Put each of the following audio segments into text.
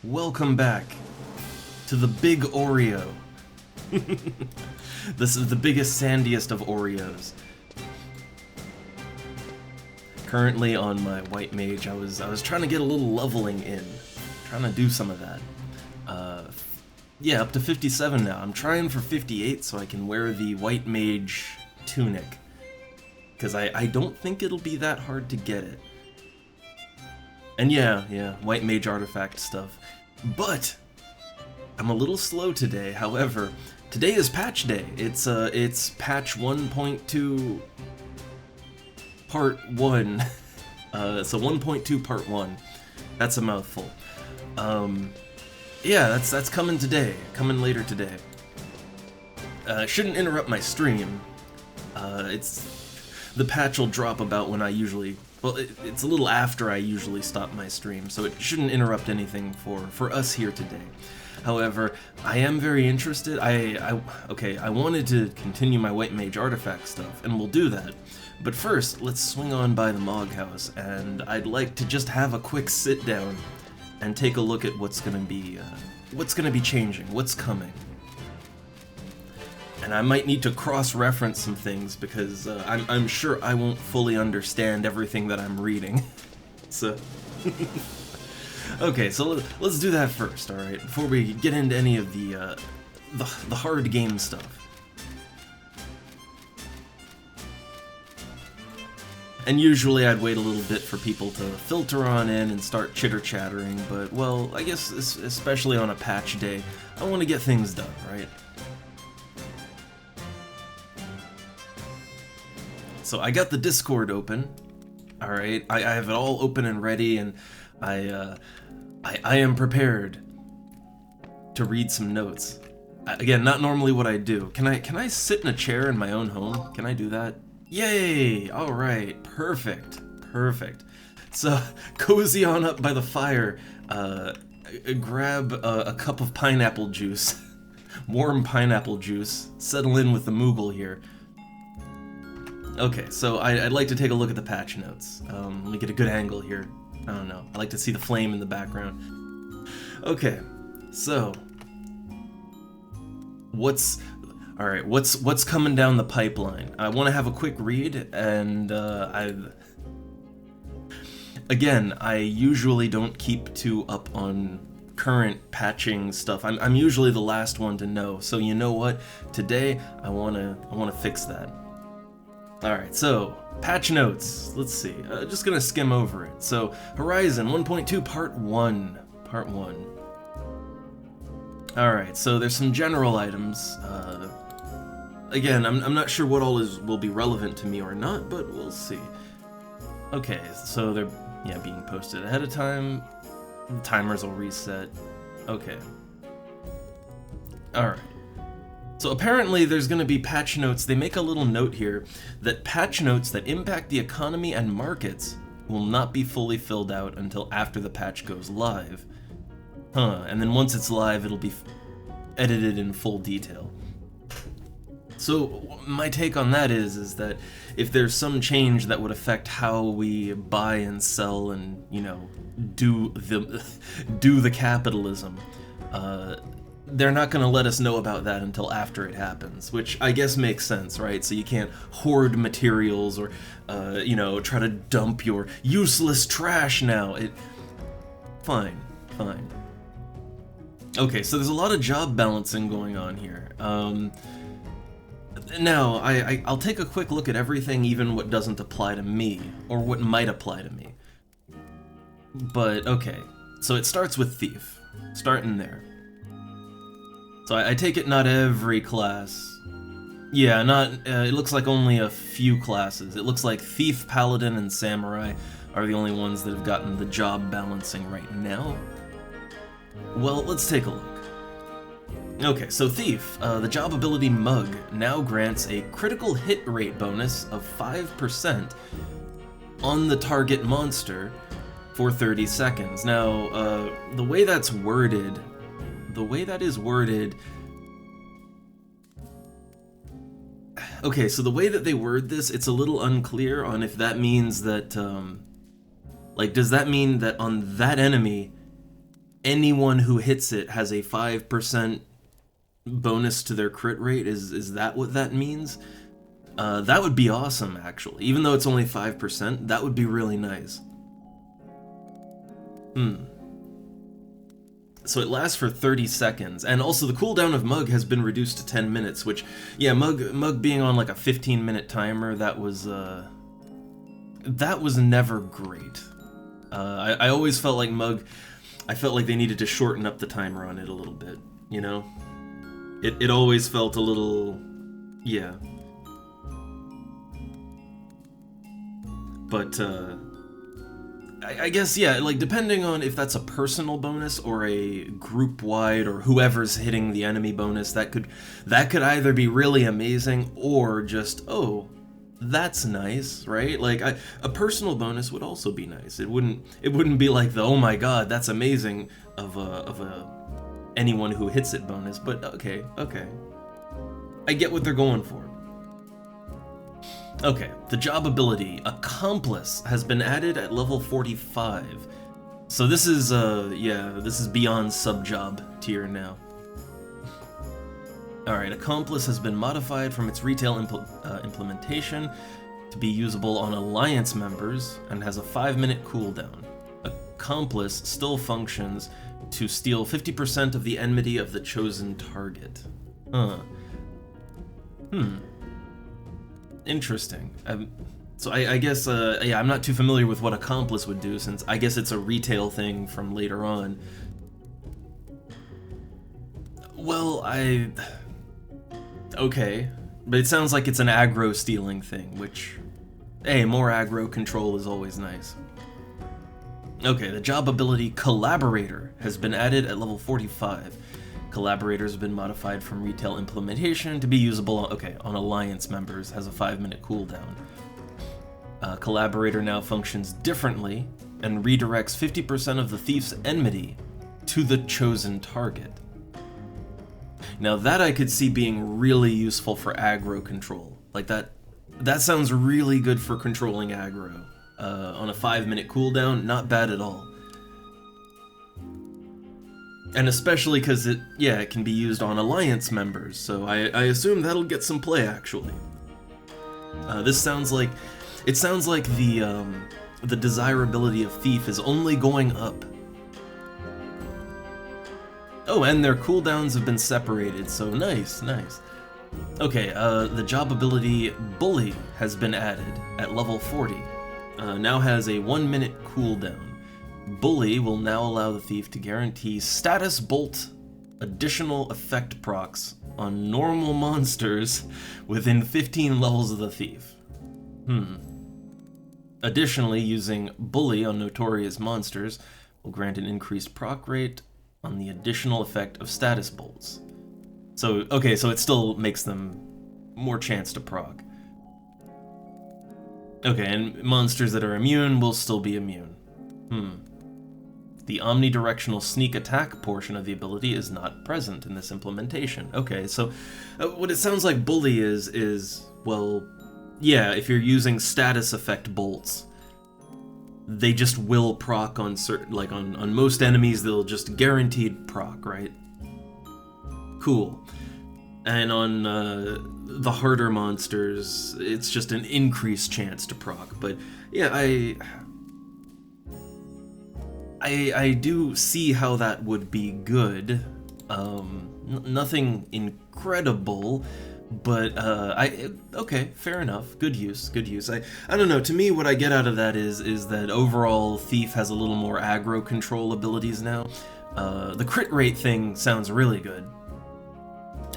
Welcome back to the Big Oreo. This is the biggest, sandiest of Oreos. Currently on my white mage, I was trying to get a little leveling in, trying to do some of that. Yeah, up to 57 now. I'm trying for 58 so I can wear the white mage tunic, because I don't think it'll be that hard to get it. And yeah, white mage artifact stuff. But I'm a little slow today. However, today is patch day. It's patch 1.2 part 1. So 1.2 part 1. That's a mouthful. Yeah, that's coming today. Coming later today. Shouldn't interrupt my stream. The patch will drop about when I usually. Well, it's a little after I usually stop my stream, so it shouldn't interrupt anything for us here today. However, I am very interested. I wanted to continue my white mage artifact stuff, and we'll do that. But first, let's swing on by the Mog House, and I'd like to just have a quick sit down and take a look at what's gonna be changing, what's coming. And I might need to cross-reference some things because I'm sure I won't fully understand everything that I'm reading. So, okay, so let's do that first, all right? Before we get into any of the hard game stuff. And usually I'd wait a little bit for people to filter on in and start chitter-chattering, but well, I guess especially on a patch day, I want to get things done, right? So I got the Discord open, all right. I have it all open and ready, and I am prepared to read some notes. Again, not normally what I do. Can I sit in a chair in my own home? Can I do that? Yay! All right, perfect. So cozy on up by the fire. Grab a cup of pineapple juice, warm pineapple juice. Settle in with the Moogle here. Okay, so I'd like to take a look at the patch notes. Let me get a good angle here. I don't know. I like to see the flame in the background. Okay, so what's coming down the pipeline? I want to have a quick read, and I usually don't keep too up on current patching stuff. I'm usually the last one to know. So you know what? Today I wanna fix that. Alright, so, patch notes. Let's see. Just gonna skim over it. So, Horizon 1.2 Part 1. Part 1. Alright, so there's some general items. Again, I'm not sure what all will be relevant to me or not, but we'll see. Okay, so they're being posted ahead of time. The timers will reset. Okay. Alright. So apparently there's going to be patch notes. They make a little note here that patch notes that impact the economy and markets will not be fully filled out until after the patch goes live. And then once it's live, it'll be edited in full detail. So my take on that is that if there's some change that would affect how we buy and sell and, do the capitalism, they're not going to let us know about that until after it happens, which I guess makes sense, right? So you can't hoard materials or, try to dump your useless trash now. Fine. Okay, so there's a lot of job balancing going on here. Now, I'll take a quick look at everything, even what doesn't apply to me, or what might apply to me. But, okay, so it starts with Thief. Starting there. So I take it not every class. Yeah, it looks like only a few classes. It looks like Thief, Paladin, and Samurai are the only ones that have gotten the job balancing right now. Well, let's take a look. Okay, so Thief, the job ability Mug, now grants a critical hit rate bonus of 5% on the target monster for 30 seconds. Now, the way that is worded... Okay, so the way that they word this, it's a little unclear on if that means that, does that mean that on that enemy, anyone who hits it has a 5% bonus to their crit rate. Is that what that means? That would be awesome, actually. Even though it's only 5%, that would be really nice. So it lasts for 30 seconds, and also the cooldown of Mug has been reduced to 10 minutes, which, yeah, Mug being on like a 15-minute timer, that was never great. I always felt like I felt like they needed to shorten up the timer on it a little bit, you know? It always felt a little, yeah. But, I guess, yeah, like, depending on if that's a personal bonus or a group-wide or whoever's hitting the enemy bonus, that could either be really amazing or just, oh, that's nice, right? Like, a personal bonus would also be nice. It wouldn't be like the, oh my god, that's amazing of a anyone who hits it bonus, but okay. I get what they're going for. Okay, the job ability, Accomplice, has been added at level 45. So this is, this is beyond sub-job tier now. Alright, Accomplice has been modified from its retail implementation to be usable on Alliance members and has a 5-minute cooldown. Accomplice still functions to steal 50% of the enmity of the chosen target. Interesting. So I guess, yeah, I'm not too familiar with what Accomplice would do, since I guess it's a retail thing from later on. Well, okay, but it sounds like it's an aggro stealing thing, which, hey, more aggro control is always nice. Okay, the job ability Collaborator has been added at level 45. Collaborator has been modified from retail implementation to be usable on Alliance members, has a 5-minute cooldown. Collaborator now functions differently and redirects 50% of the thief's enmity to the chosen target. Now that I could see being really useful for aggro control. Like that sounds really good for controlling aggro. On a 5-minute cooldown, not bad at all. And especially because it can be used on Alliance members, so I assume that'll get some play, actually. It sounds like the desirability of Thief is only going up. Oh, and their cooldowns have been separated, so nice. Okay, the job ability Bully has been added at level 40. Now has a 1-minute cooldown. Bully will now allow the thief to guarantee status bolt additional effect procs on normal monsters within 15 levels of the thief. Additionally, using Bully on notorious monsters will grant an increased proc rate on the additional effect of status bolts. So, okay, so it still makes them more chance to proc. Okay, and monsters that are immune will still be immune. The omnidirectional sneak attack portion of the ability is not present in this implementation. Okay, so what it sounds like Bully is, well, yeah, if you're using status effect bolts, they just will proc on certain, like on most enemies, they'll just guaranteed proc, right? Cool. And on the harder monsters, it's just an increased chance to proc. But yeah, I do see how that would be good. Nothing incredible, but okay, fair enough. Good use. I don't know. To me, what I get out of that is that overall Thief has a little more aggro control abilities now. The crit rate thing sounds really good.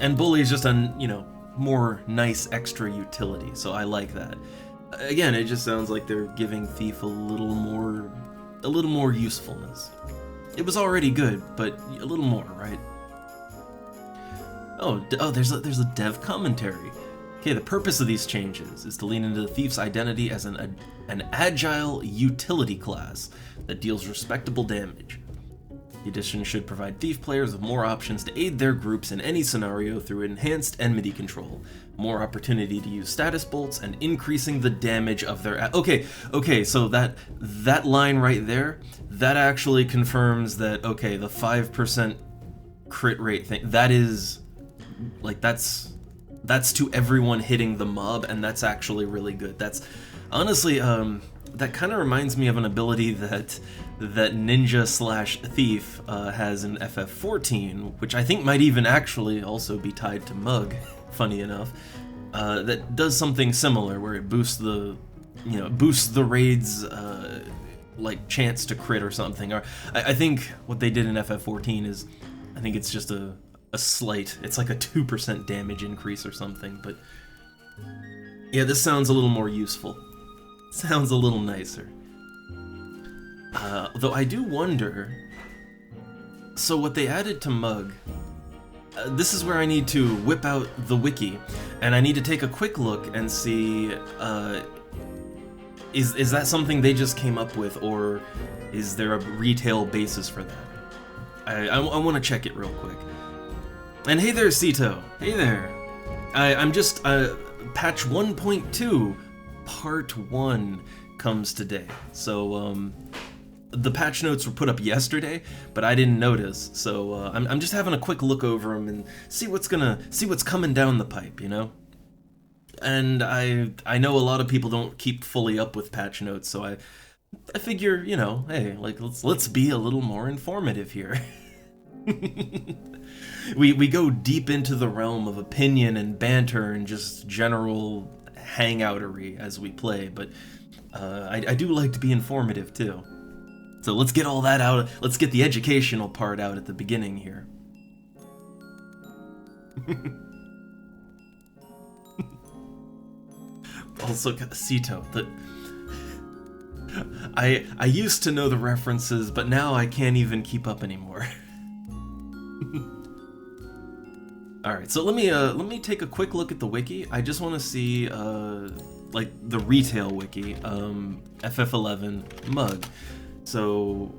And Bully is just a, more nice extra utility, so I like that. Again, it just sounds like they're giving Thief a little more usefulness. It was already good, but a little more, right? Oh, there's a dev commentary. Okay, the purpose of these changes is to lean into the Thief's identity as an agile utility class that deals respectable damage. The addition should provide Thief players with more options to aid their groups in any scenario through enhanced enmity control, more opportunity to use status bolts, and increasing the damage of their... Okay, so that line right there, that actually confirms that, okay, the 5% crit rate thing, that is, like, that's to everyone hitting the mob, and that's actually really good. That's, honestly, that kind of reminds me of an ability that Ninja/Thief has in FF14, which I think might even actually also be tied to Mug, funny enough, that does something similar, where it boosts the raid's like chance to crit or something. Or I think what they did in FF14 is, I think it's just a slight, it's like a 2% damage increase or something, but yeah, this sounds a little more useful. Sounds a little nicer. Though I do wonder, so what they added to Mug, this is where I need to whip out the wiki, and I need to take a quick look and see, is that something they just came up with, or is there a retail basis for that? I want to check it real quick. And hey there, Cito. Hey there. I'm just, patch 1.2, part 1 comes today. So, the patch notes were put up yesterday, but I didn't notice. So, I'm just having a quick look over them and see what's coming down the pipe, you know? And I know a lot of people don't keep fully up with patch notes, so I figure, you know, hey, like, let's be a little more informative here. We go deep into the realm of opinion and banter and just general hangoutery as we play, but I do like to be informative too. So let's get all that out, let's get the educational part out at the beginning here. Also, Cito, I used to know the references, but now I can't even keep up anymore. Alright, so let me take a quick look at the wiki. I just want to see, like, the retail wiki, FF11 Mug. So,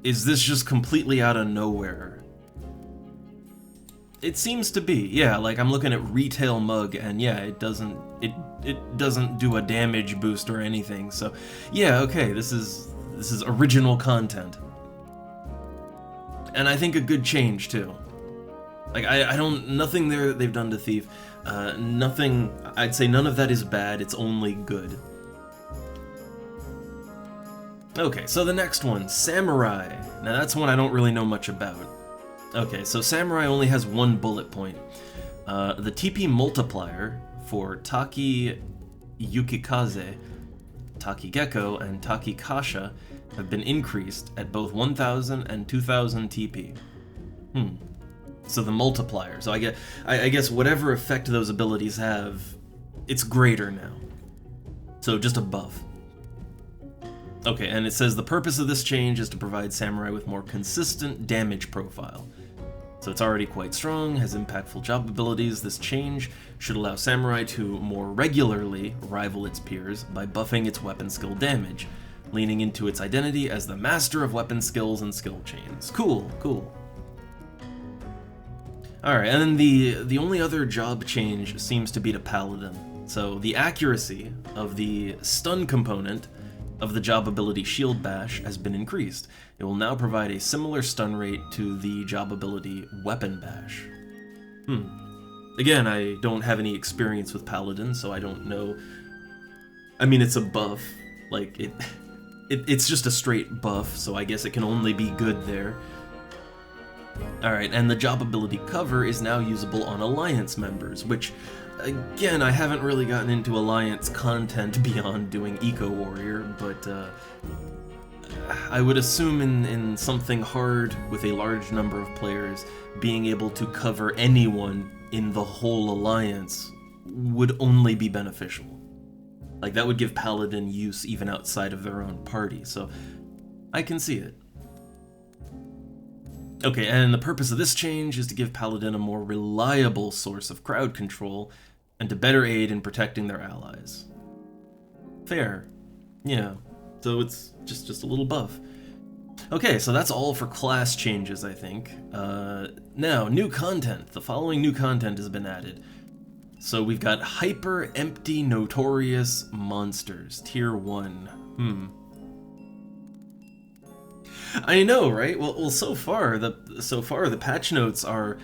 is this just completely out of nowhere? It seems to be, yeah, like, I'm looking at retail Mug, and yeah, it doesn't do a damage boost or anything, so, yeah, okay, this is original content. And I think a good change, too. Like, nothing there they've done to Thief, nothing, I'd say none of that is bad, it's only good. Okay, so the next one, Samurai. Now that's one I don't really know much about. Okay, so Samurai only has one bullet point. The TP multiplier for Taki Yukikaze, Taki Gecko, and Taki Kasha have been increased at both 1000 and 2000 TP. So the multiplier. So I guess whatever effect those abilities have, it's greater now. So just a buff. Okay, and it says the purpose of this change is to provide Samurai with more consistent damage profile. So it's already quite strong, has impactful job abilities. This change should allow Samurai to more regularly rival its peers by buffing its weapon skill damage, leaning into its identity as the master of weapon skills and skill chains. Cool, cool. Alright, and then the only other job change seems to be to Paladin. So the accuracy of the stun component of the job ability Shield Bash has been increased. It will now provide a similar stun rate to the job ability Weapon Bash. Again, I don't have any experience with Paladin, so I don't know. I mean, it's a buff. Like, it's just a straight buff, so I guess it can only be good there. Alright, and the job ability Cover is now usable on Alliance members, which, again, I haven't really gotten into Alliance content beyond doing Eco Warrior, but I would assume in something hard with a large number of players, being able to cover anyone in the whole Alliance would only be beneficial. Like, that would give Paladin use even outside of their own party, so I can see it. Okay, and the purpose of this change is to give Paladin a more reliable source of crowd control and to better aid in protecting their allies. Fair. Yeah. So it's just a little buff. Okay, so that's all for class changes, I think. Now, new content. The following new content has been added. So we've got Hyper Empty Notorious Monsters, Tier 1. I know, right? Well, so far the patch notes are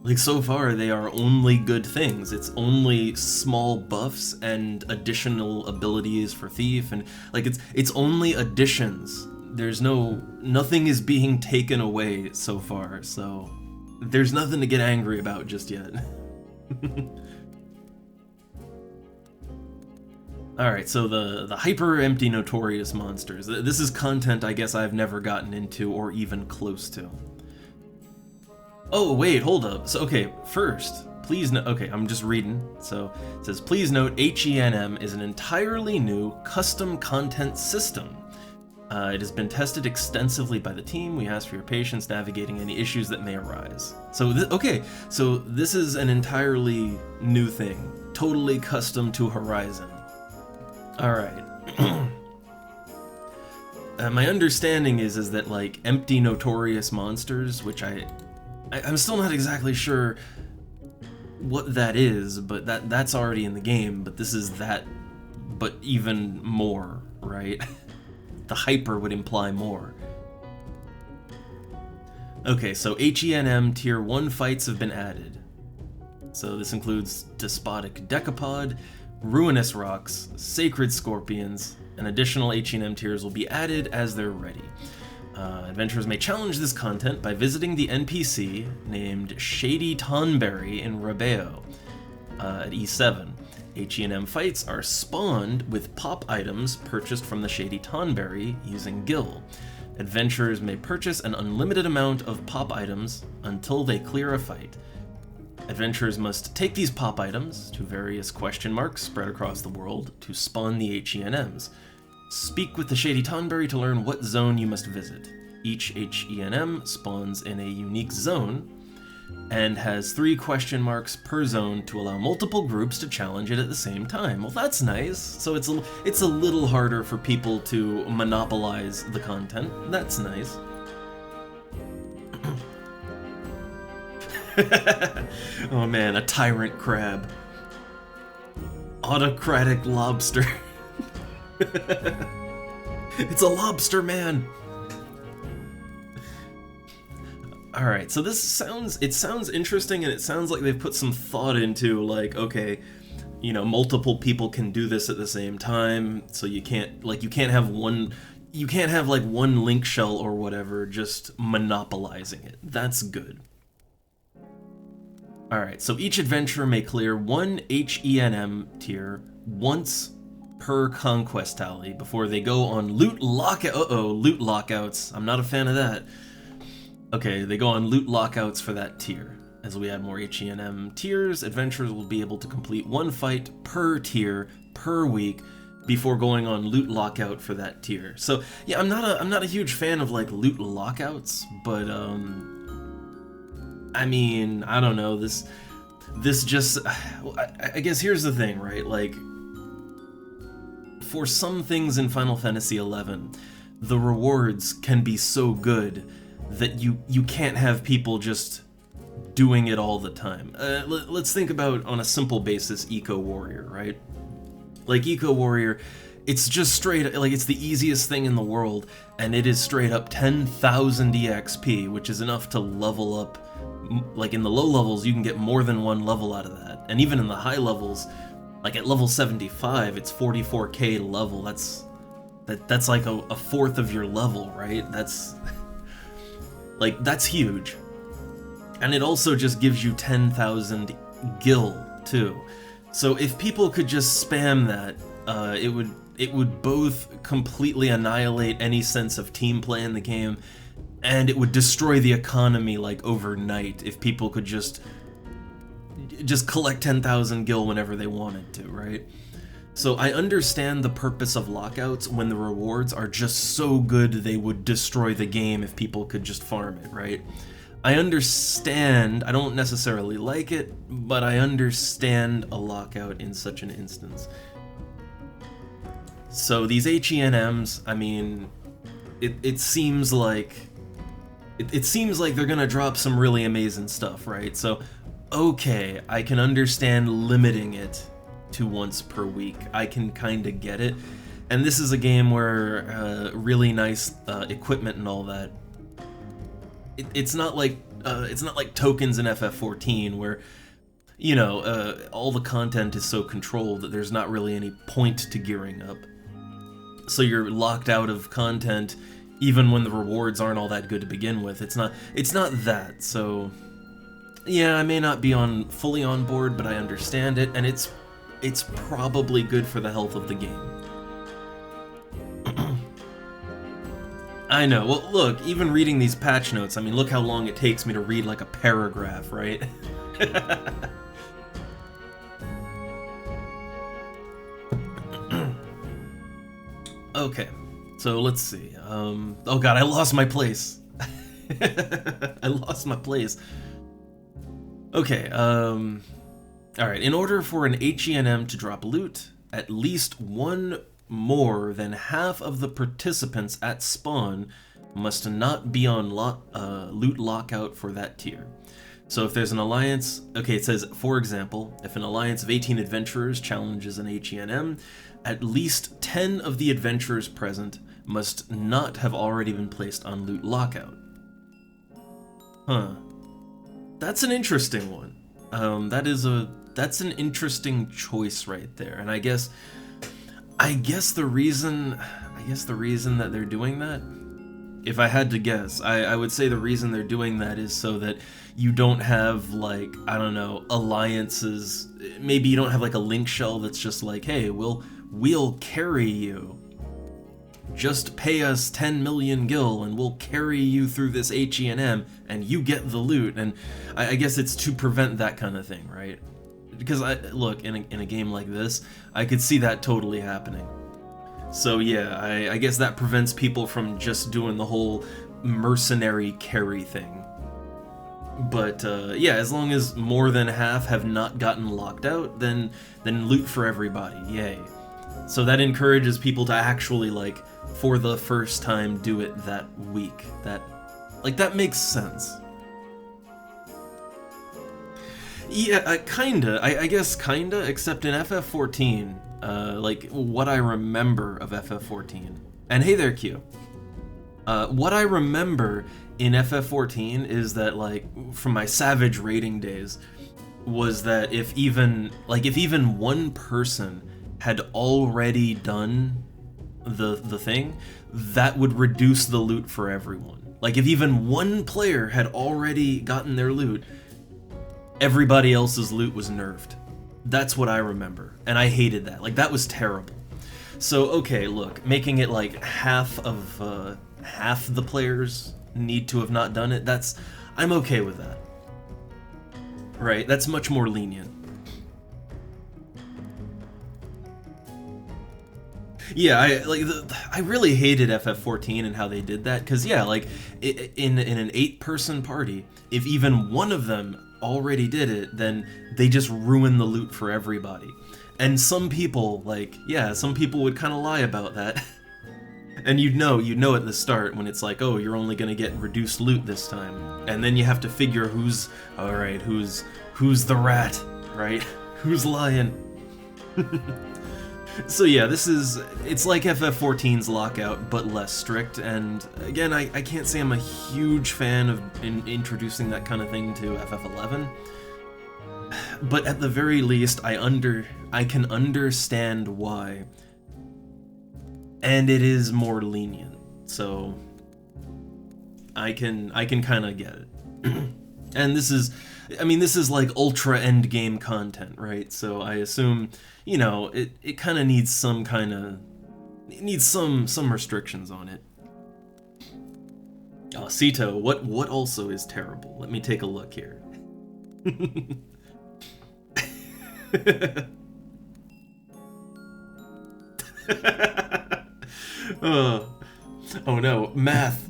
like, so far they are only good things. It's only small buffs and additional abilities for Thief, and like it's only additions. There's nothing is being taken away so far, so there's nothing to get angry about just yet. Alright, so the Hyper Empty Notorious Monsters. This is content I guess I've never gotten into or even close to. Oh, wait, hold up. So, okay, first, please note, okay, I'm just reading. So, it says, please note HENM is an entirely new custom content system. It has been tested extensively by the team. We ask for your patience navigating any issues that may arise. So, okay, so this is an entirely new thing. Totally custom to Horizon. Alright. My understanding is that, like, Empty Notorious Monsters, which I'm still not exactly sure what that is, but that's already in the game, but this is that, but even more, right? The hyper would imply more. Okay, so HENM Tier 1 fights have been added. So this includes Despotic Decapod, Ruinous Rocks, Sacred Scorpions, and additional HENM tiers will be added as they're ready. Adventurers may challenge this content by visiting the NPC named Shady Tonberry in Rebeo at E7. HENM fights are spawned with pop items purchased from the Shady Tonberry using Gil. Adventurers may purchase an unlimited amount of pop items until they clear a fight. Adventurers must take these pop items to various question marks spread across the world to spawn the HENMs. Speak with the Shady Tonberry to learn what zone you must visit. Each HENM spawns in a unique zone and has 3 question marks per zone to allow multiple groups to challenge it at the same time. Well, that's nice. So it's a little harder for people to monopolize the content. That's nice. Oh man, a tyrant crab. Autocratic lobster. It's a lobster man. Alright, so this sounds interesting, and it sounds like they've put some thought into, like, okay, you know, multiple people can do this at the same time, so you can't have one link shell or whatever just monopolizing it. That's good. Alright, so each adventurer may clear 1 HENM tier once per conquest tally before they go on loot lockout. Loot lockouts. I'm not a fan of that. Okay, they go on loot lockouts for that tier. As we add more HENM tiers, adventurers will be able to complete 1 fight per tier per week before going on loot lockout for that tier. So yeah, I'm not a huge fan of like loot lockouts, but I mean, I don't know, this just, I guess here's the thing, right? Like, for some things in Final Fantasy XI, the rewards can be so good that you can't have people just doing it all the time. Let's think about, on a simple basis, Eco Warrior, right? Like, Eco Warrior, it's just straight, like, it's the easiest thing in the world, and it is straight up 10,000 EXP, which is enough to level up. Like, in the low levels, you can get more than 1 level out of that. And even in the high levels, like at level 75, it's 44k level. That's like a fourth of your level, right? That's huge. And it also just gives you 10,000 gil, too. So if people could just spam that, it would both completely annihilate any sense of team play in the game, and it would destroy the economy, like, overnight if people could just collect 10,000 gil whenever they wanted to, right? So I understand the purpose of lockouts when the rewards are just so good they would destroy the game if people could just farm it, right? I understand, I don't necessarily like it, but I understand a lockout in such an instance. So these HENMs, I mean, it seems like it seems like they're gonna drop some really amazing stuff, right? So, okay, I can understand limiting it to once per week. I can kind of get it. And this is a game where really nice equipment and all that. It's not like tokens in FF14 where, you know, all the content is so controlled that there's not really any point to gearing up. So you're locked out of content even when the rewards aren't all that good to begin with. It's not that. So yeah, I may not be fully on board, but I understand it, and it's probably good for the health of the game. I know. Well, look, even reading these patch notes, I mean, look how long it takes me to read like a paragraph, right? Okay, so let's see. Oh god, I lost my place. I lost my place. Okay, alright, in order for an HENM to drop loot, at least one more than half of the participants at spawn must not be on loot lockout for that tier. So if there's an alliance, okay, it says, for example, if an alliance of 18 adventurers challenges an HENM, at least 10 of the adventurers present must not have already been placed on loot lockout. Huh. That's an interesting one. That's an interesting choice right there. And I guess the reason that they're doing that, if I had to guess, I would say the reason they're doing that is so that you don't have, like, I don't know, alliances. Maybe you don't have like a link shell that's just like, hey, we'll carry you. Just pay us 10 million gil and we'll carry you through this HENM and you get the loot. And I guess it's to prevent that kind of thing, right? Because look, in a game like this, I could see that totally happening. So yeah, I guess that prevents people from just doing the whole mercenary carry thing. But yeah, as long as more than half have not gotten locked out, then loot for everybody, yay. So that encourages people to actually, like, for the first time, do it that week. That makes sense. Yeah, kinda. I guess kinda, except in FF14, like, what I remember of FF14, and hey there, Q. What I remember in FF14 is that, like, from my Savage raiding days, was that if even one person had already done the thing, that would reduce the loot for everyone. Like, if even one player had already gotten their loot, everybody else's loot was nerfed. That's what I remember, and I hated that. Like, that was terrible. So, okay, look, making it like half the players need to have not done it, I'm okay with that. Right, that's much more lenient. Yeah, I really hated FF14 and how they did that, because yeah, like, in an 8-person party, if even one of them already did it, then they just ruin the loot for everybody. And some people, like, yeah, some people would kind of lie about that. And you'd know at the start when it's like, oh, you're only gonna get reduced loot this time. And then you have to figure who's the rat, right? Who's lying? So yeah, it's like FF14's lockout, but less strict, and again, I can't say I'm a huge fan of introducing that kind of thing to FF11, but at the very least, I can understand why, and it is more lenient, so I can kind of get it. And this is like ultra endgame content, right? So I assume, you know, it kind of needs some restrictions on it. Oh, Sito, what also is terrible? Let me take a look here. Oh no, math.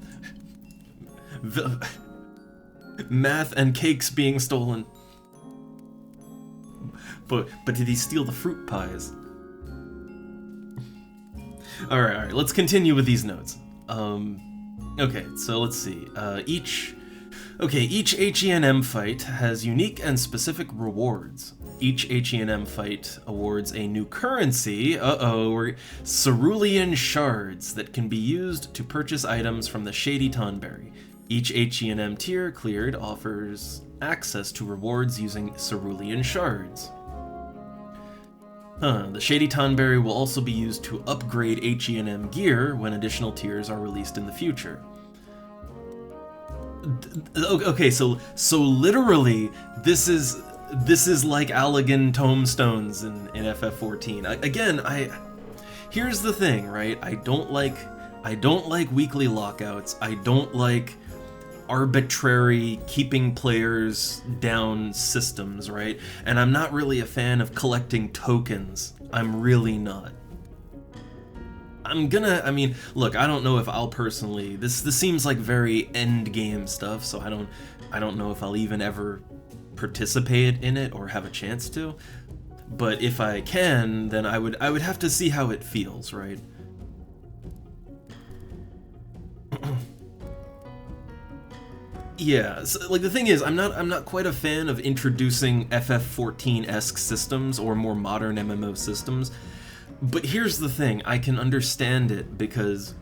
Math and cakes being stolen. But did he steal the fruit pies? Alright, let's continue with these notes. Okay, so let's see. Each HENM fight has unique and specific rewards. Each HENM fight awards a new currency, cerulean shards, that can be used to purchase items from the Shady Tonberry. Each HENM tier cleared offers access to rewards using cerulean shards. The Shady Tonberry will also be used to upgrade HENM gear when additional tiers are released in the future. Okay, so literally, this is like Allagan tomestones in FF14. Again, here's the thing, right? I don't like weekly lockouts. I don't like arbitrary keeping players down systems, right? And I'm not really a fan of collecting tokens. I'm really not. I mean, look, I don't know if I'll personally, this seems like very end game stuff, so I don't know if I'll even ever participate in it or have a chance to. But if I can, then I would have to see how it feels, right? Yeah, so, like, the thing is, I'm not quite a fan of introducing FF14-esque systems or more modern MMO systems. But here's the thing, I can understand it because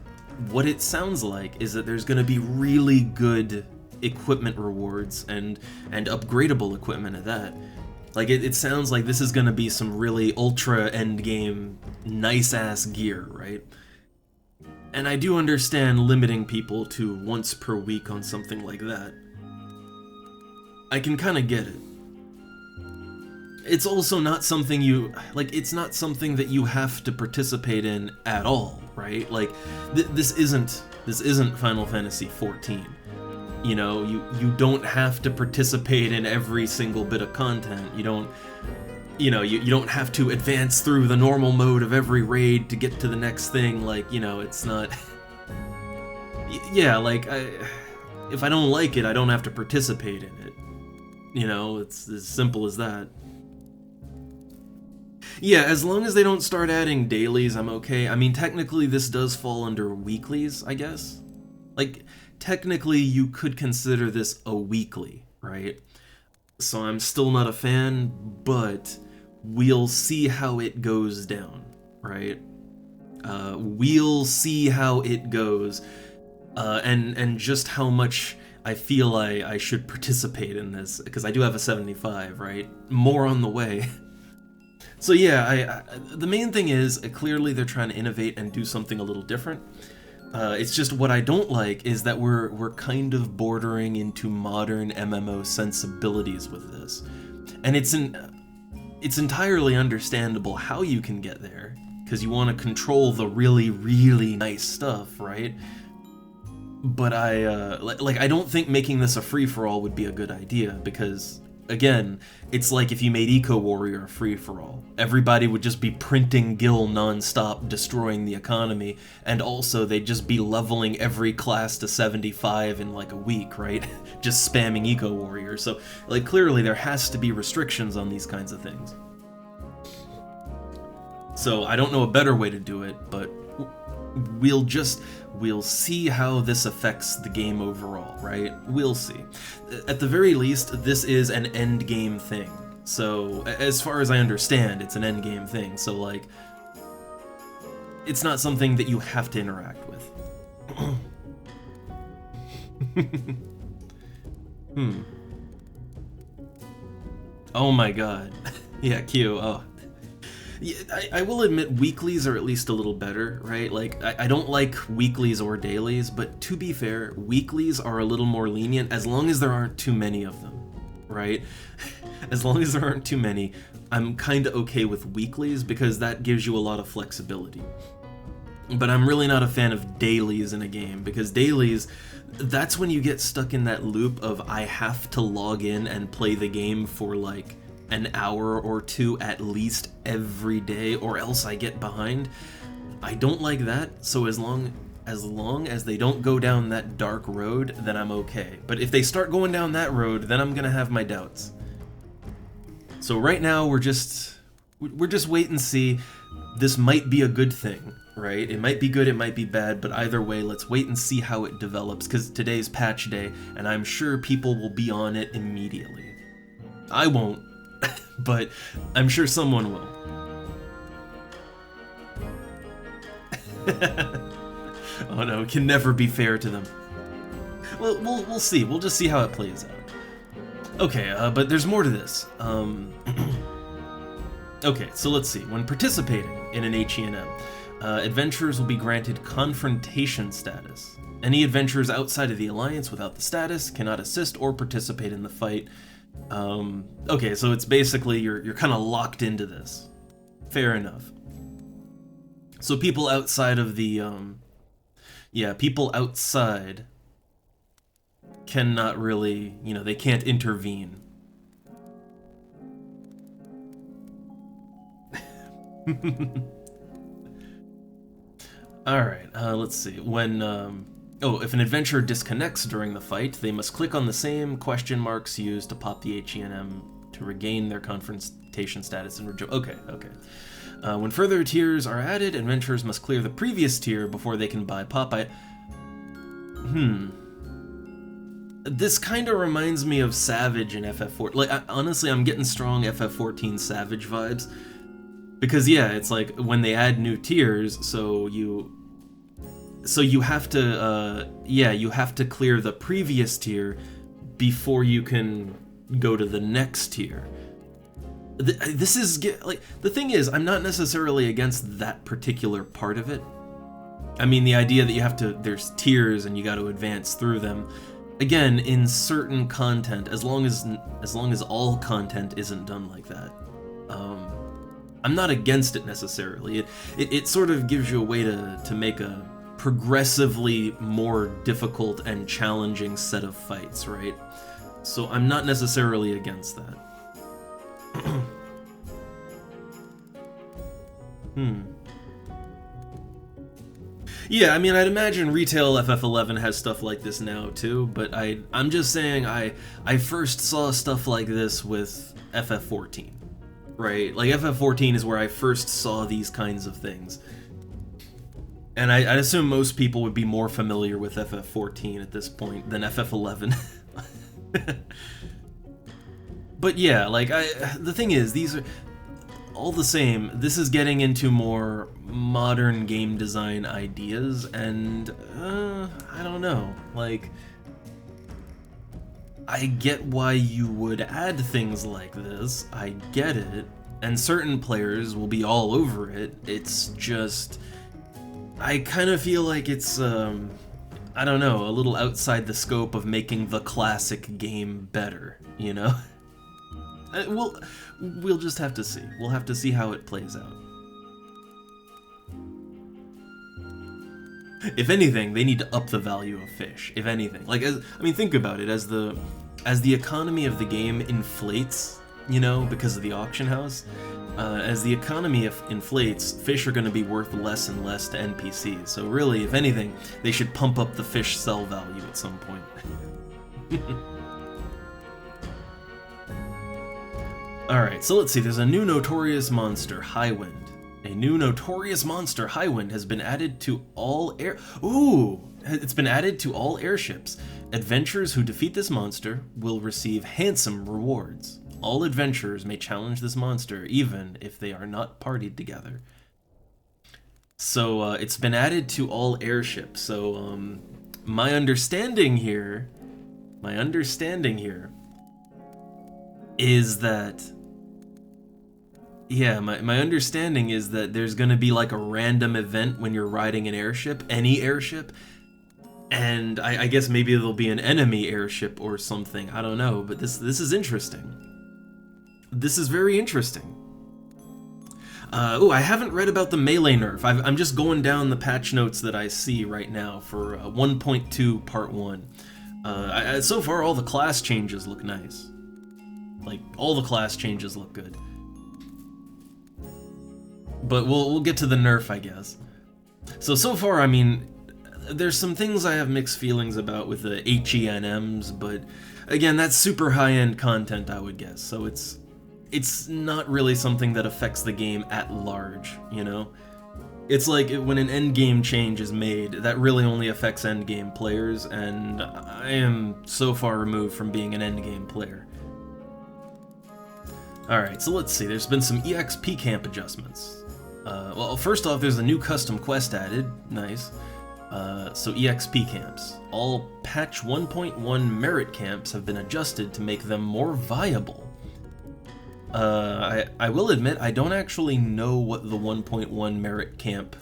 what it sounds like is that there's going to be really good equipment rewards and upgradable equipment at that. Like, it sounds like this is going to be some really ultra endgame nice-ass gear, right? And I do understand limiting people to once per week on something like that. I can kind of get it. It's also not something it's not something that you have to participate in at all, right? Like, this isn't Final Fantasy XIV. You know, you don't have to participate in every single bit of content. You don't have to advance through the normal mode of every raid to get to the next thing. Like, you know, it's not... Yeah, like, if I don't like it, I don't have to participate in it. You know, it's as simple as that. Yeah, as long as they don't start adding dailies, I'm okay. I mean, technically this does fall under weeklies, I guess. Like, technically you could consider this a weekly, right? So I'm still not a fan, but we'll see how it goes down, right? We'll see how it goes, and just how much I feel I should participate in this, because I do have a 75, right? More on the way. So yeah, the main thing is, clearly they're trying to innovate and do something a little different. It's just what I don't like is that we're kind of bordering into modern MMO sensibilities with this. And it's entirely understandable how you can get there, because you want to control the really, really nice stuff, right? But I don't think making this a free-for-all would be a good idea, because, again, it's like if you made Eco Warrior a free-for-all. Everybody would just be printing gil non-stop, destroying the economy, and also they'd just be leveling every class to 75 in like a week, right? Just spamming Eco Warrior. So, like, clearly there has to be restrictions on these kinds of things. So I don't know a better way to do it, but we'll see how this affects the game overall, right? We'll see. At the very least, this is an end game thing. So, as far as I understand, it's an end game thing. So, like, it's not something that you have to interact with. Oh my god. Yeah, Q. Oh. Yeah, I will admit weeklies are at least a little better, right? Like, I don't like weeklies or dailies, but to be fair, weeklies are a little more lenient as long as there aren't too many of them, right? As long as there aren't too many, I'm kind of okay with weeklies because that gives you a lot of flexibility. But I'm really not a fan of dailies in a game, because dailies, that's when you get stuck in that loop of I have to log in and play the game for like an hour or two at least every day, or else I get behind. I don't like that, so as long as they don't go down that dark road, then I'm okay. But if they start going down that road, then I'm gonna have my doubts. So right now we're just wait and see. This might be a good thing. right? It might be good, it might be bad, but either way, let's wait and see how it develops, because today's patch day, and I'm sure people will be on it immediately. I won't, but I'm sure someone will. Oh no, it can never be fair to them. Well, we'll see. We'll just see how it plays out. Okay, but there's more to this. Okay, so let's see. When participating in an HENM, adventurers will be granted confrontation status. Any adventurers outside of the Alliance without the status cannot assist or participate in the fight. Okay, so it's basically you're kind of locked into this. Fair enough. So people outside of the, people outside cannot really, they can't intervene. Alright, let's see. When, if an adventurer disconnects during the fight, they must click on the same question marks used to pop the HENM to regain their confrontation status and rejoin. Okay. When further tiers are added, adventurers must clear the previous tier before they can buy Popeye. This kind of reminds me of Savage in FF14. Like, honestly, I'm getting strong FF14 Savage vibes. Because, yeah, it's like, when they add new tiers, so you have to, you have to clear the previous tier before you can go to the next tier. This is, like, the thing is, I'm not necessarily against that particular part of it. I mean, the idea that there's tiers and you got to advance through them. Again, in certain content, as long as all content isn't done like that, I'm not against it necessarily. It sort of gives you a way to make a progressively more difficult and challenging set of fights, right? So I'm not necessarily against that. Yeah, I mean, I'd imagine retail FF11 has stuff like this now too, but I'm just saying I first saw stuff like this with FF14, right? Like, FF14 is where I first saw these kinds of things. And I assume most people would be more familiar with FF14 at this point than FF11. But yeah, like, the thing is, these are all the same. This is getting into more modern game design ideas, and I don't know. Like, I get why you would add things like this. I get it, and certain players will be all over it. It's just, I kind of feel like it's I don't know, a little outside the scope of making the classic game better, you know? We'll just have to see. We'll have to see how it plays out. If anything, they need to up the value of fish. If anything, like, I mean, think about it. As the economy of the game inflates, you know, because of the auction house, as the economy inflates, fish are going to be worth less and less to NPCs. So really, if anything, they should pump up the fish sell value at some point. Alright, so let's see, there's a new notorious monster, Highwind. A new notorious monster, Highwind, has been added to all it's been added to all airships. Adventurers who defeat this monster will receive handsome rewards. All adventurers may challenge this monster, even if they are not partied together. So, it's been added to all airships. So, my understanding here is that, yeah, my understanding is that there's gonna be like a random event when you're riding an airship, any airship, and I guess maybe there'll be an enemy airship or something, I don't know, but this is interesting. This is very interesting. I haven't read about the melee nerf. I'm just going down the patch notes that I see right now for 1.2 Part 1. So far, all the class changes look nice. Like, all the class changes look good. But we'll get to the nerf, I guess. So far, I mean, there's some things I have mixed feelings about with the HENMs, but again, that's super high-end content, I would guess, so it's not really something that affects the game at large, you know? It's like when an endgame change is made, that really only affects endgame players, and I am so far removed from being an endgame player. Alright, so let's see, there's been some EXP camp adjustments. Well, first off, there's a new custom quest added, nice. So EXP camps. All patch 1.1 merit camps have been adjusted to make them more viable. I will admit, I don't actually know what the 1.1 merit camp...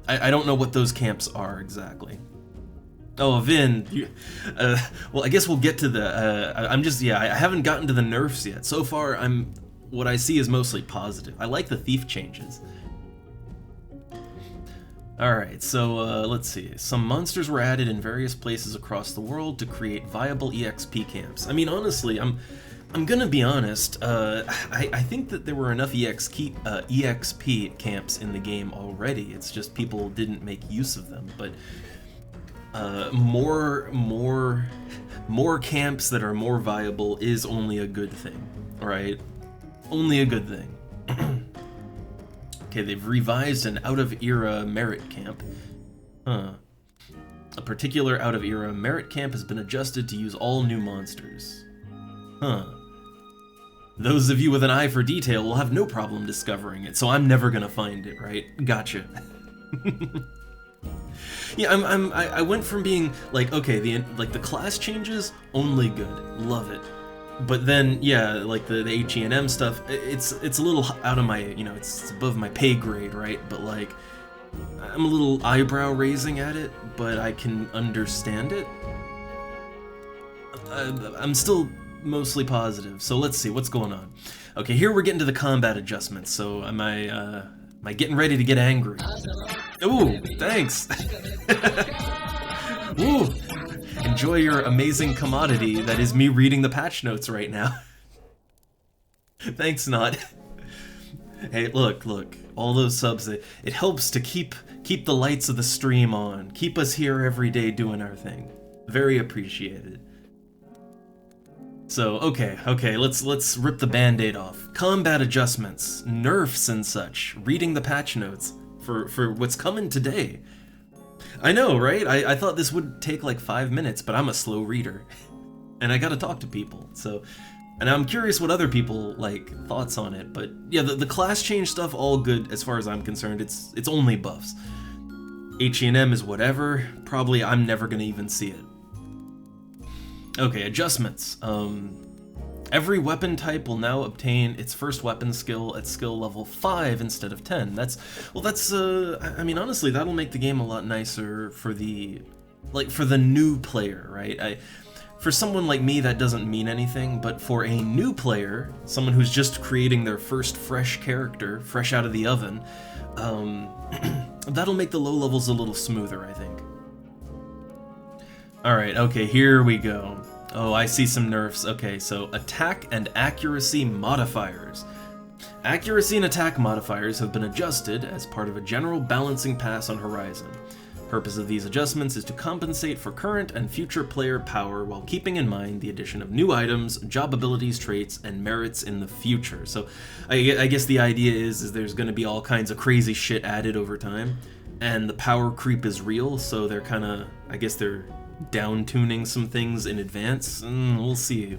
I don't know what those camps are exactly. Oh, Vin, well, I guess we'll get to the... I haven't gotten to the nerfs yet. So far, what I see is mostly positive. I like the thief changes. Alright, so let's see. Some monsters were added in various places across the world to create viable EXP camps. I mean, honestly, I'm gonna be honest, I think that there were enough EXP camps in the game already. It's just people didn't make use of them, but more camps that are more viable is only a good thing, right? Only a good thing. Okay, they've revised an out-of-era merit camp. Huh. A particular out-of-era merit camp has been adjusted to use all new monsters. Huh. Those of you with an eye for detail will have no problem discovering it, so I'm never gonna find it, right? Gotcha. Yeah, I went from being like, okay, the class changes, only good, love it. But then, yeah, like the HE&M stuff, it's a little out of my, it's above my pay grade, right? But like, I'm a little eyebrow raising at it, but I can understand it. I'm still mostly positive, so let's see what's going on. Okay, here we're getting to the combat adjustments. So am I getting ready to get angry? Ooh, thanks. Ooh. Enjoy your amazing commodity that is me reading the patch notes right now. Thanks, Not. Hey, look, all those subs, it helps to keep the lights of the stream on, keep us here every day doing our thing. Very appreciated. So, okay, let's rip the band-aid off. Combat adjustments, nerfs and such, reading the patch notes for what's coming today. I know, right? I thought this would take like 5 minutes, but I'm a slow reader. And I gotta talk to people, so... And I'm curious what other people, thoughts on it, but yeah, the class change stuff, all good as far as I'm concerned. It's only buffs. HE&M is whatever. Probably I'm never gonna even see it. Okay, adjustments. Every weapon type will now obtain its first weapon skill at skill level 5 instead of 10. I mean, honestly, that'll make the game a lot nicer for the new player, right? For someone like me, that doesn't mean anything, but for a new player, someone who's just creating their first fresh character, fresh out of the oven, that'll make the low levels a little smoother, I think. Alright, okay, here we go. Oh, I see some nerfs. Okay, so attack and accuracy modifiers. Accuracy and attack modifiers have been adjusted as part of a general balancing pass on Horizon. Purpose of these adjustments is to compensate for current and future player power while keeping in mind the addition of new items, job abilities, traits, and merits in the future. So I guess the idea is there's going to be all kinds of crazy shit added over time, and the power creep is real, so they're kind of, I guess they're down-tuning some things in advance. We'll see.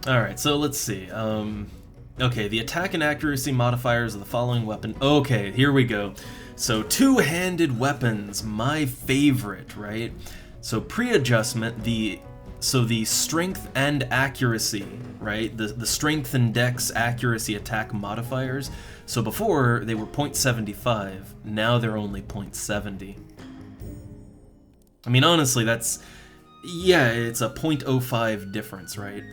Alright, so let's see. Okay, the attack and accuracy modifiers of the following weapon. Okay, here we go. So, two-handed weapons, my favorite, right? So, pre-adjustment, the strength and accuracy, right? The strength and dex accuracy attack modifiers. So before, they were 0.75, now they're only 0.70. I mean, honestly, it's a 0.05 difference, right?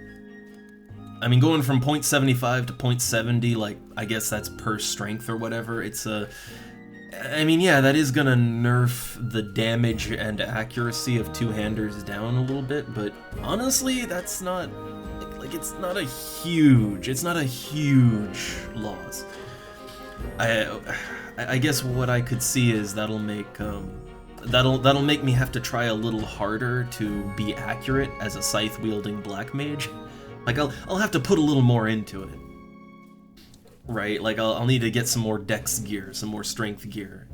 I mean, going from 0.75 to 0.70, I guess that's per strength or whatever, I mean, yeah, that is gonna nerf the damage and accuracy of two-handers down a little bit, but honestly, that's not, it's not a huge loss. I guess what I could see is that'll make that'll make me have to try a little harder to be accurate as a scythe-wielding black mage. Like, I'll have to put a little more into it. Right? Like, I'll need to get some more dex gear, some more strength gear.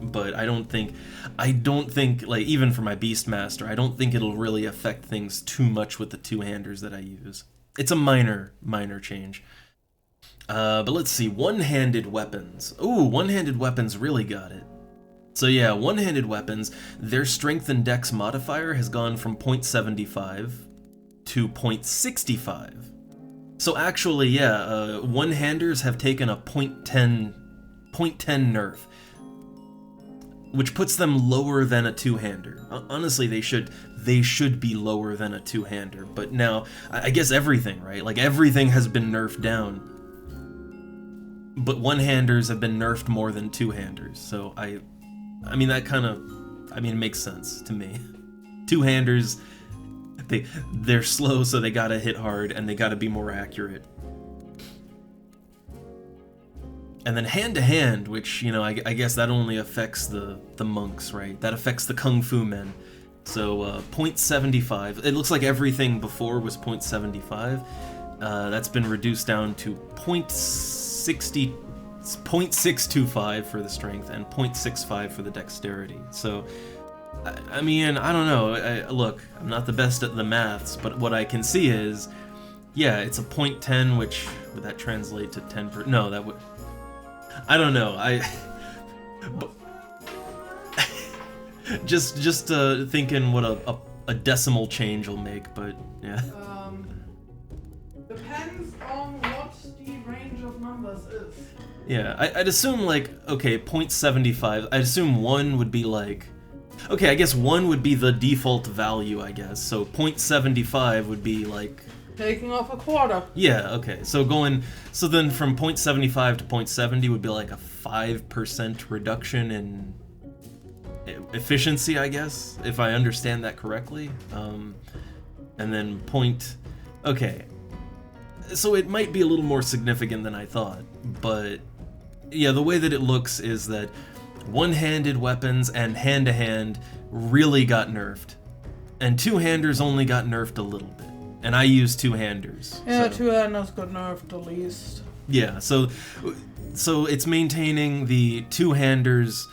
But I don't think, like, even for my Beastmaster, I don't think it'll really affect things too much with the two-handers that I use. It's a minor change. But let's see, one-handed weapons. Ooh, one-handed weapons really got it. So yeah, one-handed weapons, their strength and dex modifier has gone from 0.75 to 0.65. So actually, yeah, one-handers have taken a 0.10 nerf, which puts them lower than a two-hander. Honestly, they should be lower than a two-hander, but now, I guess everything, right? Like, everything has been nerfed down. But one-handers have been nerfed more than two-handers, so I mean, that kind of, it makes sense to me. Two-handers, they're slow, so they gotta hit hard, and they gotta be more accurate. And then hand-to-hand, which, you know, I guess that only affects the monks, right? That affects the Kung Fu men. So, 0.75. It looks like everything before was 0.75. That's been reduced down to 0.625 for the strength and 0.65 for the dexterity. So, I mean, I don't know. Look, I'm not the best at the maths, but what I can see is, yeah, it's a 0.10, which, would that translate to 10%? No, that would... I don't know. But, just thinking what a decimal change will make, but yeah. Depends on what the range of numbers is. Yeah, I'd assume, like, okay, 0.75. I'd assume 1 would be like... Okay, I guess 1 would be the default value, I guess. So 0.75 would be like... Taking off a quarter. Yeah, okay. So then from 0.75 to 0.70 would be like a 5% reduction in efficiency, I guess, if I understand that correctly. And then okay. So it might be a little more significant than I thought, but yeah, the way that it looks is that one-handed weapons and hand-to-hand really got nerfed, and two-handers only got nerfed a little bit. And I use two-handers. Yeah, so. two-handers got nerfed the least. Yeah, so it's maintaining the two-handers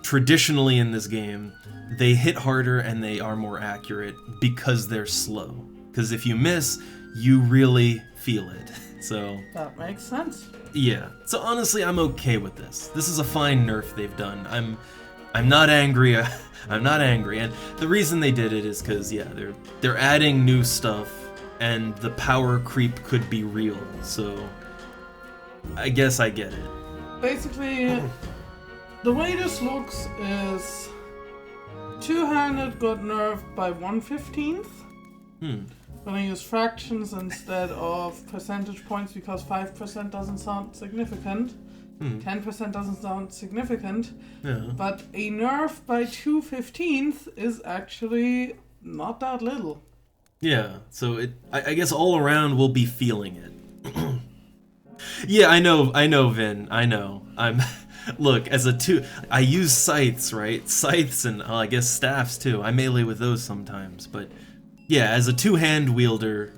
traditionally in this game. They hit harder and they are more accurate because they're slow. Because if you miss, you really feel it. So that makes sense. Yeah. So honestly, I'm okay with this. This is a fine nerf they've done. I'm not angry. I'm not angry, and the reason they did it is because, yeah, they're adding new stuff, and the power creep could be real, so I guess I get it. Basically, the way this looks is two-handed got nerfed by 1/15. Gonna use fractions instead of percentage points because 5% doesn't sound significant. 10% doesn't sound significant, but a nerf by 2/15 is actually not that little. Yeah, so I guess all around we'll be feeling it. Yeah, I know, Vin, I know. Look, I use scythes, right? Scythes and I guess staffs too. I melee with those sometimes, but yeah, as a two-hand wielder,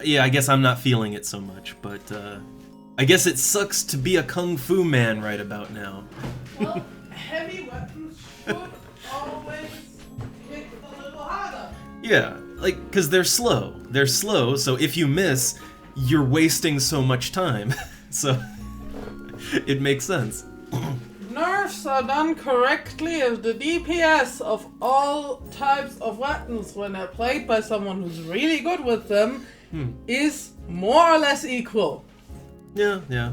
yeah, I guess I'm not feeling it so much, but I guess it sucks to be a kung fu man right about now. Well, heavy weapons should always hit a little harder. Yeah, like, because they're slow. They're slow, so if you miss, you're wasting so much time. So, it makes sense. Nerfs are done correctly if the DPS of all types of weapons, when they're played by someone who's really good with them, is more or less equal. Yeah.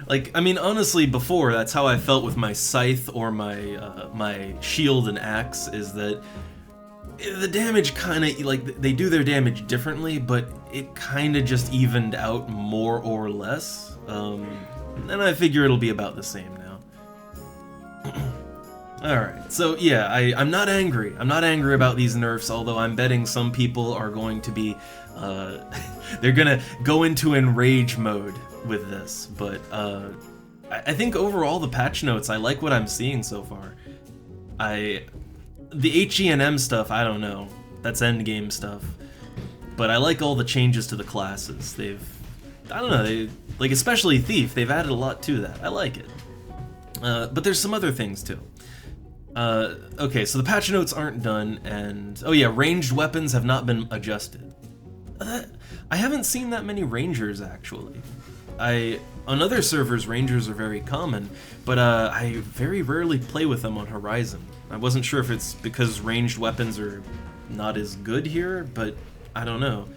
Like, I mean, honestly, before, that's how I felt with my scythe or my shield and axe, is that the damage kind of, like, they do their damage differently, but it kind of just evened out more or less. And I figure it'll be about the same now. Alright, so yeah, I'm not angry. I'm not angry about these nerfs, although I'm betting some people are going to be, they're gonna go into enrage mode with this, but, I think overall the patch notes, I like what I'm seeing so far. The HE&M stuff, I don't know. That's endgame stuff. But I like all the changes to the classes. I don't know, like especially Thief, they've added a lot to that. I like it. But there's some other things too. Okay, so the patch notes aren't done, and oh yeah, ranged weapons have not been adjusted. I haven't seen that many rangers actually. On other servers, rangers are very common, but I very rarely play with them on Horizon. I wasn't sure if it's because ranged weapons are not as good here, but I don't know.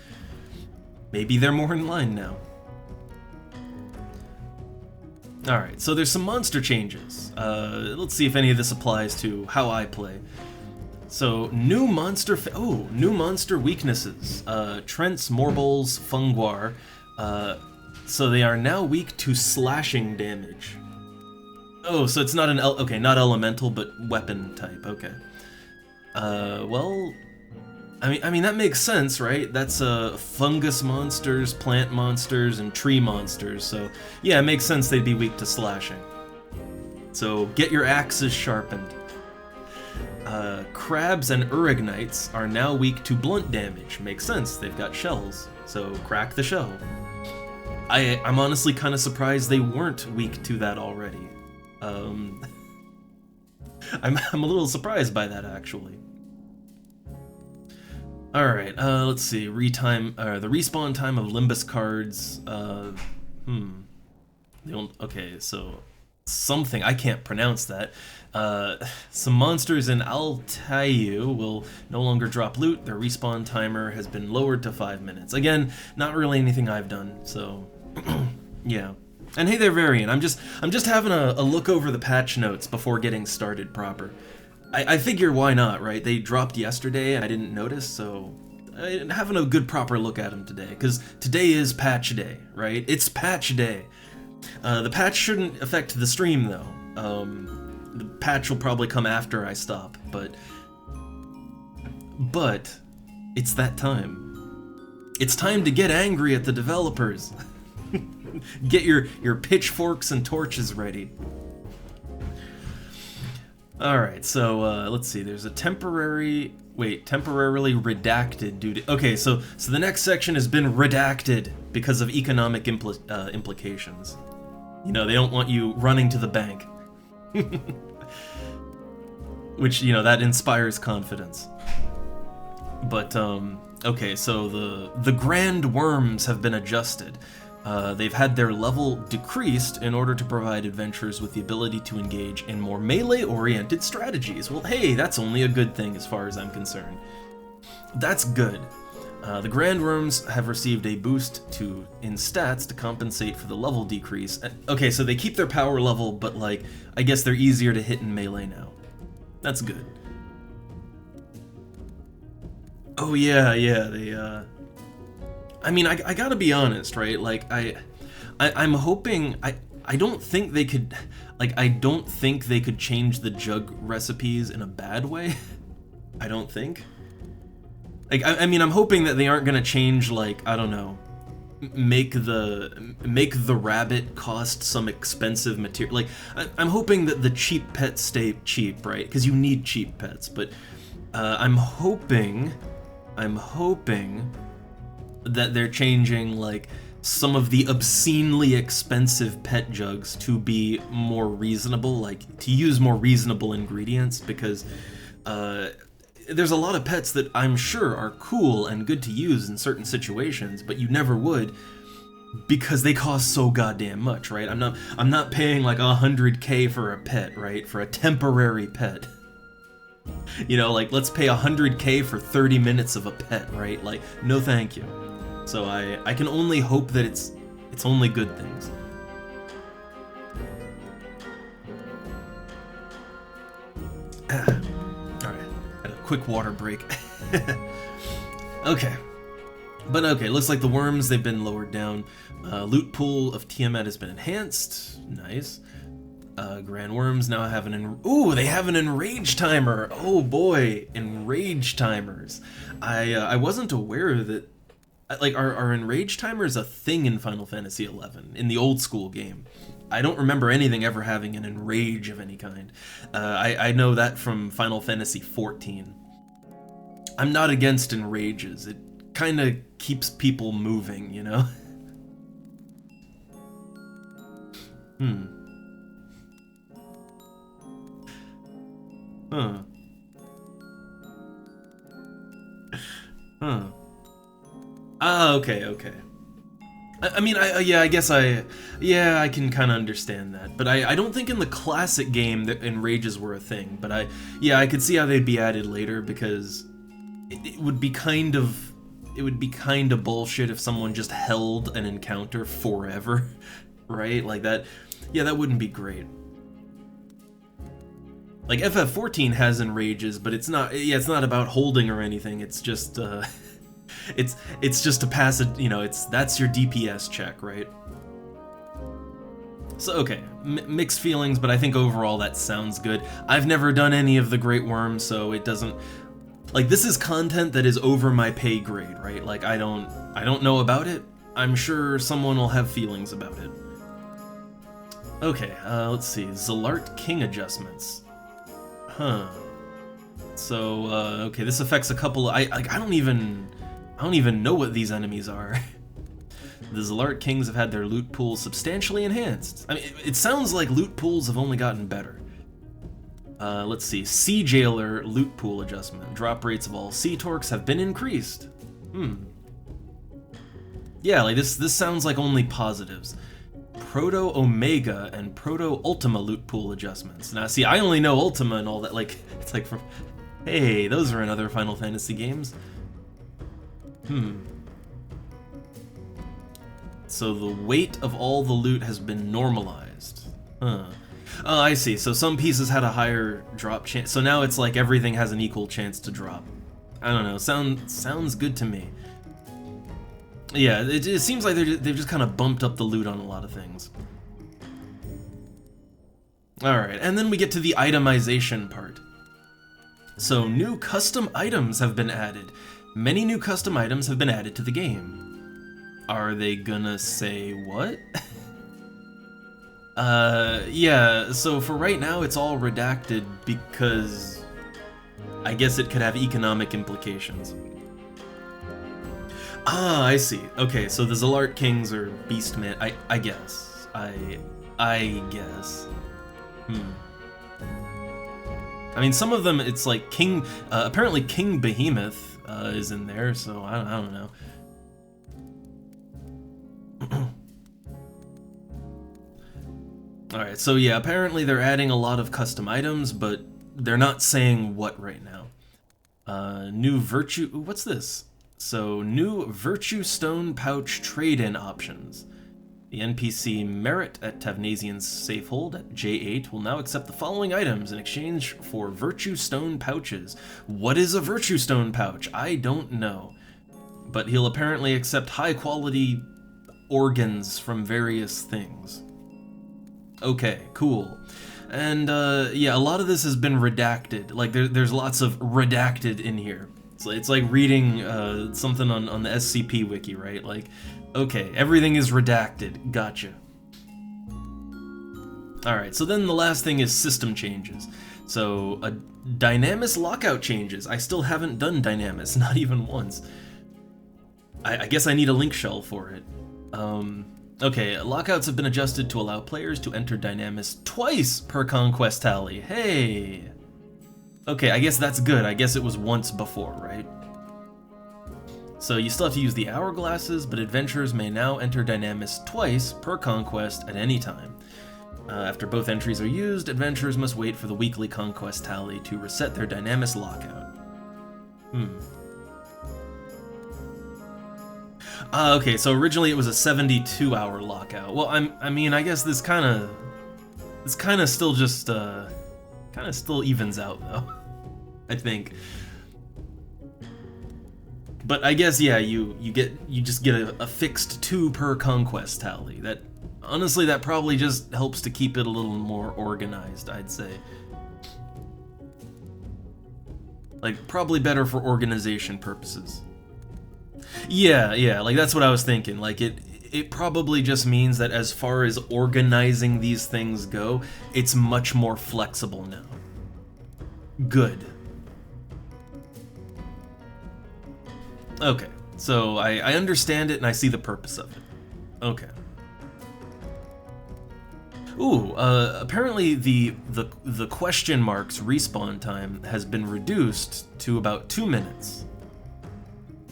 Maybe they're more in line now. Alright, so there's some monster changes. Let's see if any of this applies to how I play. So, new monster weaknesses. Trents, Morbles, Funguar. So they are now weak to slashing damage. Oh, so it's not not elemental, but weapon type, okay. Well, I mean that makes sense, right? That's fungus monsters, plant monsters, and tree monsters, so yeah, it makes sense they'd be weak to slashing. So get your axes sharpened. Crabs and Urignites are now weak to blunt damage. Makes sense, they've got shells, so crack the shell. I'm honestly kind of surprised they weren't weak to that already. I'm a little surprised by that, actually. Alright, let's see. The respawn time of Limbus cards. Okay, so something, I can't pronounce that. Some monsters in Altayu will no longer drop loot. Their respawn timer has been lowered to 5 minutes. Again, not really anything I've done, so yeah. And hey there, Varian. I'm just having a look over the patch notes before getting started proper. I figure why not, right? They dropped yesterday and I didn't notice, so I'm having a good proper look at them today, because today is patch day, right? It's patch day. The patch shouldn't affect the stream though. The patch will probably come after I stop, but it's that time. It's time to get angry at the developers. Get your pitchforks and torches ready. Alright, so let's see, there's a temporarily redacted due to... Okay, so the next section has been redacted because of economic implications. You know, they don't want you running to the bank. Which, you know, that inspires confidence. But, okay, so the Grand Worms have been adjusted. They've had their level decreased in order to provide adventurers with the ability to engage in more melee-oriented strategies. Well, hey, that's only a good thing as far as I'm concerned. That's good. The Grand Worms have received a boost in stats to compensate for the level decrease. Okay, so they keep their power level, but like, I guess they're easier to hit in melee now. That's good. Oh yeah, they, I mean, I gotta be honest, right? Like, I'm hoping, I don't think they could, like, I don't think they could change the jug recipes in a bad way. I don't think. Like, I mean, I'm hoping that they aren't gonna change, like, I don't know, make the rabbit cost some expensive material. Like, I'm hoping that the cheap pets stay cheap, right? Because you need cheap pets, but I'm hoping that they're changing, like, some of the obscenely expensive pet jugs to be more reasonable, like, to use more reasonable ingredients, because there's a lot of pets that I'm sure are cool and good to use in certain situations, but you never would because they cost so goddamn much, right? I'm not paying like $100K for a pet, right? For a temporary pet. You know, like, let's pay $100K for 30 minutes of a pet, right? Like, no thank you. So I can only hope that it's only good things. Alright, had a quick water break. Okay. But okay, looks like the worms, they've been lowered down. Loot pool of Tiamat has been enhanced. Nice. Grand Worms now have they have an enrage timer. Oh boy, enrage timers. I wasn't aware that Like, are enrage timers a thing in Final Fantasy XI, in the old school game? I don't remember anything ever having an enrage of any kind. I know that from Final Fantasy XIV. I'm not against enrages. It kind of keeps people moving, you know? Huh. Huh. Ah, okay. I mean, I guess I can kind of understand that, but I don't think in the classic game that enrages were a thing. But I could see how they'd be added later, because it would be kind of bullshit if someone just held an encounter forever, right? Like that. Yeah, that wouldn't be great. Like FF14 has enrages, but it's not about holding or anything. It's just it's just to pass it, you know, that's your DPS check, right? So okay, mixed feelings, but I think overall that sounds good. I've never done any of the Great Worm, so it doesn't, like, this is content that is over my pay grade, right? Like, I don't know about it. I'm sure someone will have feelings about it. Okay, let's see, Zalart King adjustments. Huh. So, okay, this affects a couple. I don't even know what these enemies are. The Zalart Kings have had their loot pools substantially enhanced. I mean, it sounds like loot pools have only gotten better. Let's see, Sea Jailer loot pool adjustment. Drop rates of all Sea Torques have been increased. Yeah, like this sounds like only positives. Proto Omega and Proto Ultima loot pool adjustments. Now, see, I only know Ultima and all that. Like, it's like from, hey, those are in other Final Fantasy games. So the weight of all the loot has been normalized. Huh. Oh, I see. So some pieces had a higher drop chance. So now it's like everything has an equal chance to drop. I don't know. Sounds good to me. Yeah, it seems like they've just kind of bumped up the loot on a lot of things. Alright, and then we get to the itemization part. So new custom items have been added. Many new custom items have been added to the game. Are they gonna say what? Yeah, so for right now it's all redacted because I guess it could have economic implications. Ah, I see. Okay, so the Zalart Kings are Beastman. I guess. I guess. I mean, some of them, it's like King. Apparently, King Behemoth is in there, so I don't know. All right, so yeah, apparently they're adding a lot of custom items, but they're not saying what right now. New Virtue. What's this? So, new Virtue Stone Pouch trade-in options. The NPC Merit at Tavnasian's Safehold at J8 will now accept the following items in exchange for Virtue Stone Pouches. What is a Virtue Stone Pouch? I don't know. But he'll apparently accept high-quality organs from various things. Okay, cool. And, yeah, a lot of this has been redacted. Like, there's lots of redacted in here. It's like reading something on the SCP wiki, right? Like, okay, everything is redacted. Gotcha. Alright, so then the last thing is system changes. So, Dynamis lockout changes. I still haven't done Dynamis, not even once. I guess I need a link shell for it. Okay, lockouts have been adjusted to allow players to enter Dynamis twice per conquest tally. Hey! Okay, I guess that's good. I guess it was once before, right? So you still have to use the hourglasses, but adventurers may now enter Dynamis twice per conquest at any time. After both entries are used, adventurers must wait for the weekly conquest tally to reset their Dynamis lockout. Okay, so originally it was a 72-hour lockout. Well, I mean, I guess this kind of still just kind of still evens out, though, I think. But I guess, yeah, you just get a fixed 2 per conquest tally. That, honestly, that probably just helps to keep it a little more organized, I'd say. Like, probably better for organization purposes. Yeah, like that's what I was thinking. Like it probably just means that as far as organizing these things go, it's much more flexible now. Good. Okay, so I understand it and I see the purpose of it. Okay. Ooh, apparently the question marks respawn time has been reduced to about 2 minutes.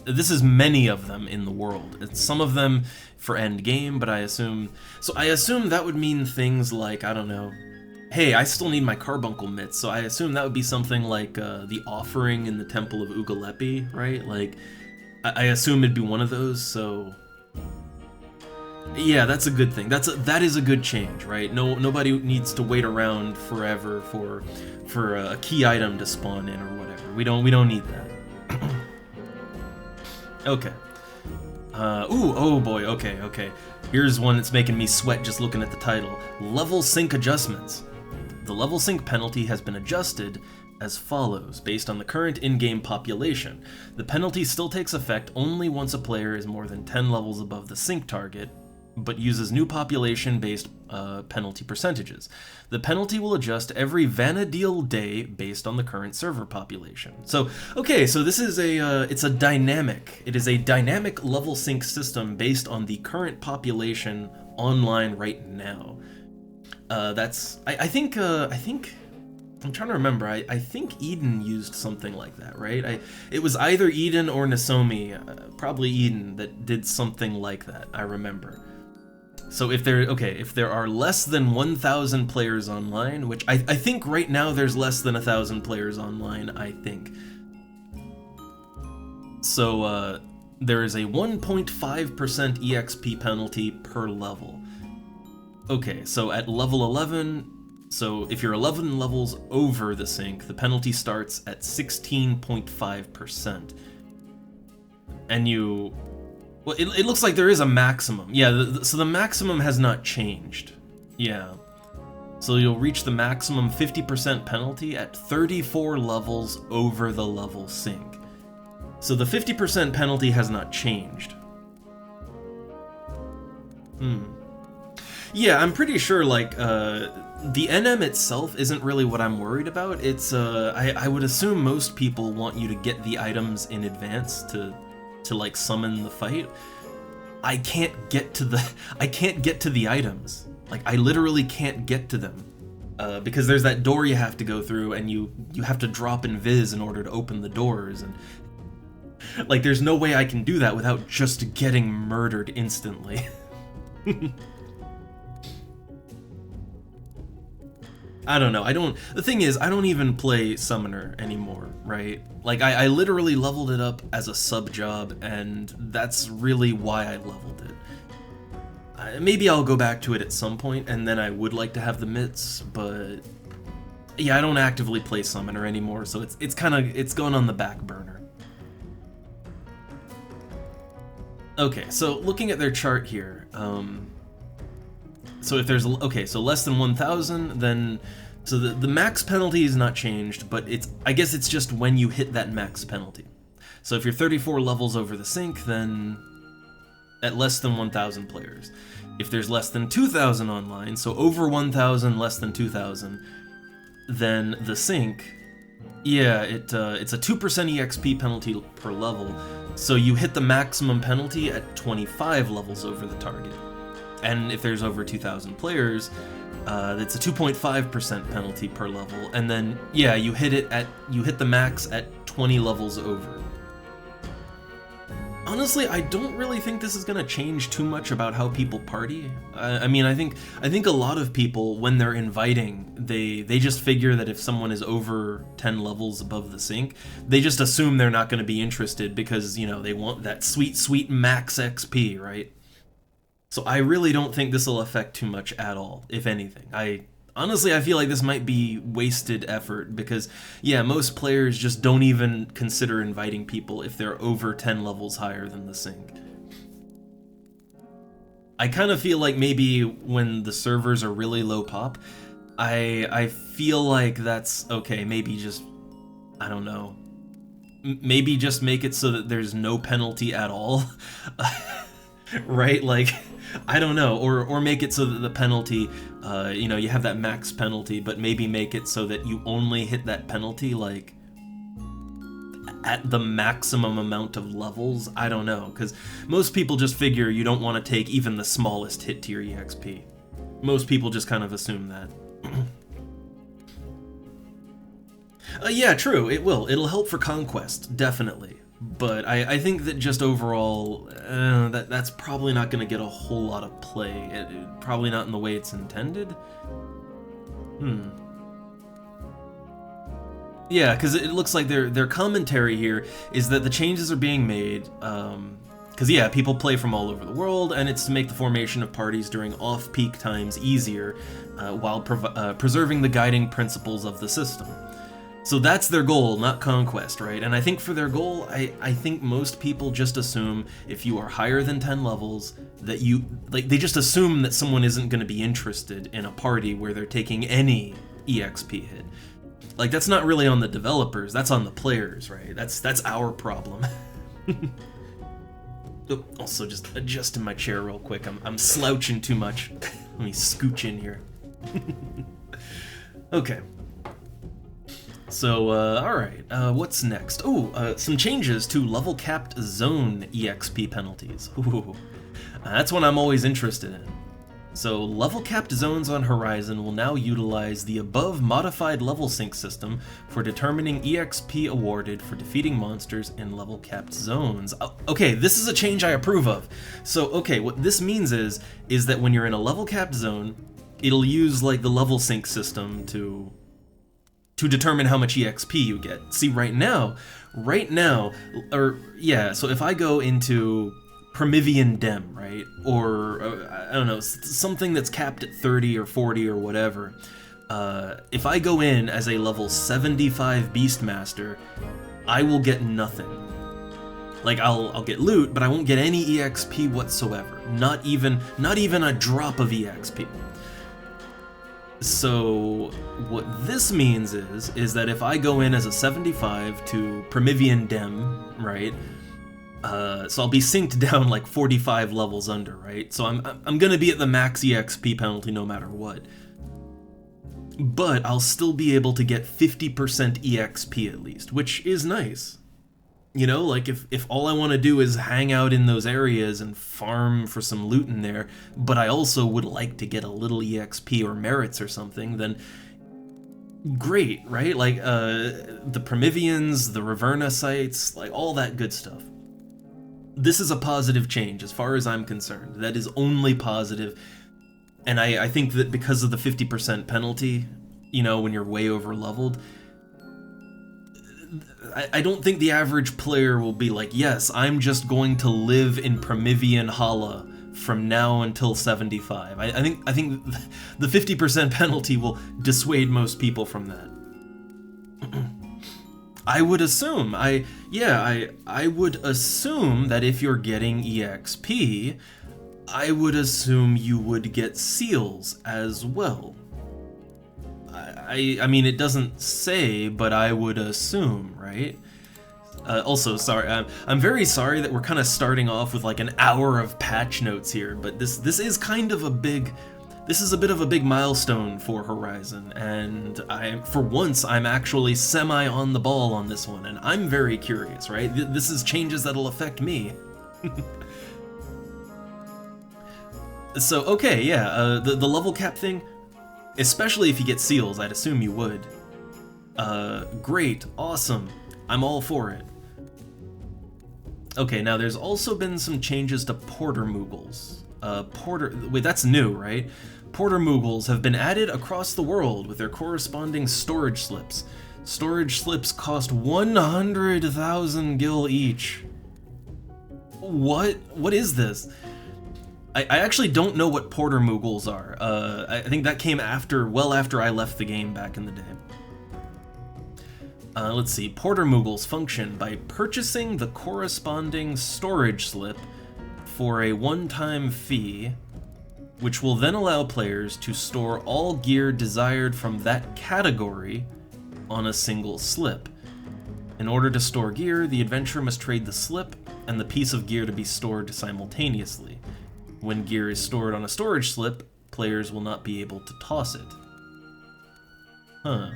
This is many of them in the world. It's some of them for end game, but I assume that would mean things like, I don't know, hey, I still need my carbuncle mitts, so I assume that would be something like the offering in the Temple of Ugalepi, right? Like, I assume it'd be one of those, so yeah, that's a good thing. That is a good change, right? Nobody needs to wait around forever for a key item to spawn in or whatever. We don't need that. Okay. Oh boy, okay. Here's one that's making me sweat just looking at the title. Level sync adjustments. The level sync penalty has been adjusted as follows, based on the current in-game population. The penalty still takes effect only once a player is more than 10 levels above the sync target, but uses new population-based penalty percentages. The penalty will adjust every Vanadil day based on the current server population. So, okay, so this is it is a dynamic level sync system based on the current population online right now. I think I'm trying to remember. I think Eden used something like that, right? It was either Eden or Nasomi, probably Eden, that did something like that. I remember. So if there are less than 1,000 players online, which I think right now there's less than 1,000 players online, I think. So there is a 1.5% EXP penalty per level. Okay, so at level 11, so if you're 11 levels over the sync, the penalty starts at 16.5%. And well, it looks like there is a maximum. Yeah, so the maximum has not changed. Yeah. So you'll reach the maximum 50% penalty at 34 levels over the level sync. So the 50% penalty has not changed. Yeah, I'm pretty sure, like, the NM itself isn't really what I'm worried about. It's, I would assume most people want you to get the items in advance to like summon the fight. I can't get to the items. Like, I literally can't get to them. Because there's that door you have to go through, and you have to drop invis in order to open the doors, and like, there's no way I can do that without just getting murdered instantly. I don't know, the thing is, I don't even play Summoner anymore, right? Like, I literally leveled it up as a sub-job, and that's really why I leveled it. Maybe I'll go back to it at some point, and then I would like to have the mitts, but yeah, I don't actively play Summoner anymore, so it's gone on the back burner. Okay, so looking at their chart here, so if there's, so less than 1,000, then, so the max penalty is not changed, but I guess it's just when you hit that max penalty. So if you're 34 levels over the sync, then at less than 1,000 players. If there's less than 2,000 online, so over 1,000, less than 2,000, then the sync, yeah, it's a 2% EXP penalty per level, so you hit the maximum penalty at 25 levels over the target. And if there's over 2,000 players, it's a 2.5% penalty per level, and then yeah, you hit the max at 20 levels over. Honestly, I don't really think this is gonna change too much about how people party. I mean, I think a lot of people, when they're inviting, they just figure that if someone is over 10 levels above the sync, they just assume they're not gonna be interested because, you know, they want that sweet max XP, right? So I really don't think this will affect too much at all, if anything. Honestly, I feel like this might be wasted effort because, yeah, most players just don't even consider inviting people if they're over 10 levels higher than the sync. I kind of feel like maybe when the servers are really low pop, I feel like that's okay, maybe just, I don't know, maybe just make it so that there's no penalty at all, right? Like, I don't know, or make it so that the penalty, you know, you have that max penalty, but maybe make it so that you only hit that penalty, like, at the maximum amount of levels. I don't know, because most people just figure you don't want to take even the smallest hit to your EXP. Most people just kind of assume that. Yeah, true, it will. It'll help for Conquest, definitely. But I think that just overall, that's probably not going to get a whole lot of play. Probably not in the way it's intended. Yeah, because it looks like their commentary here is that the changes are being made, because yeah, people play from all over the world, and it's to make the formation of parties during off-peak times easier, while preserving the guiding principles of the system. So that's their goal, not conquest, right? And I think for their goal, I think most people just assume if you are higher than 10 levels, that they just assume that someone isn't going to be interested in a party where they're taking any EXP hit. Like, that's not really on the developers, that's on the players, right? That's our problem. Also, just adjusting my chair real quick. I'm slouching too much. Let me scooch in here. Okay. So, alright, what's next? Oh, some changes to level-capped zone EXP penalties. Ooh, that's one I'm always interested in. So, level-capped zones on Horizon will now utilize the above modified level sync system for determining EXP awarded for defeating monsters in level-capped zones. Okay, this is a change I approve of. So, okay, what this means is that when you're in a level-capped zone, it'll use, like, the level sync system to determine how much EXP you get. See, right now, so if I go into Promethean Dem, right, or, I don't know, something that's capped at 30 or 40 or whatever, if I go in as a level 75 Beastmaster, I will get nothing. Like, I'll get loot, but I won't get any EXP whatsoever. Not even a drop of EXP. So what this means is that if I go in as a 75 to Promethean Dem, right, so I'll be synced down like 45 levels under, right? So I'm gonna be at the max EXP penalty no matter what. But I'll still be able to get 50% EXP at least, which is nice. You know, like, if all I want to do is hang out in those areas and farm for some loot in there, but I also would like to get a little EXP or merits or something, then great, right? Like, the Prometheans, the Reverna sites, like, all that good stuff. This is a positive change, as far as I'm concerned. That is only positive, and I think that because of the 50% penalty, you know, when you're way over-leveled, I don't think the average player will be like, yes, I'm just going to live in Promethean Hala from now until 75. I think the 50% penalty will dissuade most people from that. I would assume, I would assume that if you're getting EXP, I would assume you would get seals as well. I mean, it doesn't say, but I would assume, right? Also, sorry, I'm very sorry that we're kind of starting off with like an hour of patch notes here, but this is kind of a bit of a big milestone for Horizon, and for once, I'm actually semi on the ball on this one, and I'm very curious, right? This is changes that'll affect me. So, okay, yeah, the level cap thing, especially if you get seals, I'd assume you would. Great, awesome, I'm all for it. Okay, now there's also been some changes to Porter Moogles. Wait, that's new, right? Porter Moogles have been added across the world with their corresponding storage slips. Storage slips cost 100,000 gil each. What is this? I actually don't know what Porter Moogles are. I think that came well after I left the game back in the day. Let's see, Porter Moogles function by purchasing the corresponding storage slip for a one-time fee, which will then allow players to store all gear desired from that category on a single slip. In order to store gear, the adventurer must trade the slip and the piece of gear to be stored simultaneously. When gear is stored on a storage slip, players will not be able to toss it. Huh.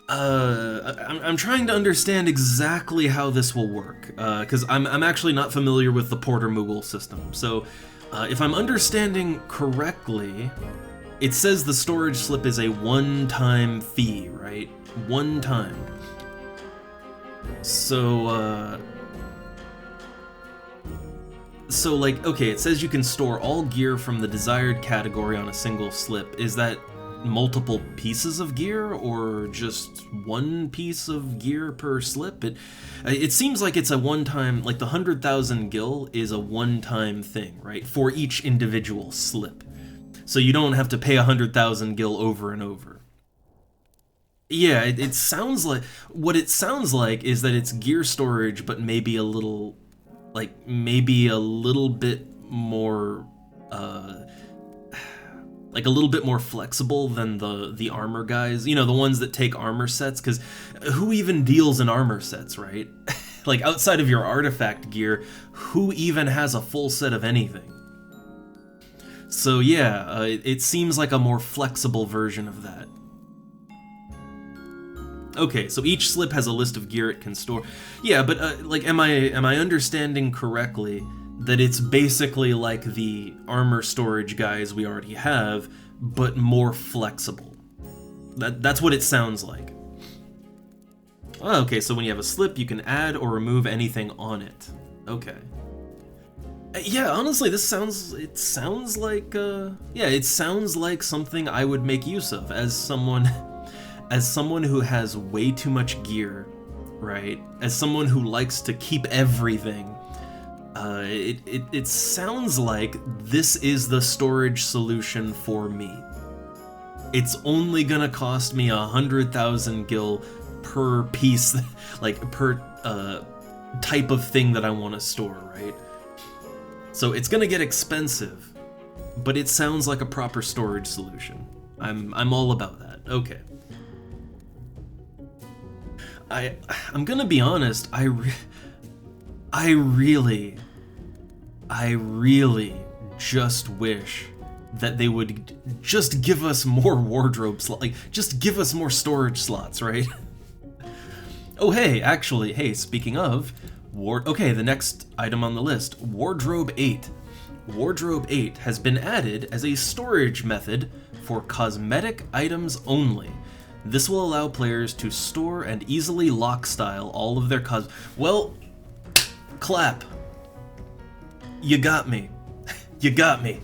I'm trying to understand exactly how this will work, because I'm actually not familiar with the Porter Moogle system. So, if I'm understanding correctly, it says the storage slip is a one-time fee, right? One time. So, like, okay, it says you can store all gear from the desired category on a single slip. Is that multiple pieces of gear, or just one piece of gear per slip? It seems like it's a one-time, like the 100,000 gil is a one-time thing, right? For each individual slip. So you don't have to pay 100,000 gil over and over. Yeah, it sounds like, what it sounds like is that it's gear storage, but maybe a little, like, maybe a little bit more, like a little bit more flexible than the armor guys, you know, the ones that take armor sets, because who even deals in armor sets, right? Like, outside of your artifact gear, who even has a full set of anything? So yeah, it seems like a more flexible version of that. Okay, so each slip has a list of gear it can store. Yeah, but like, am I understanding correctly that it's basically like the armor storage guys we already have, but more flexible? That's what it sounds like. Oh, okay, so when you have a slip, you can add or remove anything on it. Okay. Yeah, honestly, it sounds like something I would make use of as someone who has way too much gear, right? As someone who likes to keep everything. It sounds like this is the storage solution for me. It's only gonna cost me 100,000 gil per piece, like per type of thing that I want to store, right? So it's gonna get expensive, but it sounds like a proper storage solution. I'm all about that. Okay. I'm gonna be honest. I really just wish that they would just give us more wardrobe slots, like just give us more storage slots, right? Oh hey, speaking of okay, the next item on the list, Wardrobe 8. Wardrobe 8 has been added as a storage method for cosmetic items only. This will allow players to store and easily lock style all of their well, clap. You got me. You got me.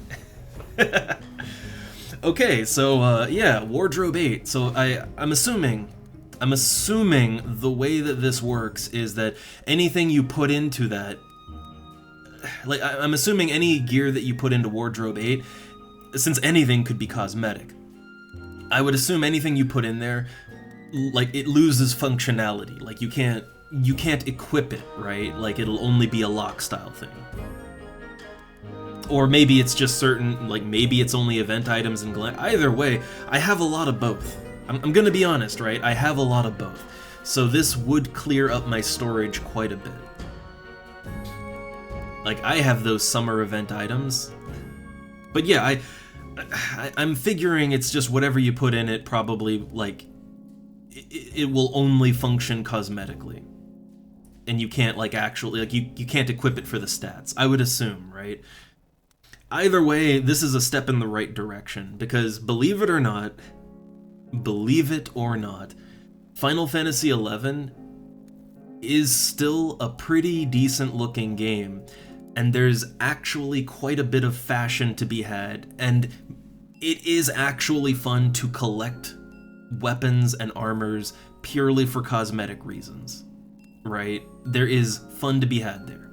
Okay, so yeah, Wardrobe 8. So I'm assuming the way that this works is that anything you put into that, like, I'm assuming any gear that you put into Wardrobe 8, since anything could be cosmetic, I would assume anything you put in there, like, it loses functionality. Like, you can't equip it, right? Like, it'll only be a lock style thing. Or maybe it's just certain, like, maybe it's only event items and either way, I have a lot of both. I'm gonna be honest, right? I have a lot of both. So this would clear up my storage quite a bit. Like, I have those summer event items. But yeah, I'm figuring it's just whatever you put in it, probably, like, it will only function cosmetically. And you can't, like, actually, like, you can't equip it for the stats, I would assume, right? Either way, this is a step in the right direction, because believe it or not, Final Fantasy XI is still a pretty decent looking game, and there's actually quite a bit of fashion to be had, and it is actually fun to collect weapons and armors purely for cosmetic reasons, right? There is fun to be had there.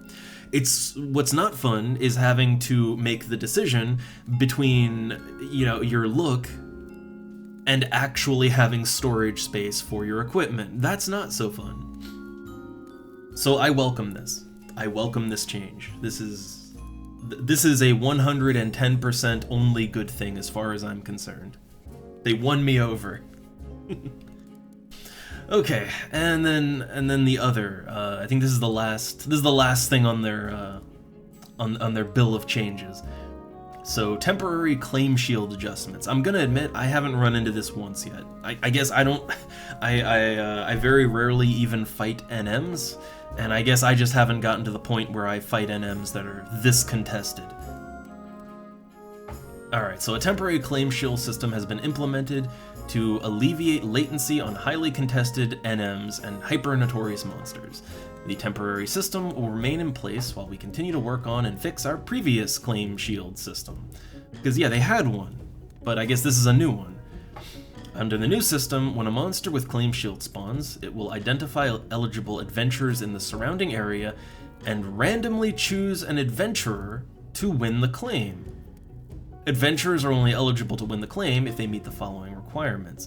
What's not fun is having to make the decision between, you know, your look and actually having storage space for your equipment. That's not so fun. So I welcome this. I welcome this change. This is a 110% only good thing as far as I'm concerned. They won me over. Okay, and then the other. I think this is the last thing on their on their bill of changes. So temporary claim shield adjustments. I'm gonna admit I haven't run into this once yet. I guess I don't. I very rarely even fight NMs, and I guess I just haven't gotten to the point where I fight NMs that are this contested. Alright, so a temporary claim shield system has been implemented to alleviate latency on highly contested NMs and hyper-notorious monsters. The temporary system will remain in place while we continue to work on and fix our previous claim shield system. Because yeah, they had one, but I guess this is a new one. Under the new system, when a monster with claim shield spawns, it will identify eligible adventurers in the surrounding area and randomly choose an adventurer to win the claim. Adventurers are only eligible to win the claim if they meet the following requirements.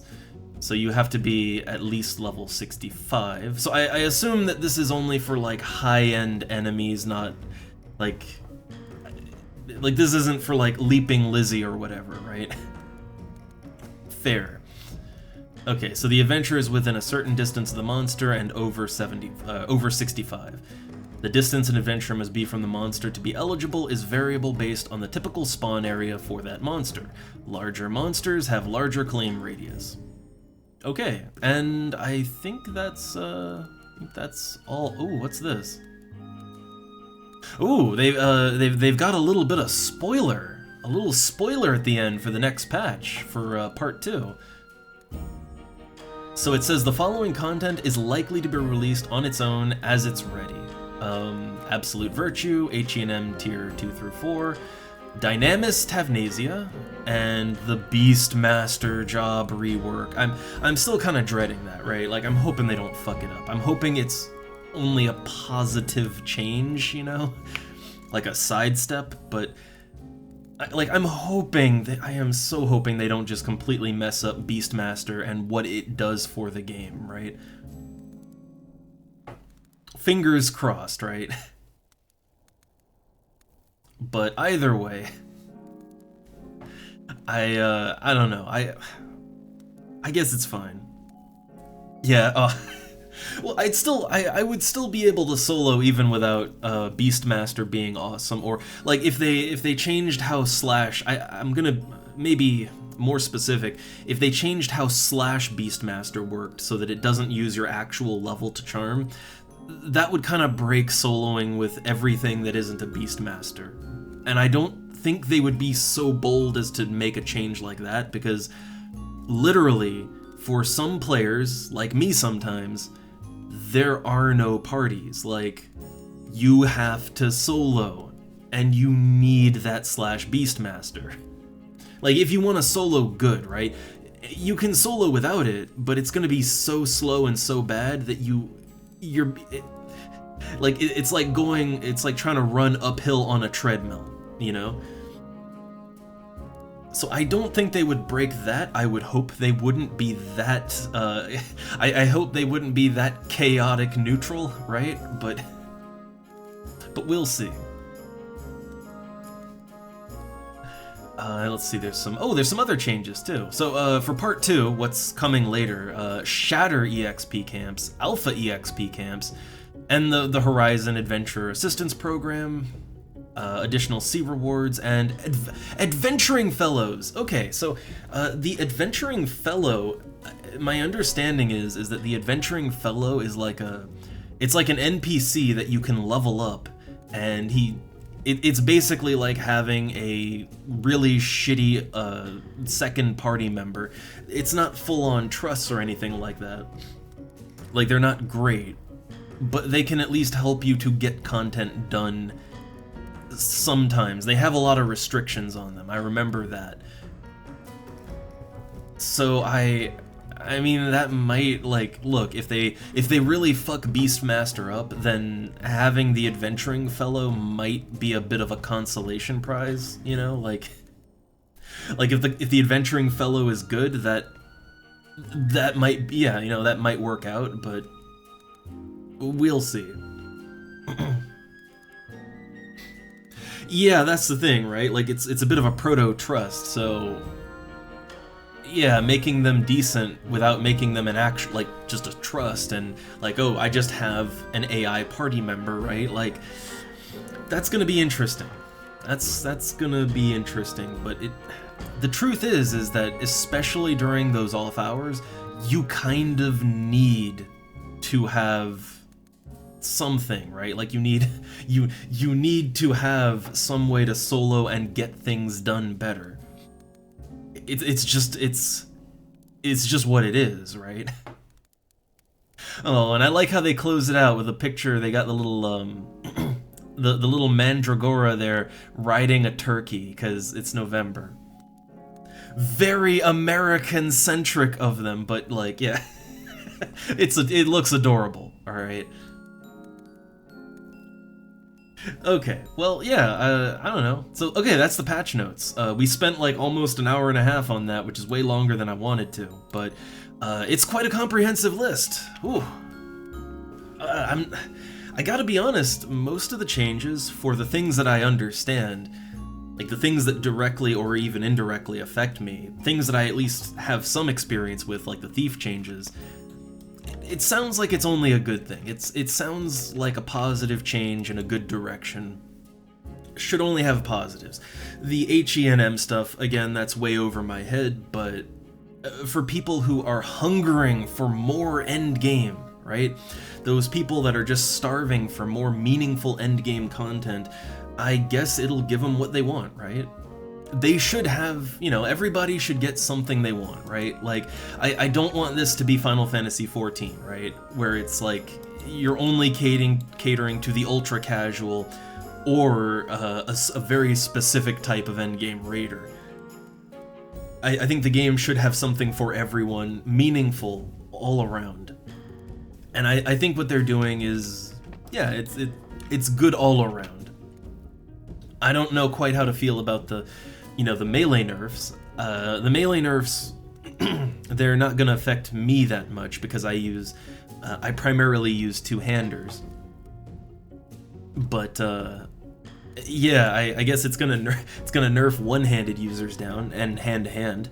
So you have to be at least level 65. So I assume that this is only for like high-end enemies, not like this isn't for like Leaping Lizzie or whatever, right? Fair. Okay, so the adventurer is within a certain distance of the monster and over 65. The distance an adventurer must be from the monster to be eligible is variable based on the typical spawn area for that monster. Larger monsters have larger claim radius. Okay, and I think that's all. Ooh, what's this? Ooh, they've got a little bit of spoiler, a little spoiler at the end for the next patch for part 2. So it says the following content is likely to be released on its own as it's ready. Absolute Virtue, HEM tier 2 through 4, Dynamis Tavnasia, and the Beastmaster job rework. I'm still kind of dreading that, right? Like, I'm hoping they don't fuck it up. I'm hoping it's only a positive change, you know? Like a sidestep, but I'm hoping that I am so hoping they don't just completely mess up Beastmaster and what it does for the game, right? Fingers crossed, right? But either way, I don't know. I guess it's fine. Yeah. Well, I would still be able to solo even without Beastmaster being awesome, or like if they changed how slash. I'm gonna maybe more specific. If they changed how slash Beastmaster worked so that it doesn't use your actual level to charm, that would kind of break soloing with everything that isn't a Beastmaster. And I don't think they would be so bold as to make a change like that, because literally, for some players, like me sometimes, there are no parties. Like, you have to solo, and you need that slash Beastmaster. Like, if you want to solo good, right? You can solo without it, but it's gonna be so slow and so bad that it's like trying to run uphill on a treadmill, you know? So I don't think they would break that. I would hope they wouldn't be that, I hope they wouldn't be that chaotic neutral, right? But we'll see. Let's see, there's some other changes too. So for part 2, what's coming later, Shatter EXP camps, Alpha EXP camps, and the Horizon Adventure Assistance Program, additional C rewards, and Adventuring Fellows. Okay, so the Adventuring Fellow, my understanding is that the Adventuring Fellow is it's like an NPC that you can level up, and it's basically like having a really shitty second party member. It's not full-on trusts or anything like that. Like, they're not great, but they can at least help you to get content done sometimes. They have a lot of restrictions on them, I remember that. So I mean, that might, like, look, if they really fuck Beastmaster up, then having the Adventuring Fellow might be a bit of a consolation prize, you know? Like if the Adventuring Fellow is good, that might, yeah, you know, that might work out, but we'll see. Yeah, that's the thing, right? Like, it's a bit of a proto-trust, so yeah, making them decent without making them an actual, like, just a trust, and like, oh, I just have an AI party member, right? Like, that's gonna be interesting. That's gonna be interesting, but the truth is that especially during those off hours, you kind of need to have something, right? Like you need to have some way to solo and get things done better. It's just what it is, right? Oh, and I like how they close it out with a picture. They got the little the little mandragora there riding a turkey because it's November. Very American-centric of them, but like, yeah, it looks adorable. All right. Okay, well, yeah, I don't know. So, okay, that's the patch notes. We spent like almost an hour and a half on that, which is way longer than I wanted to, but it's quite a comprehensive list. Ooh. I gotta be honest, most of the changes, for the things that I understand, like the things that directly or even indirectly affect me, things that I at least have some experience with, like the thief changes, it sounds like it's only a good thing. It sounds like a positive change in a good direction. Should only have positives. The HENM stuff, again, that's way over my head, but for people who are hungering for more endgame, right? Those people that are just starving for more meaningful endgame content, I guess it'll give them what they want, right? They should have, you know, everybody should get something they want, right? Like, I don't want this to be Final Fantasy XIV, right? Where it's like, you're only catering to the ultra casual or a very specific type of endgame raider. I think the game should have something for everyone, meaningful all around. And I think what they're doing is, yeah, it's good all around. I don't know quite how to feel about the melee nerfs. The melee nerfs, they're not gonna affect me that much because I primarily use two-handers. But yeah, I guess it's gonna nerf one-handed users down and hand-to-hand.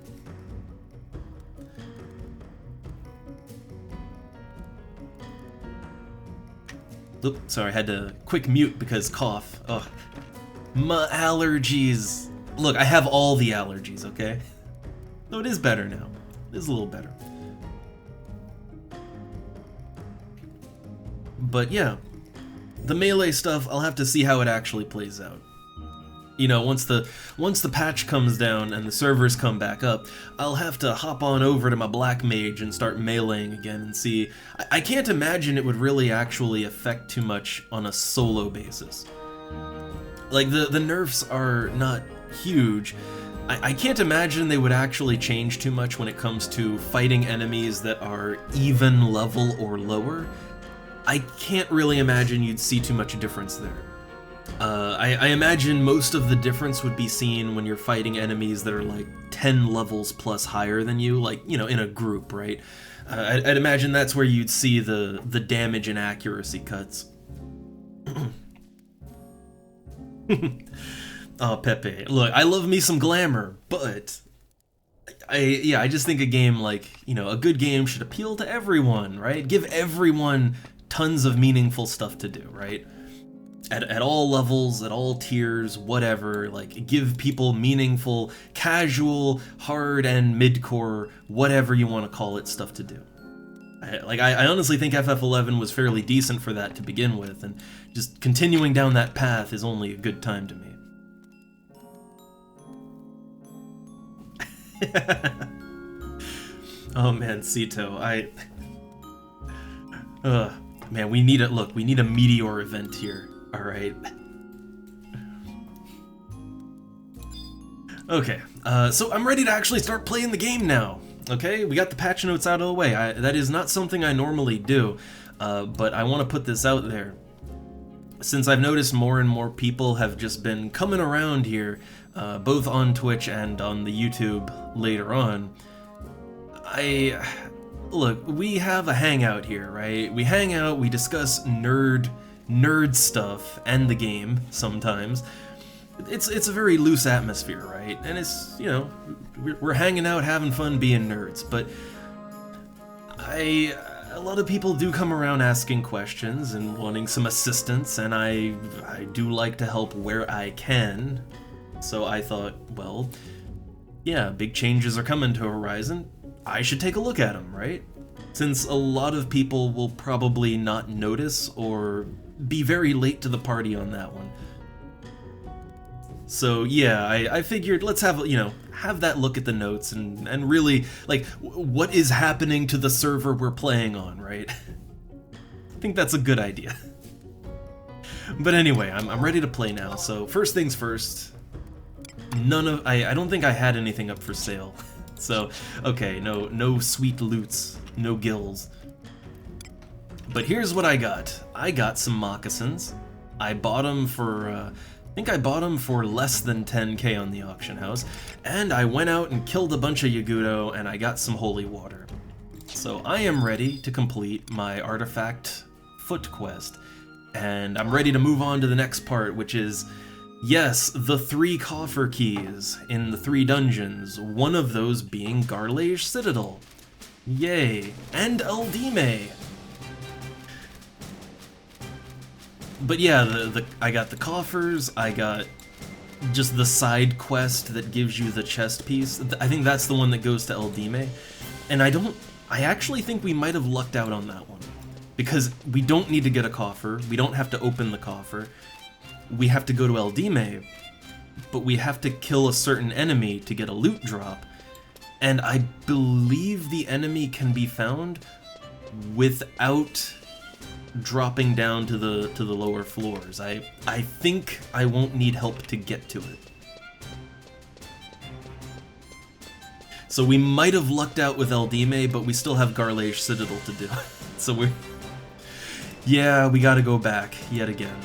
Oop, sorry, I had to quick mute because cough. Ugh. My allergies. Look, I have all the allergies, okay? So it is better now. It is a little better. But yeah, the melee stuff, I'll have to see how it actually plays out. You know, once the patch comes down and the servers come back up, I'll have to hop on over to my black mage and start meleeing again and see. I can't imagine it would really actually affect too much on a solo basis. Like, the nerfs are not huge. I can't imagine they would actually change too much when it comes to fighting enemies that are even level or lower. I can't really imagine you'd see too much difference there. I imagine most of the difference would be seen when you're fighting enemies that are like 10 levels plus higher than you, like, you know, in a group, right? I'd imagine that's where you'd see the damage and accuracy cuts. Oh, Pepe. Look, I love me some glamour, but I just think a game like, you know, a good game should appeal to everyone, right? Give everyone tons of meaningful stuff to do, right? At all levels, at all tiers, whatever, like, give people meaningful, casual, hard, and mid-core, whatever you want to call it, stuff to do. I honestly think FF11 was fairly decent for that to begin with, and just continuing down that path is only a good time to me. Oh man, Sito, man, we need a meteor event here. Alright. Okay, so I'm ready to actually start playing the game now. Okay, we got the patch notes out of the way. That is not something I normally do, but I want to put this out there. Since I've noticed more and more people have just been coming around here, both on Twitch and on the YouTube later on, look, we have a hangout here, right? We hang out, we discuss nerd stuff and the game sometimes, it's a very loose atmosphere, right? And it's, you know, we're hanging out, having fun, being nerds. But a lot of people do come around asking questions and wanting some assistance, and I do like to help where I can. So I thought, well, yeah, big changes are coming to Horizon. I should take a look at them, right? Since a lot of people will probably not notice or be very late to the party on that one. So yeah, I figured let's have that look at the notes and really, like, what is happening to the server we're playing on, right? I think that's a good idea. But anyway, I'm ready to play now, so first things first, I don't think I had anything up for sale. So, okay, no sweet loots, no gills. But here's what I got. I got some moccasins. I bought them for, I think I bought them for less than 10k on the auction house, and I went out and killed a bunch of Yagudo, and I got some holy water. So I am ready to complete my artifact foot quest, and I'm ready to move on to the next part, which is, yes, the 3 coffer keys in the 3 dungeons, one of those being Garlage Citadel. Yay, and Eldime. But yeah, I got the coffers, I got just the side quest that gives you the chest piece. I think that's the one that goes to Eldime. And I actually think we might have lucked out on that one. Because we don't need to get a coffer, we don't have to open the coffer. We have to go to Eldime, but we have to kill a certain enemy to get a loot drop. And I believe the enemy can be found without dropping down to the lower floors. I think I won't need help to get to it. So we might have lucked out with Eldime, but we still have Garlage Citadel to do. So yeah, we gotta go back yet again.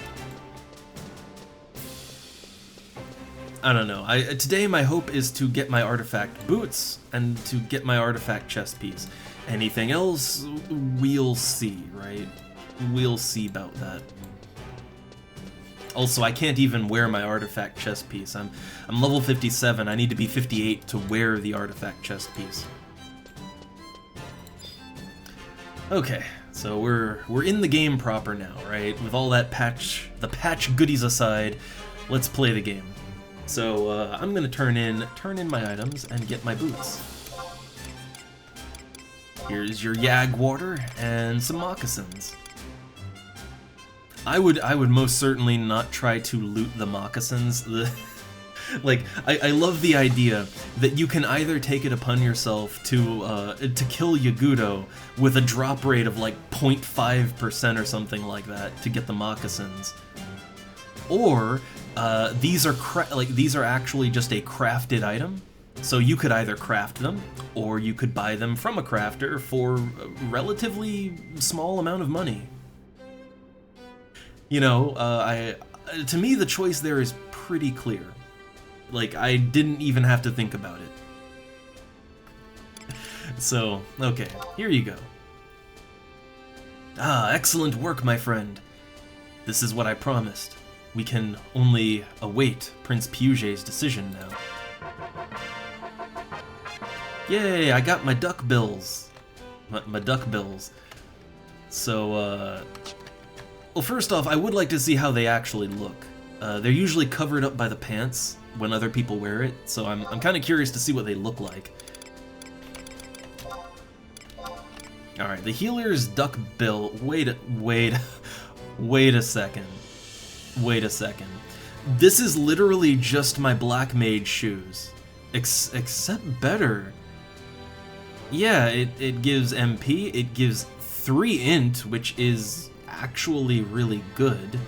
I don't know. Today my hope is to get my artifact boots and to get my artifact chest piece. Anything else, we'll see, right? We'll see about that. Also, I can't even wear my artifact chest piece. I'm level 57. I need to be 58 to wear the artifact chest piece. Okay, so we're in the game proper now, right? With all that the patch goodies aside, let's play the game. So I'm gonna turn in my items and get my boots. Here's your Yag water and some moccasins. I would most certainly not try to loot the moccasins. Like, I love the idea that you can either take it upon yourself to kill Yagudo with a drop rate of like 0.5% or something like that to get the moccasins, or these are actually just a crafted item. So you could either craft them, or you could buy them from a crafter for a relatively small amount of money. You know, to me the choice there is pretty clear. Like, I didn't even have to think about it. So, okay, here you go. Ah, excellent work, my friend. This is what I promised. We can only await Prince Puget's decision now. Yay, I got my duck bills. My duck bills. So, well, first off, I would like to see how they actually look. They're usually covered up by the pants when other people wear it, so I'm kind of curious to see what they look like. Alright, the healer's duck bill. Wait a second. Wait a second. This is literally just my black mage shoes. Except better. Yeah, it gives MP, it gives 3 int, which is actually really good.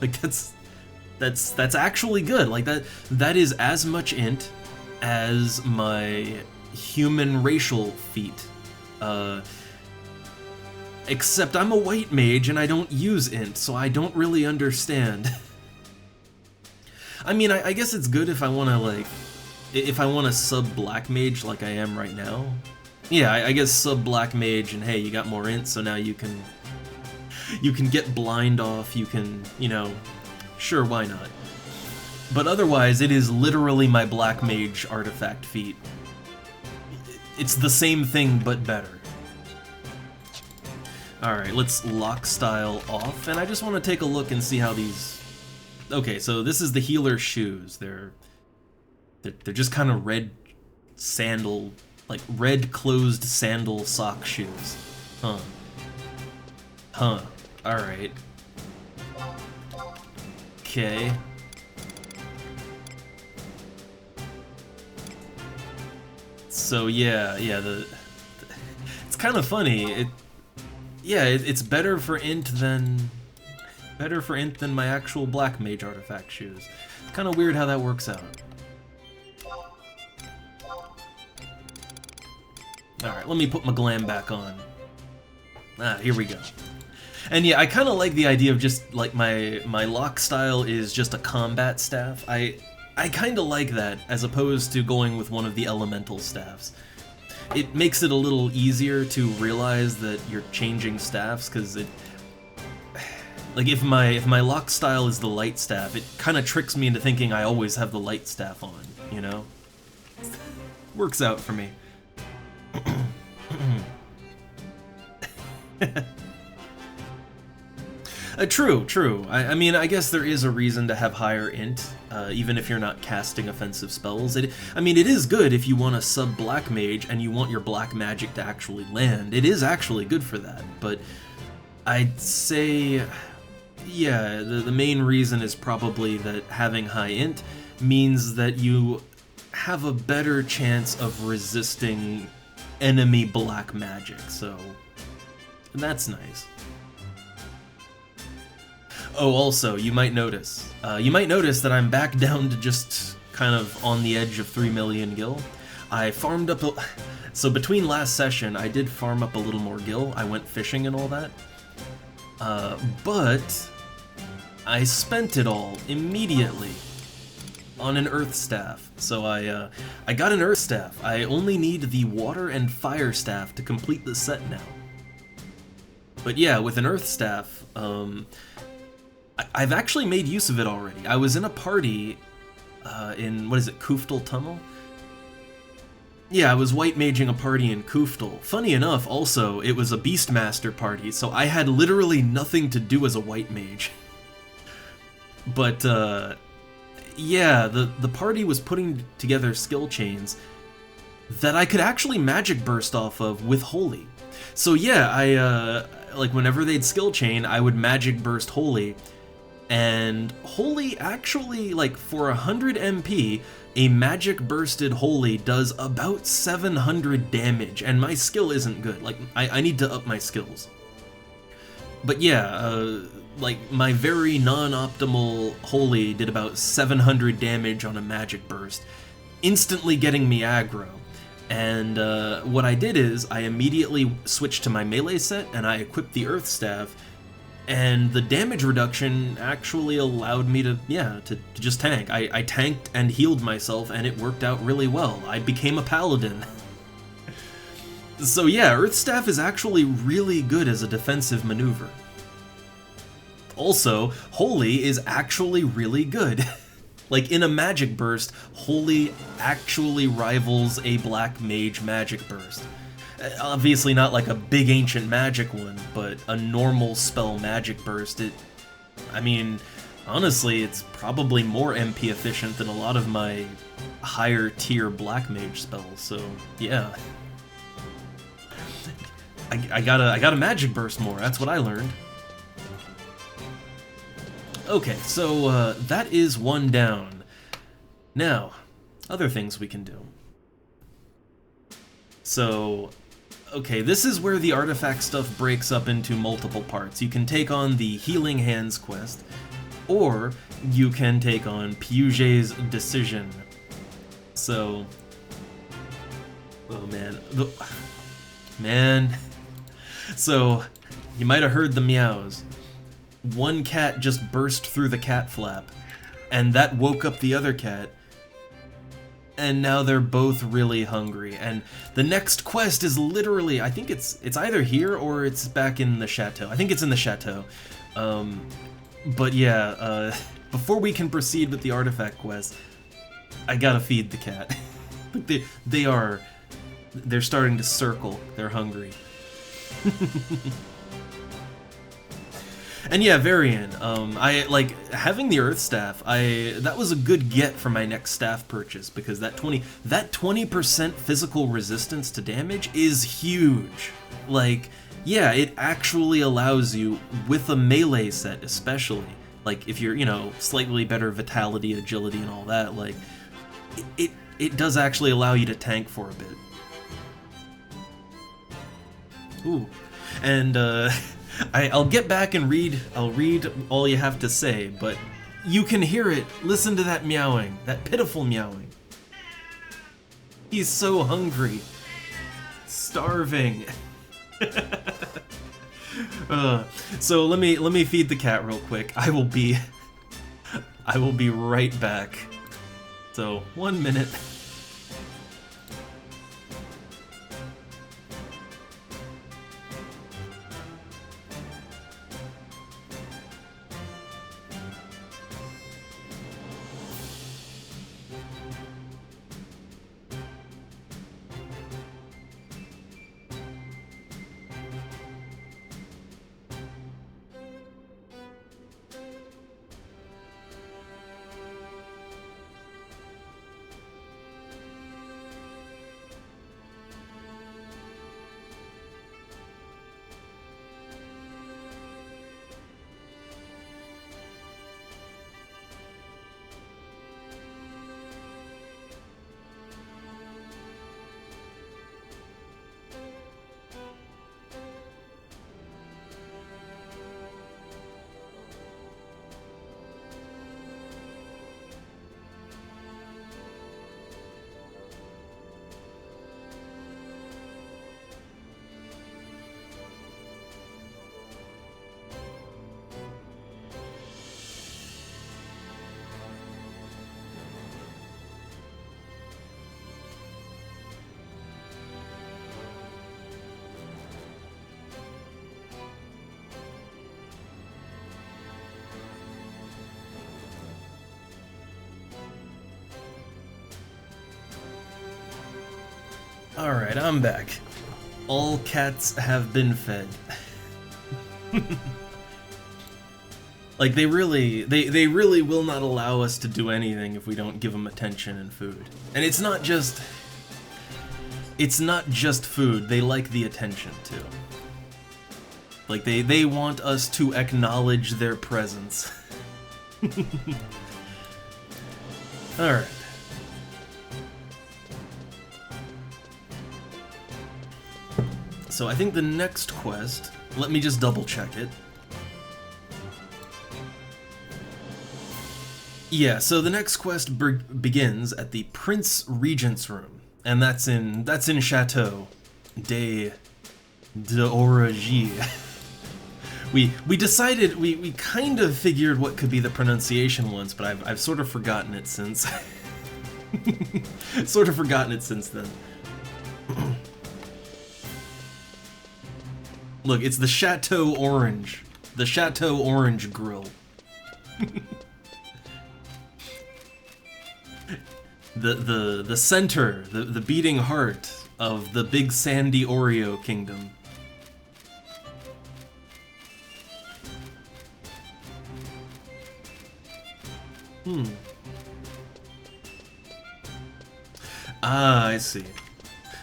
Like, that's actually good. Like, that is as much int as my human racial feat. Except I'm a white mage and I don't use int, so I don't really understand. I mean, I guess it's good if I wanna sub black mage like I am right now. Yeah, I guess sub black mage and hey, you got more int, so now you can get blind off, you can, you know, sure, why not? But otherwise, it is literally my Black Mage artifact feat. It's the same thing, but better. Alright, let's lock style off, and I just want to take a look and see how these... Okay, so this is the healer's shoes. They're just kind of red sandal, like red closed sandal sock shoes. Huh. Alright. Okay. So yeah, it's kind of funny. It's better for int than my actual Black Mage artifact shoes. It's kind of weird how that works out. Alright, let me put my glam back on. Here we go. And yeah, I kind of like the idea of just, like, my lock style is just a combat staff. I kind of like that, as opposed to going with one of the elemental staffs. It makes it a little easier to realize that you're changing staffs, because it... Like, if my lock style is the light staff, it kind of tricks me into thinking I always have the light staff on, you know? Works out for me. True. I mean, I guess there is a reason to have higher int, even if you're not casting offensive spells. I mean, it is good if you want a sub-black mage and you want your black magic to actually land. It is actually good for that, but I'd say, yeah, the main reason is probably that having high int means that you have a better chance of resisting enemy black magic, so that's nice. Oh, also, you might notice that I'm back down to just kind of on the edge of 3 million gil. I farmed up so between last session, I did farm up a little more gil. I went fishing and all that. But I spent it all immediately on an earth staff. So I got an earth staff. I only need the water and fire staff to complete the set now. But yeah, with an earth staff, I've actually made use of it already. I was in a party in, what is it, Kuftal Tunnel? Yeah, I was white maging a party in Kuftal. Funny enough, also, it was a Beastmaster party, so I had literally nothing to do as a white mage. But, yeah, the party was putting together skill chains that I could actually magic burst off of with Holy. So yeah, like whenever they'd skill chain, I would magic burst Holy, and Holy actually, like, for 100 MP, a magic bursted Holy does about 700 damage, and my skill isn't good. Like, I need to up my skills. But yeah, like, my very non-optimal Holy did about 700 damage on a magic burst, instantly getting me aggro. And what I did is, I immediately switched to my melee set, and I equipped the Earth Staff, and the damage reduction actually allowed me to, yeah, to just tank. I tanked and healed myself, and it worked out really well. I became a paladin. So yeah, Earth Staff is actually really good as a defensive maneuver. Also, Holy is actually really good. Like, in a magic burst, Holy actually rivals a black mage magic burst. Obviously not like a big ancient magic one, but a normal spell magic burst, I mean, honestly, it's probably more MP efficient than a lot of my higher tier black mage spells, so yeah. I gotta magic burst more, that's what I learned. Okay, so that is one down. Now, other things we can do. So, okay, this is where the artifact stuff breaks up into multiple parts. You can take on the Healing Hands quest, or you can take on Piuget's Decision. So, oh man. So, you might have heard the meows. One cat just burst through the cat flap, and that woke up the other cat, and now they're both really hungry, and the next quest is literally, I think it's either here or it's back in the chateau. I think it's in the chateau. But yeah, before we can proceed with the artifact quest, I gotta feed the cat. They're starting to circle. They're hungry. And yeah, Varian, I like having the Earth Staff. That was a good get for my next staff purchase, because that 20% physical resistance to damage is huge. Like, yeah, it actually allows you, with a melee set especially, like if you're, you know, slightly better vitality, agility, and all that, like it does actually allow you to tank for a bit. Ooh, and I'll get back and I'll read all you have to say, but you can hear it. Listen to that meowing, that pitiful meowing. He's so hungry, starving. So let me feed the cat real quick. I will be right back. So 1 minute. Alright, I'm back. All cats have been fed. Like, they really will not allow us to do anything if we don't give them attention and food. And it's not just food, they like the attention too. Like, they want us to acknowledge their presence. Alright. So I think the next quest, let me just double check it. Yeah, so the next quest begins at the Prince Regent's room, and that's in Chateau d'Orangey. We decided, we kind of figured what could be the pronunciation once, but I've sort of forgotten it since. Sort of forgotten it since then. Look, it's the Chateau Orange. The Chateau Orange Grill. The center, the beating heart of the big sandy Oreo kingdom. Ah, I see.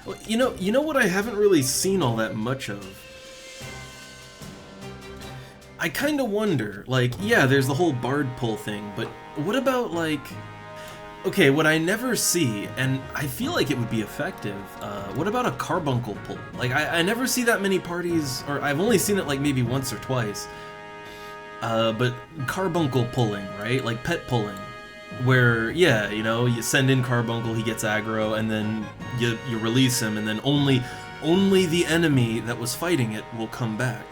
Well, you know what I haven't really seen all that much of? I kind of wonder, like, yeah, there's the whole bard pull thing, but what about, like, okay, what I never see, and I feel like it would be effective, what about a carbuncle pull? Like, I never see that many parties, or I've only seen it, like, maybe once or twice, but carbuncle pulling, right? Like, pet pulling, where, yeah, you know, you send in carbuncle, he gets aggro, and then you release him, and then only the enemy that was fighting it will come back.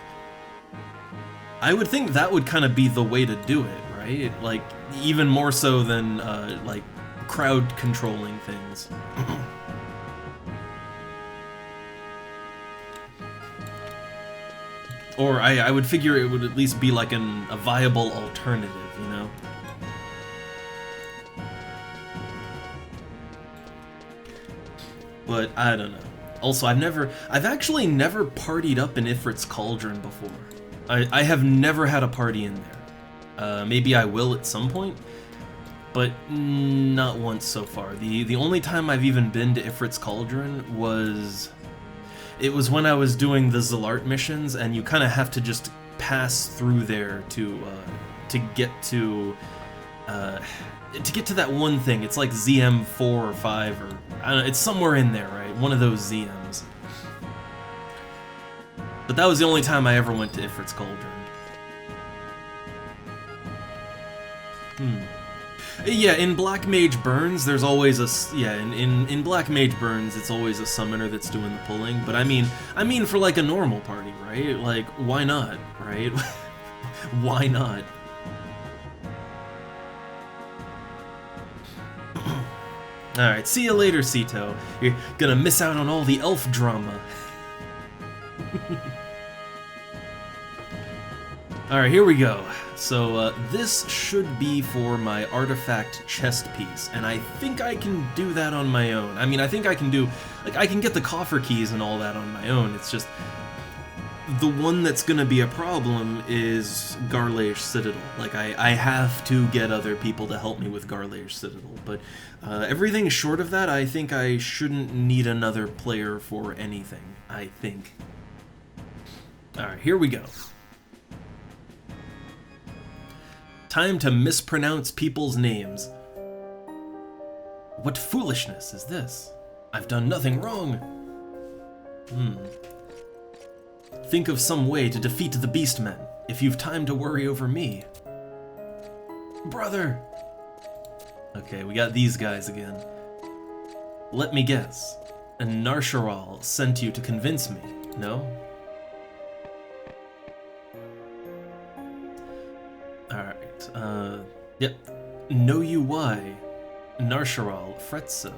I would think that would kind of be the way to do it, right? Like, even more so than, like, crowd controlling things. Or I would figure it would at least be like a viable alternative, you know? but I don't know. Also, I've actually never partied up in Ifrit's Cauldron before. I have never had a party in there. Maybe I will at some point, but not once so far. The only time I've even been to Ifrit's Cauldron was... It was when I was doing the Zalart missions, and you kind of have to just pass through there to get to that one thing. It's like ZM4 or 5, or I don't know, it's somewhere in there, right? One of those ZMs. But that was the only time I ever went to Ifrit's Cauldron. Yeah, in Black Mage Burns, there's always a... Yeah, in Black Mage Burns, it's always a summoner that's doing the pulling, but I mean for like a normal party, right? Like, why not, right? Why not? Alright, see you later, Sito. You're gonna miss out on all the elf drama. Alright, here we go. So, this should be for my artifact chest piece, and I think I can do that on my own. I mean, I think I can do... Like, I can get the coffer keys and all that on my own, it's just... The one that's gonna be a problem is Garlage Citadel. Like, I have to get other people to help me with Garlage Citadel, but everything short of that, I think I shouldn't need another player for anything, I think. Alright, here we go. Time to mispronounce people's names. What foolishness is this? I've done nothing wrong. Think of some way to defeat the Beastmen, if you've time to worry over me. Brother! Okay, we got these guys again. Let me guess. And Narsharal sent you to convince me, no? Alright, yep. Know you why Narsharal frets so.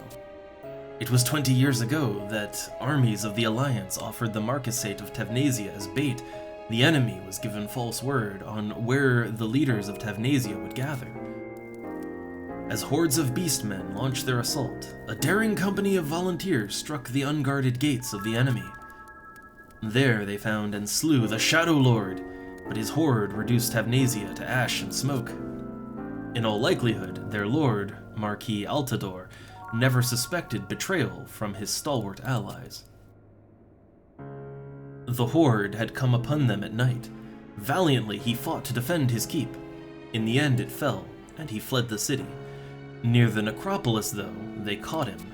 It was 20 years ago that armies of the Alliance offered the Marquisate of Tavnasia as bait. The enemy was given false word on where the leaders of Tavnasia would gather. As hordes of beastmen launched their assault, a daring company of volunteers struck the unguarded gates of the enemy. There they found and slew the Shadow Lord, but his horde reduced Tavnasia to ash and smoke. In all likelihood, their lord, Marquis Altador, never suspected betrayal from his stalwart allies. The horde had come upon them at night. Valiantly he fought to defend his keep. In the end it fell, and he fled the city. Near the necropolis, though, they caught him.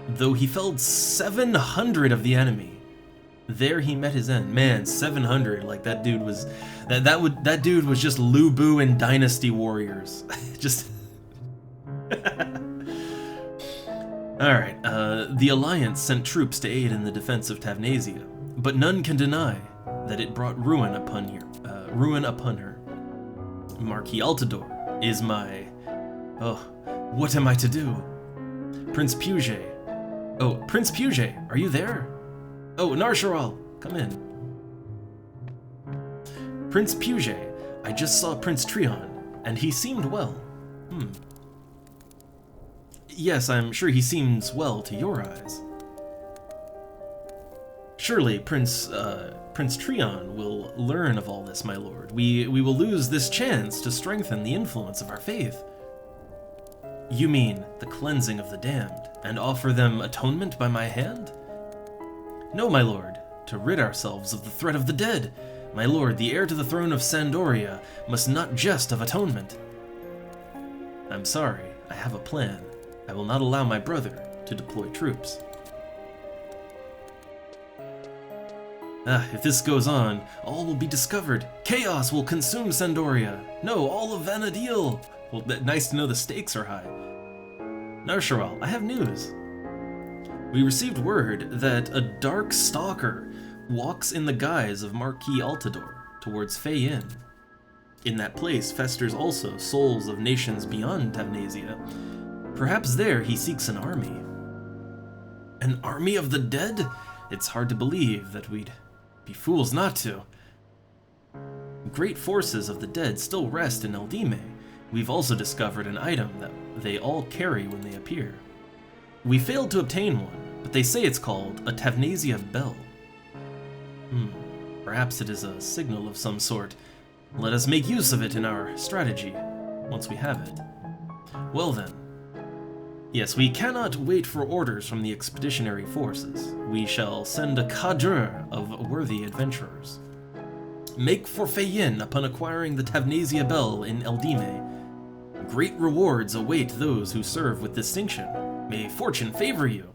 Though he felled 700 of the enemy, there he met his end. Man, 700, like that dude was... That dude was just Lu Bu in Dynasty Warriors. Just... Alright, the Alliance sent troops to aid in the defense of Tavnasia, but none can deny that it brought ruin upon her. Marquis Altador is my... Oh, what am I to do? Prince Puget. Oh, Prince Puget, are you there? Oh, Narsharal, come in. Prince Puget, I just saw Prince Treon, and he seemed well. Yes, I'm sure he seems well to your eyes. Surely Prince Treon will learn of all this, my lord. We will lose this chance to strengthen the influence of our faith. You mean the cleansing of the damned, and offer them atonement by my hand? No, my lord, to rid ourselves of the threat of the dead. My lord, the heir to the throne of Sandoria must not jest of atonement. I'm sorry, I have a plan. I will not allow my brother to deploy troops. If this goes on, all will be discovered. Chaos will consume Sandoria. No, all of Vanadil. Well, nice to know the stakes are high. Narsharal, I have news. We received word that a dark stalker walks in the guise of Marquis Altador towards Fey Inn. In that place festers also souls of nations beyond Tavnasia. Perhaps there he seeks an army. An army of the dead? It's hard to believe that we'd be fools not to. Great forces of the dead still rest in Eldime. We've also discovered an item that they all carry when they appear. We failed to obtain one, but they say it's called a Tavnasia bell. Perhaps it is a signal of some sort. Let us make use of it in our strategy, once we have it. Well then. Yes, we cannot wait for orders from the expeditionary forces. We shall send a cadre of worthy adventurers. Make for Feyin upon acquiring the Tavnasia bell in Eldime. Great rewards await those who serve with distinction. May fortune favor you.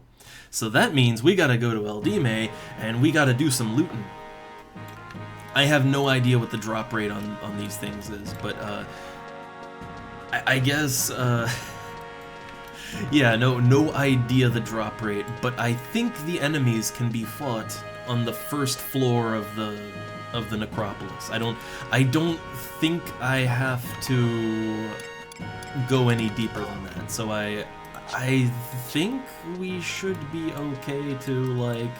So that means we gotta go to Eldime, and we gotta do some looting. I have no idea what the drop rate on these things is, but I guess, yeah, no idea the drop rate, but I think the enemies can be fought on the first floor of the necropolis. I don't think I have to go any deeper than that. So I think we should be okay to, like,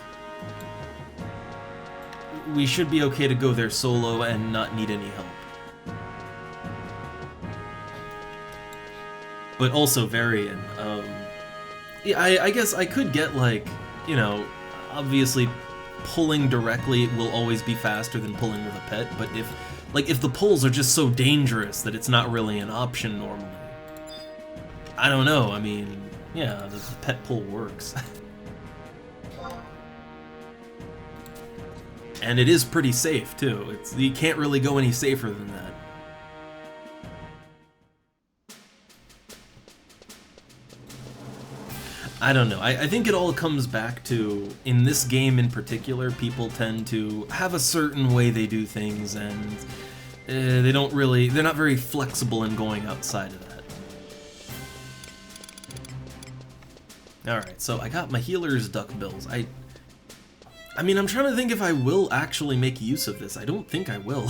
we should be okay to go there solo and not need any help. But also Varian, yeah, I guess I could get, like, you know, obviously pulling directly will always be faster than pulling with a pet, but if the pulls are just so dangerous that it's not really an option normally, I don't know, I mean, yeah, the pet pull works. And it is pretty safe, too. You can't really go any safer than that. I don't know. I think it all comes back to, in this game in particular, people tend to have a certain way they do things, and they're not very flexible in going outside of that. Alright, so I got my healer's duckbills. I mean, I'm trying to think if I will actually make use of this. I don't think I will.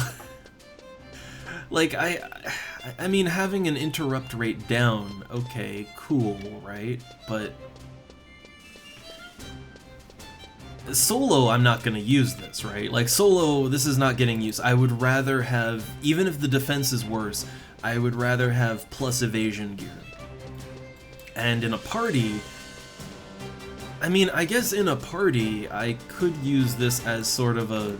Like, I mean, having an interrupt rate down, okay, cool, right? But solo, I'm not gonna use this, right? Like, solo, this is not getting used. I would rather have, even if the defense is worse, I would rather have plus evasion gear. And in a party, I mean, I guess in a party, I could use this as sort of a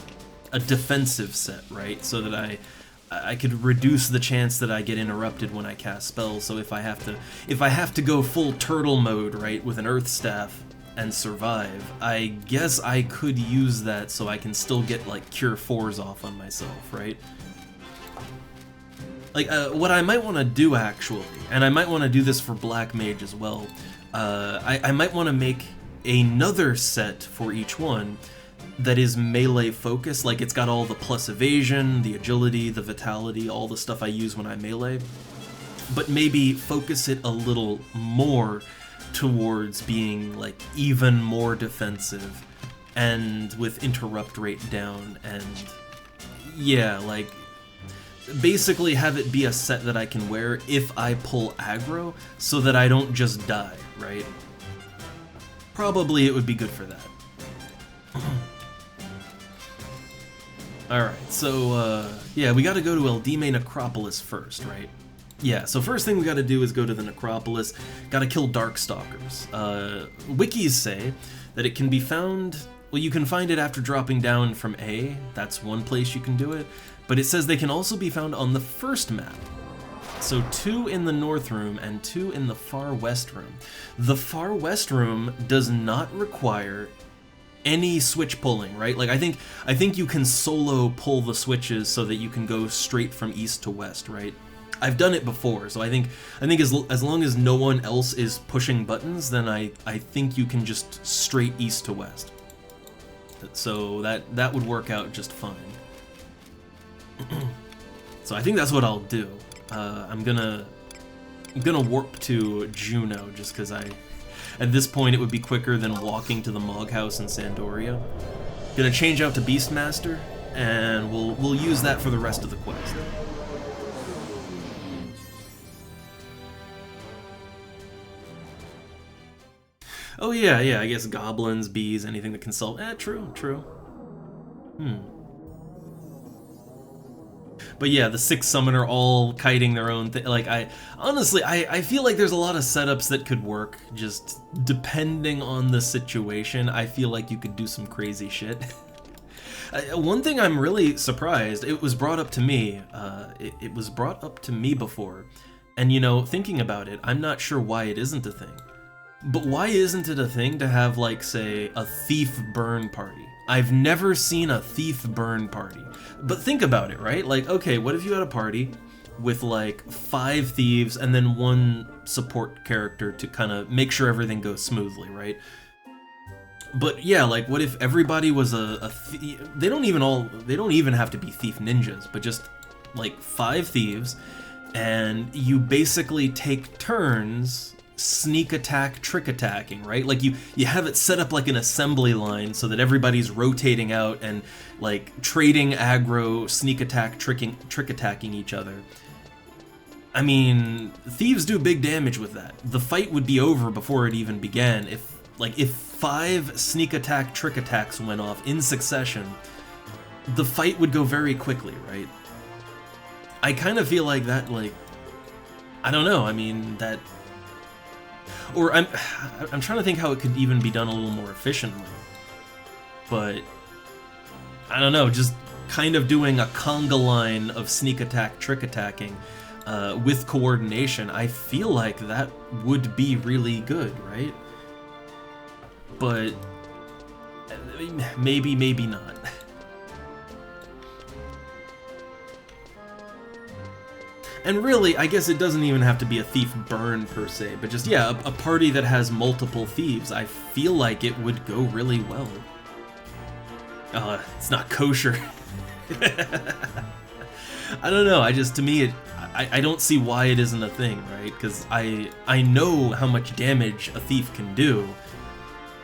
defensive set, right? So that I could reduce the chance that I get interrupted when I cast spells. So if I have to go full turtle mode, right, with an earth staff and survive, I guess I could use that so I can still get, like, cure 4s off on myself, right? Like, what I might want to do, actually, and I might want to do this for Black Mage as well, I might want to make another set for each one that is melee focused, like it's got all the plus evasion, the agility, the vitality, all the stuff I use when I melee, but maybe focus it a little more towards being, like, even more defensive and with interrupt rate down, and yeah, like, basically have it be a set that I can wear if I pull aggro so that I don't just die, right? Probably it would be good for that. Alright, so, yeah, we gotta go to Eldime Necropolis first, right? Yeah, so first thing we gotta do is go to the Necropolis, gotta kill Darkstalkers. Wikis say that it can be found, well, you can find it after dropping down from A, that's one place you can do it, but it says they can also be found on the first map. So 2 in the North Room and 2 in the Far West Room. The Far West Room does not require any switch pulling, right? Like, I think you can solo pull the switches so that you can go straight from east to west, right? I've done it before, so I think as long as no one else is pushing buttons, then I think you can just straight east to west. So that would work out just fine. So I think that's what I'll do. I'm gonna warp to Juno just because at this point it would be quicker than walking to the Mog House in Sandoria. Gonna change out to Beastmaster, and we'll use that for the rest of the quest. Oh yeah, I guess goblins, bees, anything that can solve. True. But yeah, the 6 summoner all kiting their own thing. Like, honestly, I feel like there's a lot of setups that could work, just depending on the situation. I feel like you could do some crazy shit. One thing I'm really surprised, it was brought up to me, it was brought up to me before, and you know, thinking about it, I'm not sure why it isn't a thing. But why isn't it a thing to have, like, say, a thief burn party? I've never seen a thief burn party. But think about it, right? Like, okay, what if you had a party with, like, 5 thieves and then 1 support character to kind of make sure everything goes smoothly, right? But yeah, like, what if everybody was they don't even have to be thief ninjas, but just, like, 5 thieves, and you basically take turns sneak attack, trick attacking, right? Like you have it set up like an assembly line so that everybody's rotating out and like trading aggro, sneak attack, trick attacking each other. I mean, thieves do big damage with that. The fight would be over before it even began if 5 sneak attack, trick attacks went off in succession. The fight would go very quickly, right? I kind of feel like that, like, I don't know, I mean, that... Or I'm trying to think how it could even be done a little more efficiently. But I don't know, just kind of doing a conga line of sneak attack, trick attacking with coordination, I feel like that would be really good, right? But maybe not. And really, I guess it doesn't even have to be a thief burn per se, but just, yeah, a party that has multiple thieves. I feel like it would go really well. It's not kosher. I don't know, to me, I don't see why it isn't a thing, right? Because I know how much damage a thief can do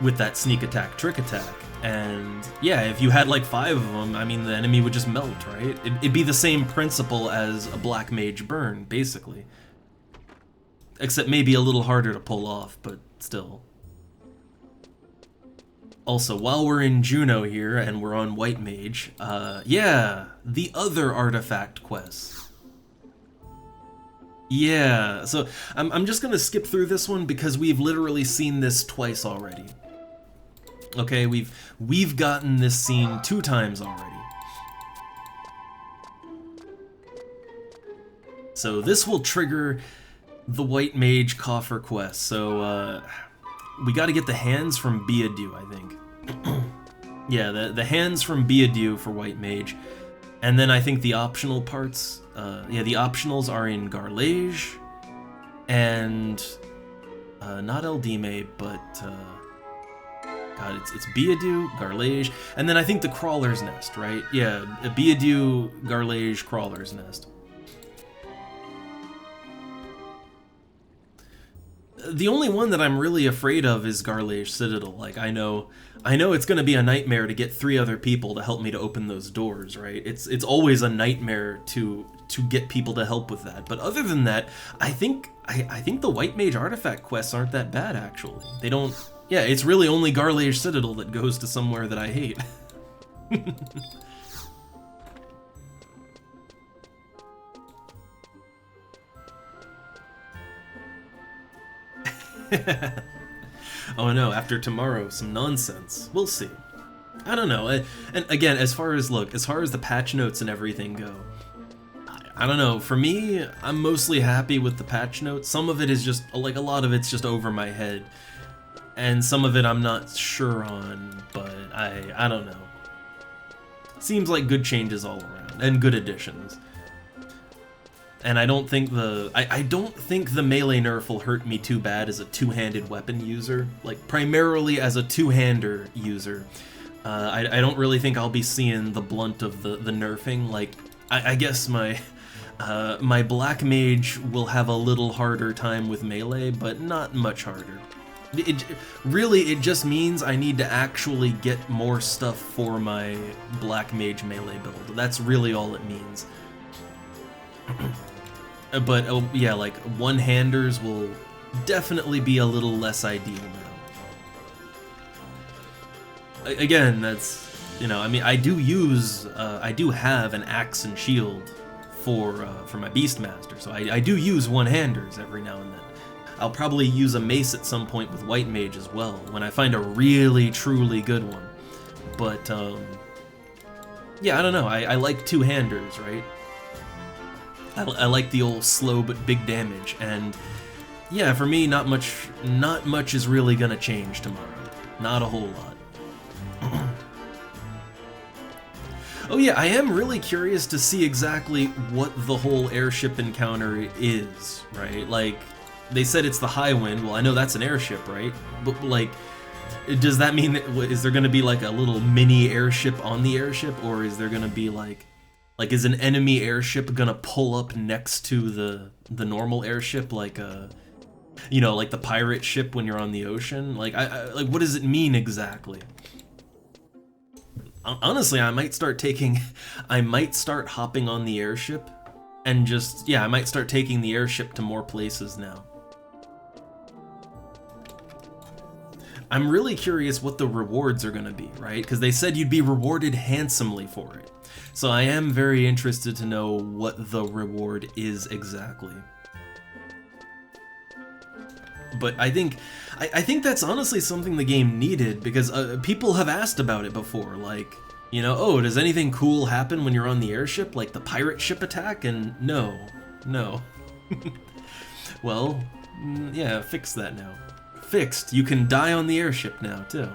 with that sneak attack, trick attack. And yeah, if you had like 5 of them, I mean, the enemy would just melt, right? It'd be the same principle as a black mage burn, basically. Except maybe a little harder to pull off, but still. Also, while we're in Juno here, and we're on white mage, yeah, the other artifact quests. Yeah, so I'm just gonna skip through this one because we've literally seen this twice already. Okay, we've gotten this scene 2 times already. So this will trigger the White Mage Coffer quest. So we got to get the hands from Beadu, I think. Yeah, the hands from Beadu for White Mage, and then I think the optional parts. Yeah, the optionals are in Garlage, and not Eldime, but. God, it's Beadu, Garlage, and then I think the Crawler's Nest, right? Yeah, Beadu, Garlage, Crawler's Nest. The only one that I'm really afraid of is Garlage Citadel. Like, I know it's gonna be a nightmare to get 3 other people to help me to open those doors, right? It's always a nightmare to get people to help with that. But other than that, I think the White Mage artifact quests aren't that bad, actually. They don't. Yeah, it's really only Garlage Citadel that goes to somewhere that I hate. Oh no, after tomorrow, some nonsense. We'll see. I don't know. And again, as far as the patch notes and everything go, I don't know. For me, I'm mostly happy with the patch notes. Some of it is just, like, a lot of it's just over my head. And some of it I'm not sure on, but I don't know. Seems like good changes all around, and good additions. And I don't think the melee nerf will hurt me too bad as a 2-handed weapon user. Like, primarily as a 2-hander user. I don't really think I'll be seeing the blunt of the nerfing. Like, I guess my black mage will have a little harder time with melee, but not much harder. It just means I need to actually get more stuff for my black mage melee build. That's really all it means. But yeah, like, one-handers will definitely be a little less ideal now. Again, that's, you know, I mean, I do have an axe and shield for my Beastmaster. So I do use one-handers every now and then. I'll probably use a mace at some point with White Mage as well, when I find a really, truly good one. But, yeah, I don't know, I like two-handers, right? I like the old slow but big damage, and yeah, for me, not much is really gonna change tomorrow. Not a whole lot. Oh yeah, I am really curious to see exactly what the whole airship encounter is, right? Like, they said it's the high wind. Well, I know that's an airship, right? But, like, does that mean that, is there gonna be, like, a little mini airship on the airship? Or is there gonna be, like, is an enemy airship gonna pull up next to the normal airship, like a, you know, like the pirate ship when you're on the ocean? Like, like, what does it mean exactly? Honestly, I might start hopping on the airship, and just, yeah, I might start taking the airship to more places now. I'm really curious what the rewards are gonna be, right? Because they said you'd be rewarded handsomely for it. So I am very interested to know what the reward is exactly. But I think that's honestly something the game needed, because people have asked about it before, like, you know, oh, does anything cool happen when you're on the airship, like the pirate ship attack? And no. Well, yeah, fix that now. Fixed. You can die on the airship now, too.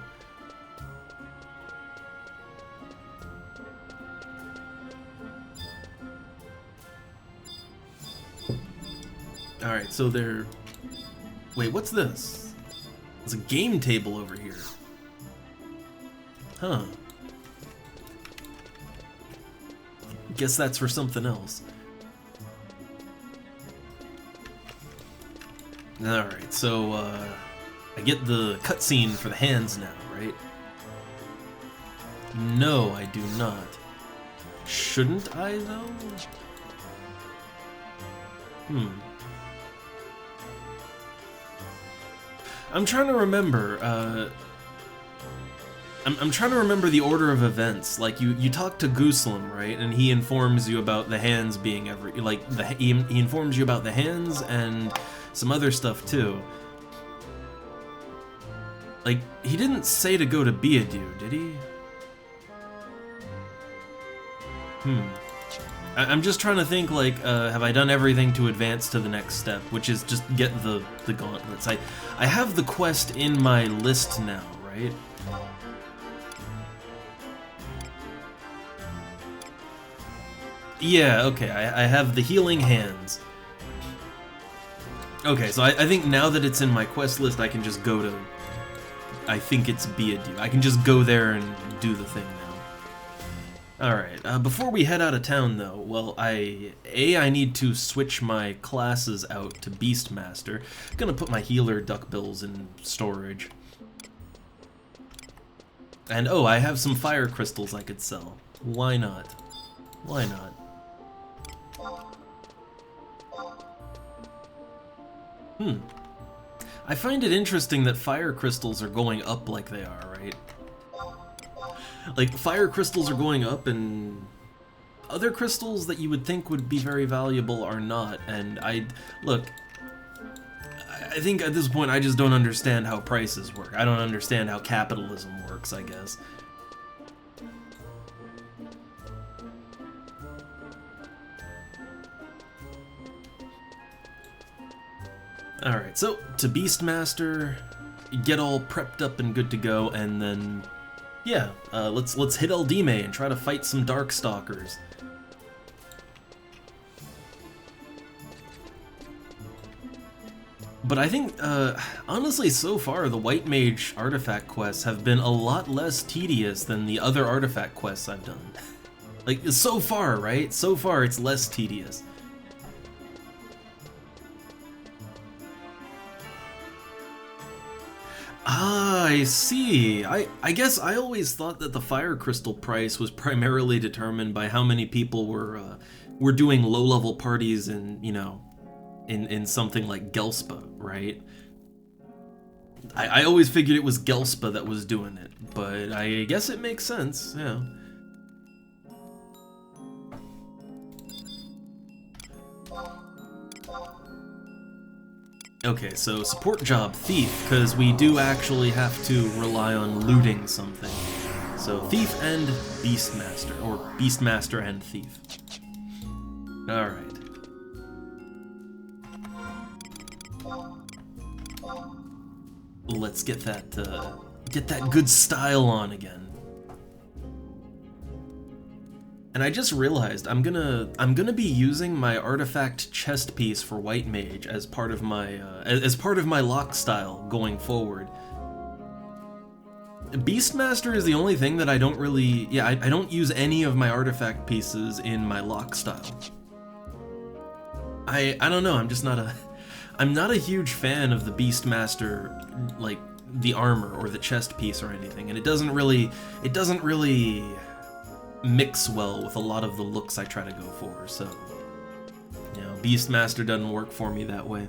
Alright, so they're... Wait, what's this? There's a game table over here. Huh. Guess that's for something else. Alright, so, I get the cutscene for the hands now, right? No, I do not. Shouldn't I, though? I'm trying to remember, I'm trying to remember the order of events. Like, you talk to Gooselam, right? And he informs you about the hands being he informs you about the hands and some other stuff, too. Like, he didn't say to go to Beadu, did he? I'm just trying to think, like, have I done everything to advance to the next step, which is just get the gauntlets. I have the quest in my list now, right? Yeah, okay, I have the healing hands. Okay, so I think now that it's in my quest list, I can just go to... I think it's Beadu. I can just go there and do the thing now. Alright, before we head out of town though, well, I need to switch my classes out to Beastmaster. Gonna put my healer duckbills in storage. And oh, I have some fire crystals I could sell. Why not? Why not? I find it interesting that fire crystals are going up like they are, right? Like, fire crystals are going up, and other crystals that you would think would be very valuable are not, and look, I think at this point I just don't understand how prices work. I don't understand how capitalism works, I guess. Alright, so, to Beastmaster, get all prepped up and good to go, and then, yeah, let's hit Eldime and try to fight some Darkstalkers. But I think, honestly, so far, the White Mage artifact quests have been a lot less tedious than the other artifact quests I've done. Like, so far, right? So far, it's less tedious. Ah, I see. I guess I always thought that the fire crystal price was primarily determined by how many people were doing low-level parties in, you know, in something like Gelspa, right? I always figured it was Gelspa that was doing it, but I guess it makes sense, yeah. Okay, so support job, Thief, because we do actually have to rely on looting something. So Thief and Beastmaster, or Beastmaster and Thief. Alright. Let's get that good style on again. And I just realized I'm gonna be using my artifact chest piece for White Mage as part of my lock style going forward. Beastmaster is the only thing that I don't really, I don't use any of my artifact pieces in my lock style. I don't know, I'm not a huge fan of the Beastmaster, like the armor or the chest piece or anything, and it doesn't really mix well with a lot of the looks I try to go for, so, you know, Beastmaster doesn't work for me that way.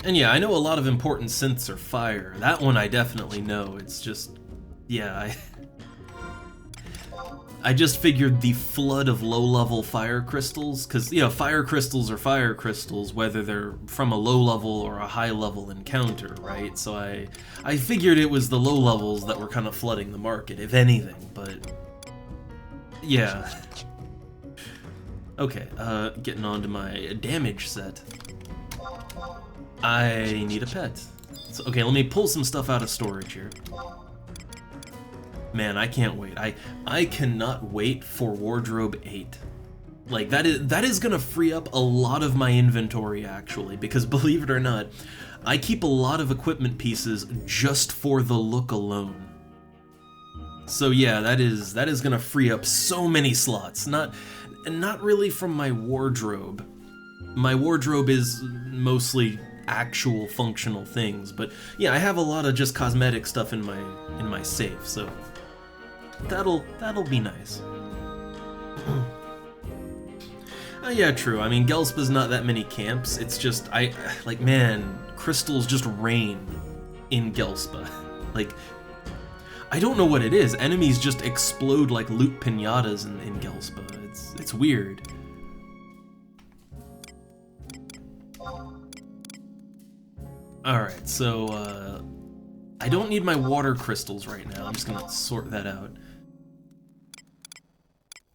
And yeah, I know a lot of important synths are fire. That one I definitely know. It's just, yeah, I just figured the flood of low-level fire crystals, because, you know, fire crystals are fire crystals, whether they're from a low-level or a high-level encounter, right? So I figured it was the low-levels that were kind of flooding the market, if anything, but yeah. Okay, getting on to my damage set. I need a pet. So, okay, let me pull some stuff out of storage here. Man, I can't wait. I cannot wait for Wardrobe 8. Like, that is gonna free up a lot of my inventory, actually, because believe it or not, I keep a lot of equipment pieces just for the look alone. So yeah, that is gonna free up so many slots. Not really from my wardrobe. My wardrobe is mostly actual functional things, but yeah, I have a lot of just cosmetic stuff in my safe, so that'll be nice. Yeah, true. I mean, Gelspa's not that many camps. It's just man, crystals just rain in Gelspa. Like, I don't know what it is. Enemies just explode like loot pinatas in Gelspa. It's weird. Alright, so, I don't need my water crystals right now. I'm just gonna sort that out.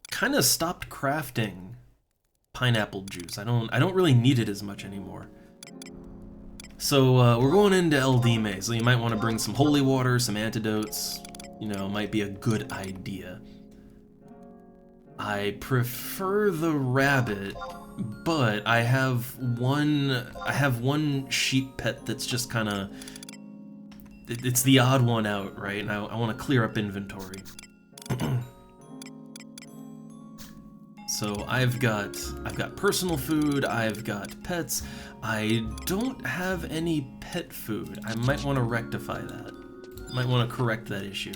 Kinda stopped crafting pineapple juice. I don't really need it as much anymore. So, we're going into El Dime, so you might want to bring some holy water, some antidotes. You know, might be a good idea. I prefer the rabbit, but I have one sheep pet that's just kind of, it's the odd one out, right? And I want to clear up inventory. So I've got personal food, I've got pets. I don't have any pet food. I might want to rectify that. Might want to correct that issue.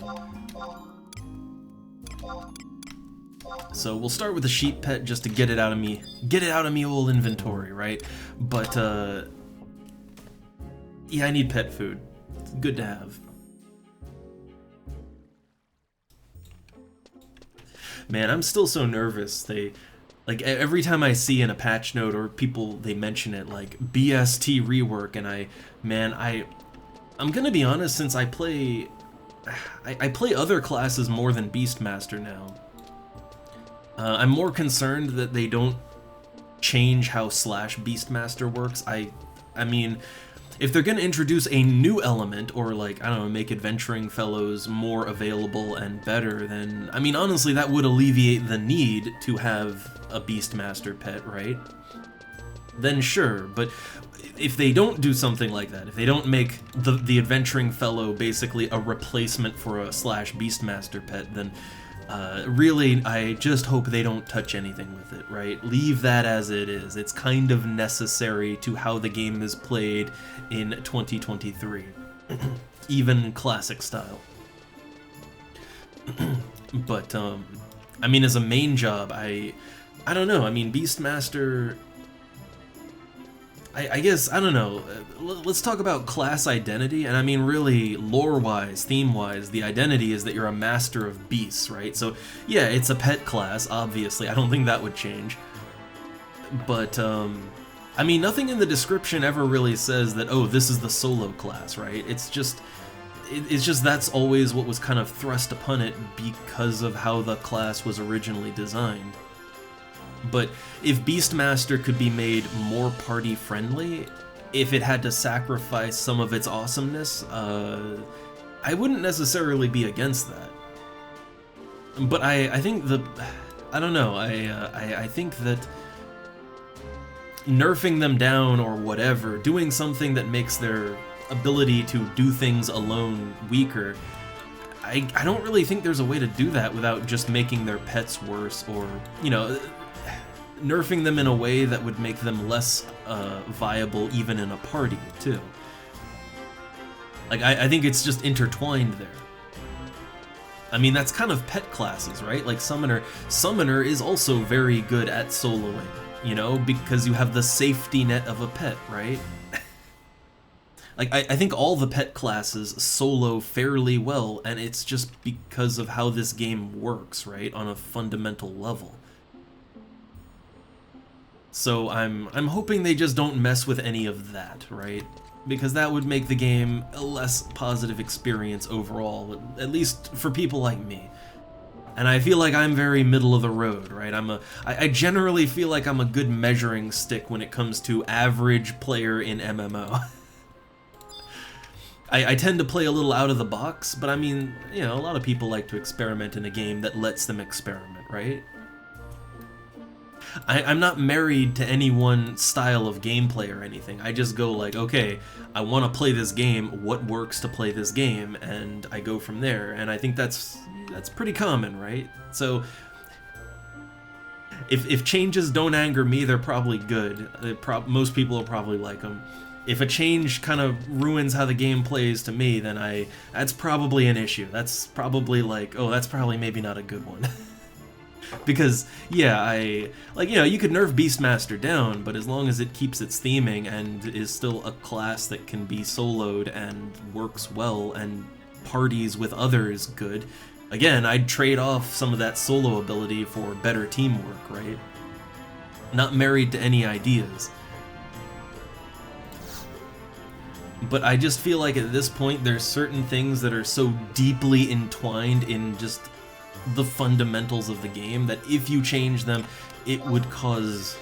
So we'll start with the sheep pet just to get it out of me old inventory, right? But yeah, I need pet food. It's good to have. Man, I'm still so nervous. Like, every time I see in a patch note or people, they mention it, like, BST rework, and I'm gonna be honest, since I play other classes more than Beastmaster now. I'm more concerned that they don't change how /Beastmaster works. I mean, if they're gonna introduce a new element, or like, I don't know, make adventuring fellows more available and better, then, I mean, honestly, that would alleviate the need to have a Beastmaster pet, right? Then sure, but if they don't do something like that, if they don't make the adventuring fellow basically a replacement for a /Beastmaster pet, then really, I just hope they don't touch anything with it, right? Leave that as it is. It's kind of necessary to how the game is played in 2023. Even classic style. But, I mean, as a main job, I don't know. I mean, Beastmaster, I guess, I don't know. Let's talk about class identity, and I mean really lore-wise, theme-wise, the identity is that you're a master of beasts, right? So yeah, it's a pet class, obviously. I don't think that would change. But, I mean, nothing in the description ever really says that, oh, this is the solo class, right? It's just that's always what was kind of thrust upon it because of how the class was originally designed. But if Beastmaster could be made more party-friendly, if it had to sacrifice some of its awesomeness, I wouldn't necessarily be against that. But I think I don't know, I think that nerfing them down or whatever, doing something that makes their ability to do things alone weaker, I don't really think there's a way to do that without just making their pets worse, or, you know, nerfing them in a way that would make them less viable even in a party, too. Like, I think it's just intertwined there. I mean, that's kind of pet classes, right? Like, Summoner is also very good at soloing, you know, because you have the safety net of a pet, right? Like, I think all the pet classes solo fairly well, and it's just because of how this game works, right, on a fundamental level. So I'm hoping they just don't mess with any of that, right? Because that would make the game a less positive experience overall, at least for people like me. And I feel like I'm very middle of the road, right? I generally feel like I'm a good measuring stick when it comes to average player in MMO. I tend to play a little out of the box, but I mean, you know, a lot of people like to experiment in a game that lets them experiment, right? I'm not married to any one style of gameplay or anything. I just go like, okay, I want to play this game, what works to play this game, and I go from there, and I think that's pretty common, right? So, if changes don't anger me, they're probably good. Most people will probably like them. If a change kind of ruins how the game plays to me, then that's probably an issue. That's probably like, oh, that's probably maybe not a good one. Because, yeah, you know, you could nerf Beastmaster down, but as long as it keeps its theming and is still a class that can be soloed and works well and parties with others good, again, I'd trade off some of that solo ability for better teamwork, right? Not married to any ideas. But I just feel like at this point there's certain things that are so deeply entwined in just the fundamentals of the game that if you change them, it would cause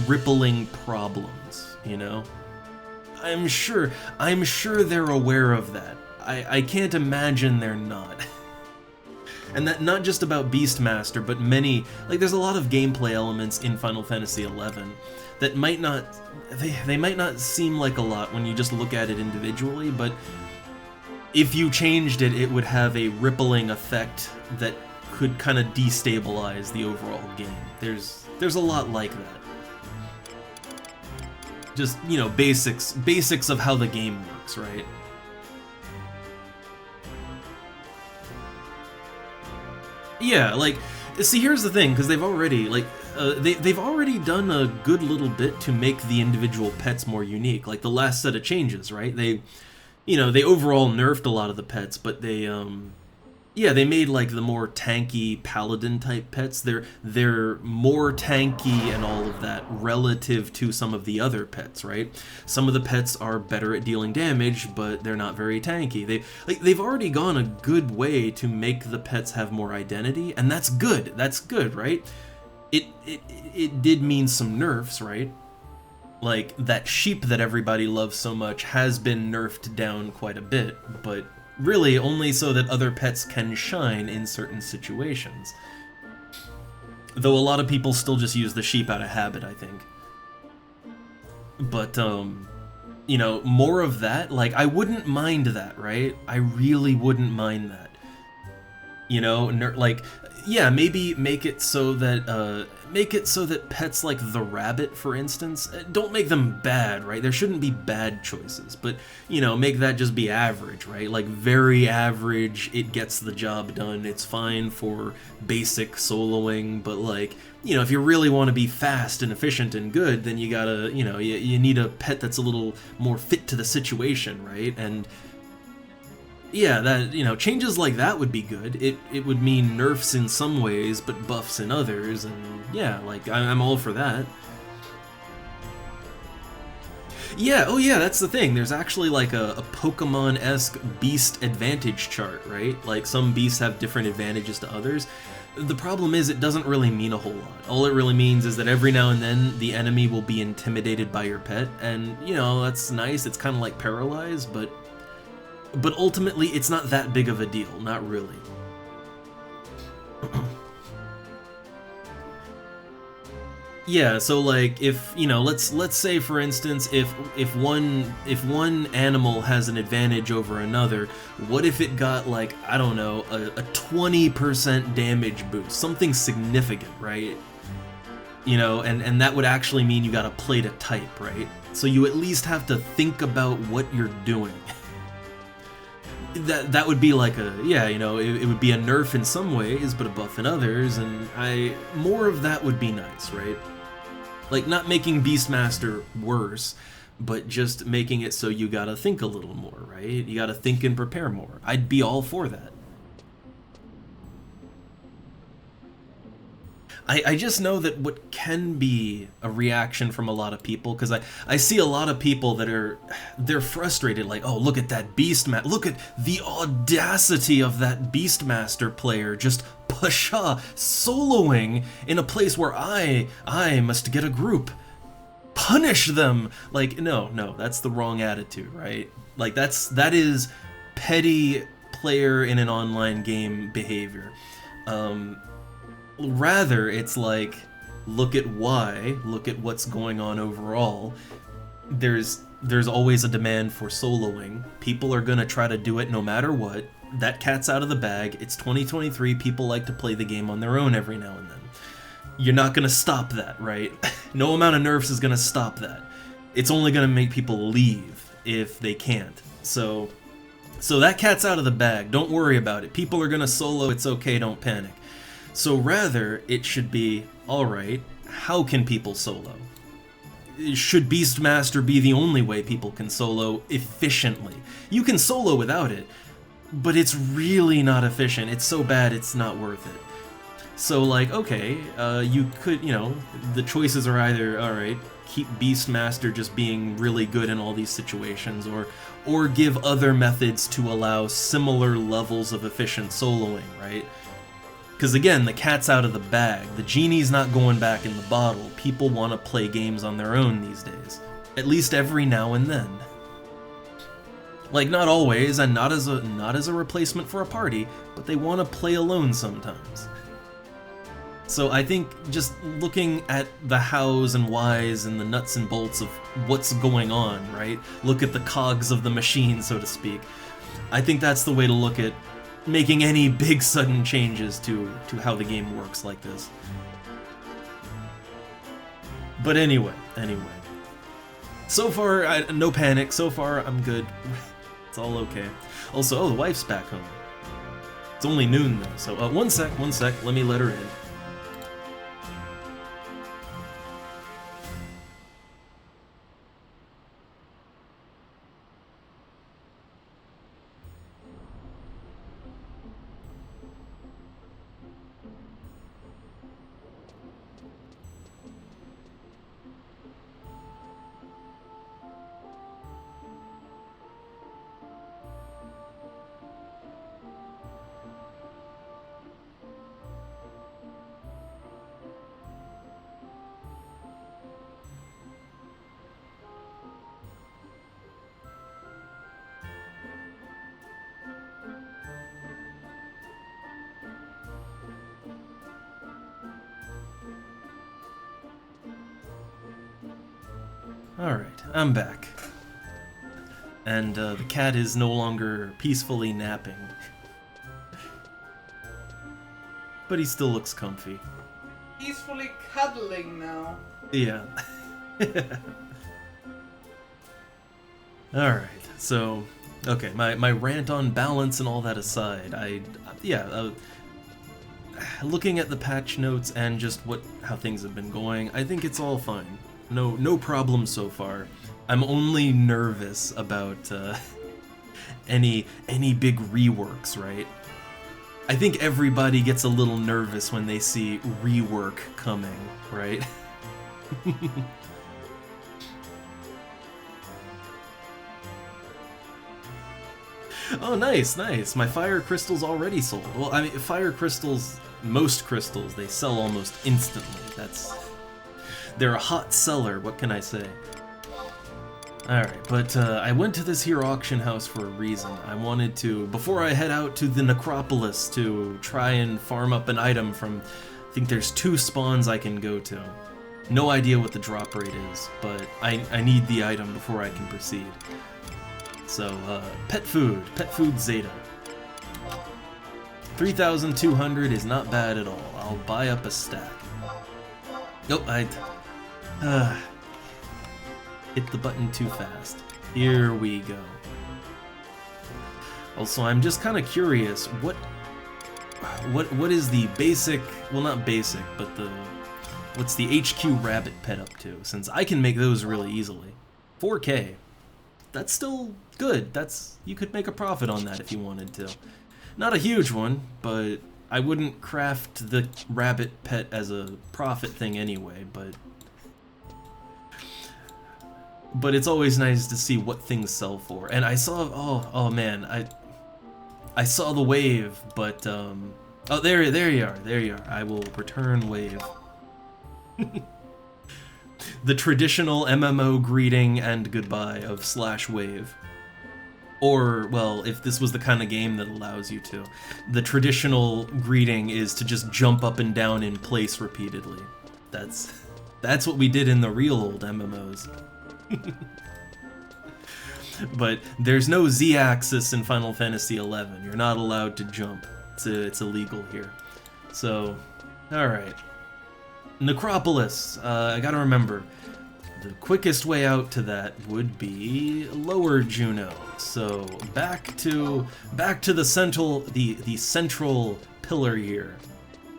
rippling problems, you know? I'm sure they're aware of that. I can't imagine they're not. And that not just about Beastmaster, but many, like there's a lot of gameplay elements in Final Fantasy XI that might not, they might not seem like a lot when you just look at it individually, but if you changed it, it would have a rippling effect that could kind of destabilize the overall game. There's a lot like that. Just, you know, basics of how the game works, right? Yeah, like, see, here's the thing, because they've already, like, they've already done a good little bit to make the individual pets more unique. Like the last set of changes, right? They, you know, they overall nerfed a lot of the pets, but they, yeah, they made like the more tanky paladin type pets. They're more tanky and all of that relative to some of the other pets, right? Some of the pets are better at dealing damage, but they're not very tanky. They've already gone a good way to make the pets have more identity, and that's good. That's good, right? It did mean some nerfs, right? Like that sheep that everybody loves so much has been nerfed down quite a bit, but really only so that other pets can shine in certain situations. Though a lot of people still just use the sheep out of habit, I think. But, you know, more of that, like, I wouldn't mind that, right? I really wouldn't mind that. You know, like, yeah, maybe make it so that pets like the rabbit, for instance, don't make them bad, right? There shouldn't be bad choices, but, you know, make that just be average, right? Like, very average, it gets the job done, it's fine for basic soloing, but, like, you know, if you really want to be fast and efficient and good, then you gotta, you know, you need a pet that's a little more fit to the situation, right? And yeah, that, you know, changes like that would be good. It would mean nerfs in some ways, but buffs in others, and yeah, like, I'm all for that. Yeah, oh yeah, that's the thing. There's actually like a Pokemon-esque beast advantage chart, right? Like some beasts have different advantages to others. The problem is it doesn't really mean a whole lot. All it really means is that every now and then the enemy will be intimidated by your pet, and you know, that's nice. It's kind of like paralyzed, but ultimately it's not that big of a deal, not really. Yeah, so like if, you know, let's say for instance if one animal has an advantage over another, what if it got like, I don't know, a 20% damage boost, something significant, right? You know, and that would actually mean you gotta play to type, right? So you at least have to think about what you're doing. That would be like a, yeah, you know, it would be a nerf in some ways, but a buff in others, and more of that would be nice, right? Like, not making Beastmaster worse, but just making it so you gotta think a little more, right? You gotta think and prepare more. I'd be all for that. I just know that what can be a reaction from a lot of people, because I see a lot of people that they're frustrated, like, oh, look at that Beastmaster, look at the audacity of that Beastmaster player, just pasha, soloing in a place where I must get a group. Punish them! Like, no, that's the wrong attitude, right? Like, that is petty player in an online game behavior. Rather, it's like, look at why, look at what's going on overall. There's always a demand for soloing. People are gonna try to do it no matter what. That cat's out of the bag. It's 2023, people like to play the game on their own every now and then. You're not gonna stop that, right? No amount of nerfs is gonna stop that. It's only gonna make people leave if they can't. So that cat's out of the bag. Don't worry about it. People are gonna solo, it's okay, don't panic. So rather, it should be, alright, how can people solo? Should Beastmaster be the only way people can solo efficiently? You can solo without it, but it's really not efficient. It's so bad it's not worth it. So like, okay, you could, you know, the choices are either, alright, keep Beastmaster just being really good in all these situations, or give other methods to allow similar levels of efficient soloing, right? Because again, the cat's out of the bag. The genie's not going back in the bottle. People want to play games on their own these days. At least every now and then. Like, not always, and not as a replacement for a party, but they want to play alone sometimes. So I think just looking at the hows and whys and the nuts and bolts of what's going on, right? Look at the cogs of the machine, so to speak. I think that's the way to look at making any big sudden changes to how the game works like this. But anyway. So far, no panic. So far, I'm good. It's all okay. Also, oh, the wife's back home. It's only noon though, so one sec. Let me let her in. Alright, I'm back. And the cat is no longer peacefully napping. But he still looks comfy. Peacefully cuddling now. Yeah. Alright, so, okay, my rant on balance and all that aside, looking at the patch notes and just how things have been going, I think it's all fine. No problem so far. I'm only nervous about any big reworks, right? I think everybody gets a little nervous when they see rework coming, right? Oh, nice, nice. My fire crystal's already sold. Well, I mean, fire crystals, most crystals, they sell almost instantly. They're a hot seller, what can I say? Alright, but I went to this here auction house for a reason. I wanted to, before I head out to the necropolis to try and farm up an item from, I think there's 2 spawns I can go to. No idea what the drop rate is, but I need the item before I can proceed. So, pet food Zeta. 3,200 is not bad at all. I'll buy up a stack. Nope, hit the button too fast. Here we go. Also, I'm just kind of curious, what is the basic, well not basic, but what's the HQ rabbit pet up to? Since I can make those really easily. 4K. That's still good. You could make a profit on that if you wanted to. Not a huge one, but I wouldn't craft the rabbit pet as a profit thing anyway, but it's always nice to see what things sell for. And I saw, oh man, I saw the wave, but oh, there you are. I will return wave. The traditional MMO greeting and goodbye of /wave. Or, well, if this was the kind of game that allows you to. The traditional greeting is to just jump up and down in place repeatedly. That's what we did in the real old MMOs. But there's no Z-axis in Final Fantasy XI. You're not allowed to jump. It's illegal here. So, alright. Necropolis. I gotta remember, the quickest way out to that would be Lower Juno. So back to the central pillar here,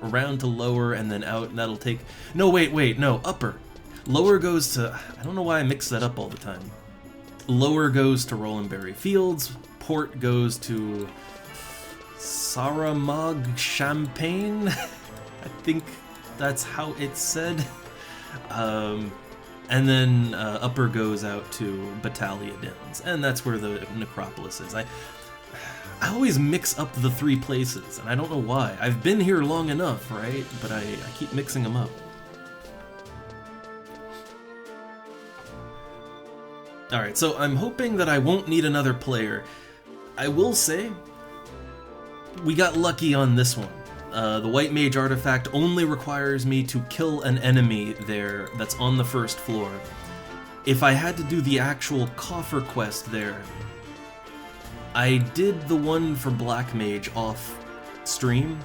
around to Lower and then out. And that'll take. No, wait, no, Upper. Lower goes to. I don't know why I mix that up all the time. Lower goes to Rolandberry Fields. Port goes to Saramag Champagne. I think that's how it's said. And then Upper goes out to Battalia Dens, and that's where the necropolis is. I always mix up the 3 places, and I don't know why. I've been here long enough, right? But I keep mixing them up. Alright, so I'm hoping that I won't need another player. I will say, we got lucky on this one. The White Mage artifact only requires me to kill an enemy there that's on the first floor. If I had to do the actual coffer quest there, I did the one for Black Mage off stream,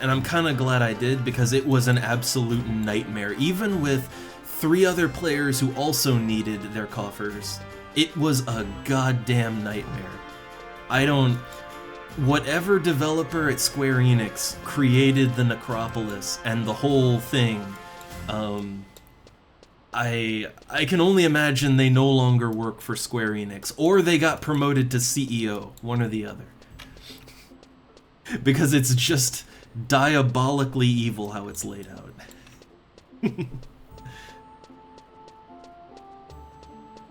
and I'm kind of glad I did because it was an absolute nightmare. Even with 3 other players who also needed their coffers, it was a goddamn nightmare. Whatever developer at Square Enix created the Necropolis and the whole thing, I can only imagine they no longer work for Square Enix, or they got promoted to CEO, one or the other. Because it's just diabolically evil how it's laid out.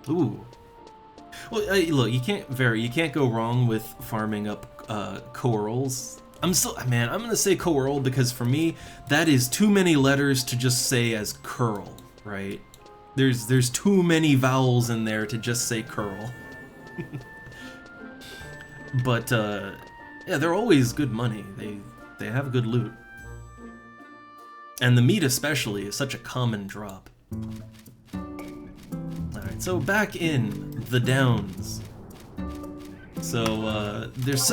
Ooh. Well, look, you can't go wrong with farming up corals. I'm gonna say coral because for me, that is too many letters to just say as curl, right? There's too many vowels in there to just say curl. But, yeah, they're always good money. They have good loot. And the meat especially is such a common drop. Alright, so back in the Downs. So, there's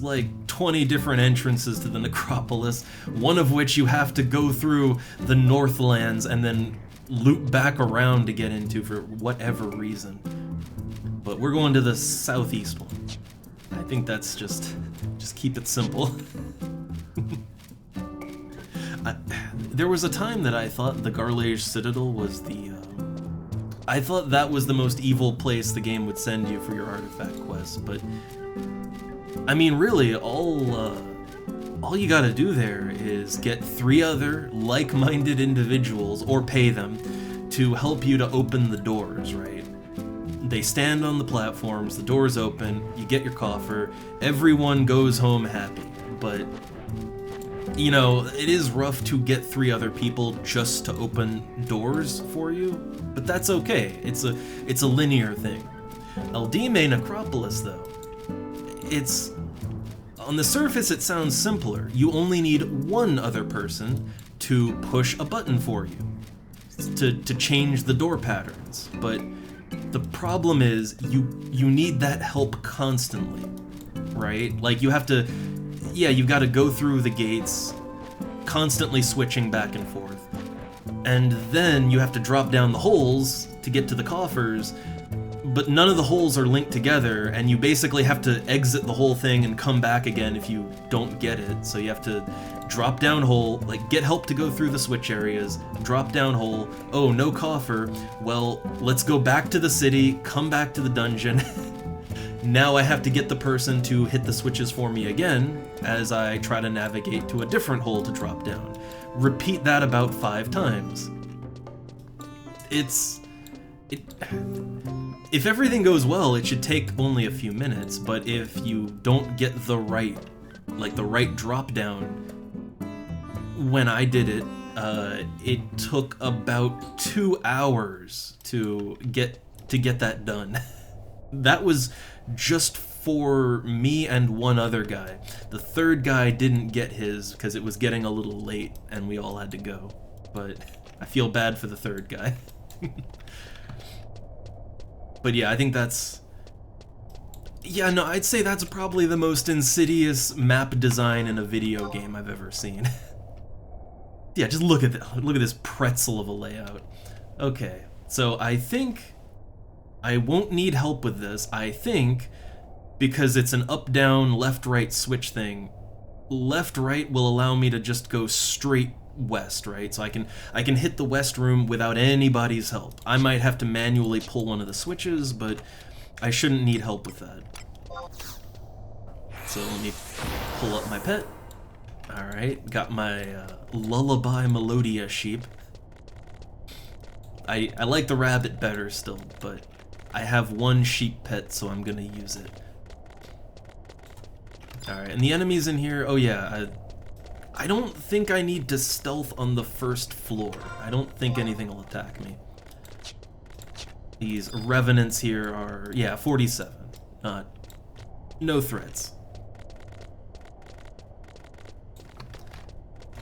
like 20 different entrances to the Necropolis, one of which you have to go through the Northlands and then loop back around to get into for whatever reason. But we're going to the southeast one. I think that's just keep it simple. There was a time that I thought the Garlage Citadel was I thought that was the most evil place the game would send you for your artifact quest, but I mean, really, all you gotta do there is get 3 other like-minded individuals, or pay them, to help you to open the doors, right? They stand on the platforms, the doors open, you get your coffer, everyone goes home happy. But, you know, it is rough to get 3 other people just to open doors for you, but that's okay. It's a linear thing. Eldime Necropolis, though, it's... On the surface, it sounds simpler. You only need 1 other person to push a button for you, to change the door patterns. But the problem is, you need that help constantly, right? Like, you have to... Yeah, you've got to go through the gates, constantly switching back and forth. And then you have to drop down the holes to get to the coffers, but none of the holes are linked together, and you basically have to exit the whole thing and come back again if you don't get it. So you have to drop down hole, like get help to go through the switch areas, drop down hole, oh, no coffer, well, let's go back to the city, come back to the dungeon. Now I have to get the person to hit the switches for me again as I try to navigate to a different hole to drop down. Repeat that about 5 times. If everything goes well, it should take only a few minutes, but if you don't get the right drop down, when I did it, it took about 2 hours to get that done. That was just for me and 1 other guy. The 3rd guy didn't get his because it was getting a little late and we all had to go. But I feel bad for the 3rd guy. But yeah, I think that's... Yeah, no, I'd say that's probably the most insidious map design in a video game I've ever seen. Yeah, just look at this pretzel of a layout. Okay, so I think I won't need help with this. I think because it's an up-down, left-right switch thing, left-right will allow me to just go straight west, right? So I can hit the west room without anybody's help. I might have to manually pull one of the switches, but I shouldn't need help with that. So let me pull up my pet. Alright, got my Lullaby Melodia sheep. I like the rabbit better still, but I have 1 sheep pet, so I'm gonna use it. Alright, and the enemies in here, oh yeah, I don't think I need to stealth on the 1st floor. I don't think anything will attack me. These revenants here are, yeah, 47. No threats.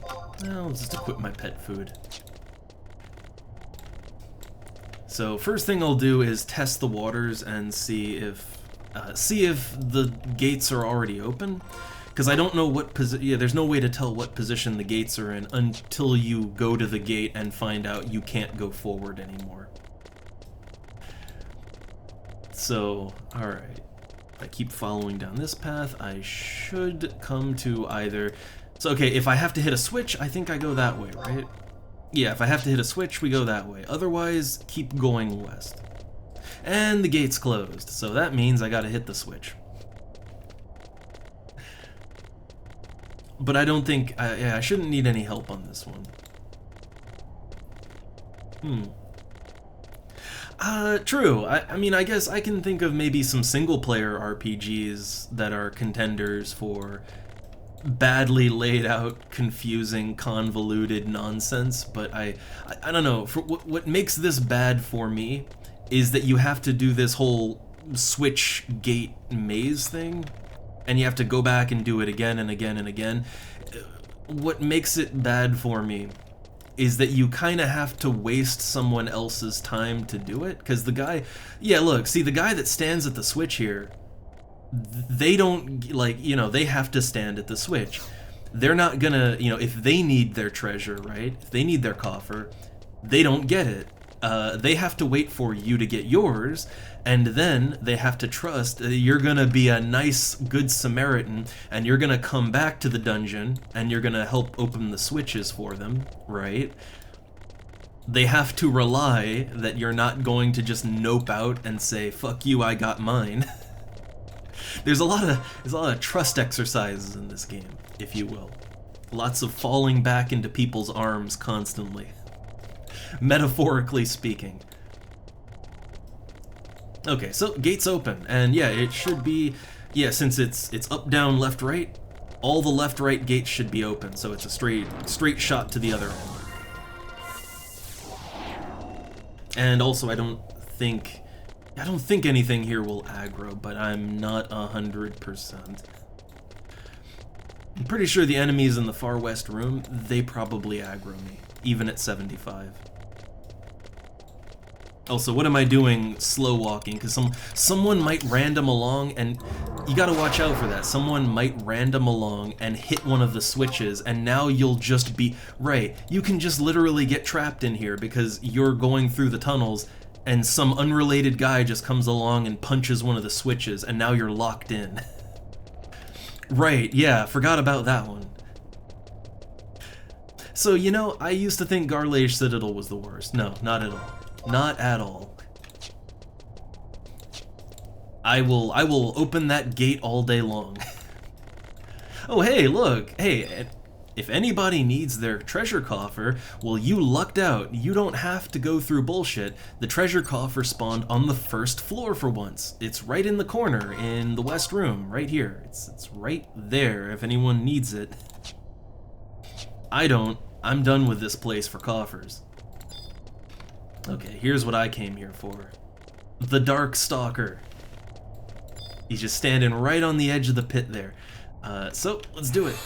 Well, I'll just equip my pet food. So first thing I'll do is test the waters and see if the gates are already open. Because I don't know what there's no way to tell what position the gates are in until you go to the gate and find out you can't go forward anymore. So, alright. If I keep following down this path, I should come to either... So, okay, if I have to hit a switch, I think I go that way, right? Yeah, if I have to hit a switch, we go that way. Otherwise, keep going west. And the gate's closed, so that means I gotta hit the switch. But I don't think... yeah, I shouldn't need any help on this one. True. I mean, I guess I can think of maybe some single-player RPGs that are contenders for badly laid out, confusing, convoluted nonsense, but I don't know. For what makes this bad for me is that you have to do this whole switch gate maze thing, and you have to go back and do it again and again and again. What makes it bad for me is that you kind of have to waste someone else's time to do it, because the guy... Yeah, look, see, the guy that stands at the switch here, they don't, like, you know, they have to stand at the switch. They're not gonna, you know, if they need their treasure, right? If they need their coffer, they don't get it. They have to wait for you to get yours, and then they have to trust that you're gonna be a nice, good Samaritan, and you're gonna come back to the dungeon, and you're gonna help open the switches for them, right? They have to rely that you're not going to just nope out and say, fuck you, I got mine. There's a lot of trust exercises in this game, if you will. Lots of falling back into people's arms constantly. Metaphorically speaking. Okay, so gate's open, and yeah, it should be, yeah, since it's up, down, left, right, all the left, right gates should be open, so it's a straight shot to the other end. And also, I don't think anything here will aggro, but I'm not 100%. I'm pretty sure the enemies in the far west room, they probably aggro me, even at 75. Also, what am I doing slow walking? Because someone might random along, and you gotta watch out for that. Someone might random along and hit one of the switches, and now you'll just be... Right, you can just literally get trapped in here because you're going through the tunnels, and some unrelated guy just comes along and punches one of the switches, and now you're locked in. Right, yeah, forgot about that one. So, you know, I used to think Garlage Citadel was the worst. No, not at all. Not at all. I will open that gate all day long. Oh, hey, look. Hey, if anybody needs their treasure coffer, well, you lucked out. You don't have to go through bullshit. The treasure coffer spawned on the first floor for once. It's right in the corner in the west room, right here. It's right there if anyone needs it. I don't. I'm done with this place for coffers. Okay, here's what I came here for. The Dark Stalker. He's just standing right on the edge of the pit there. So, let's do it.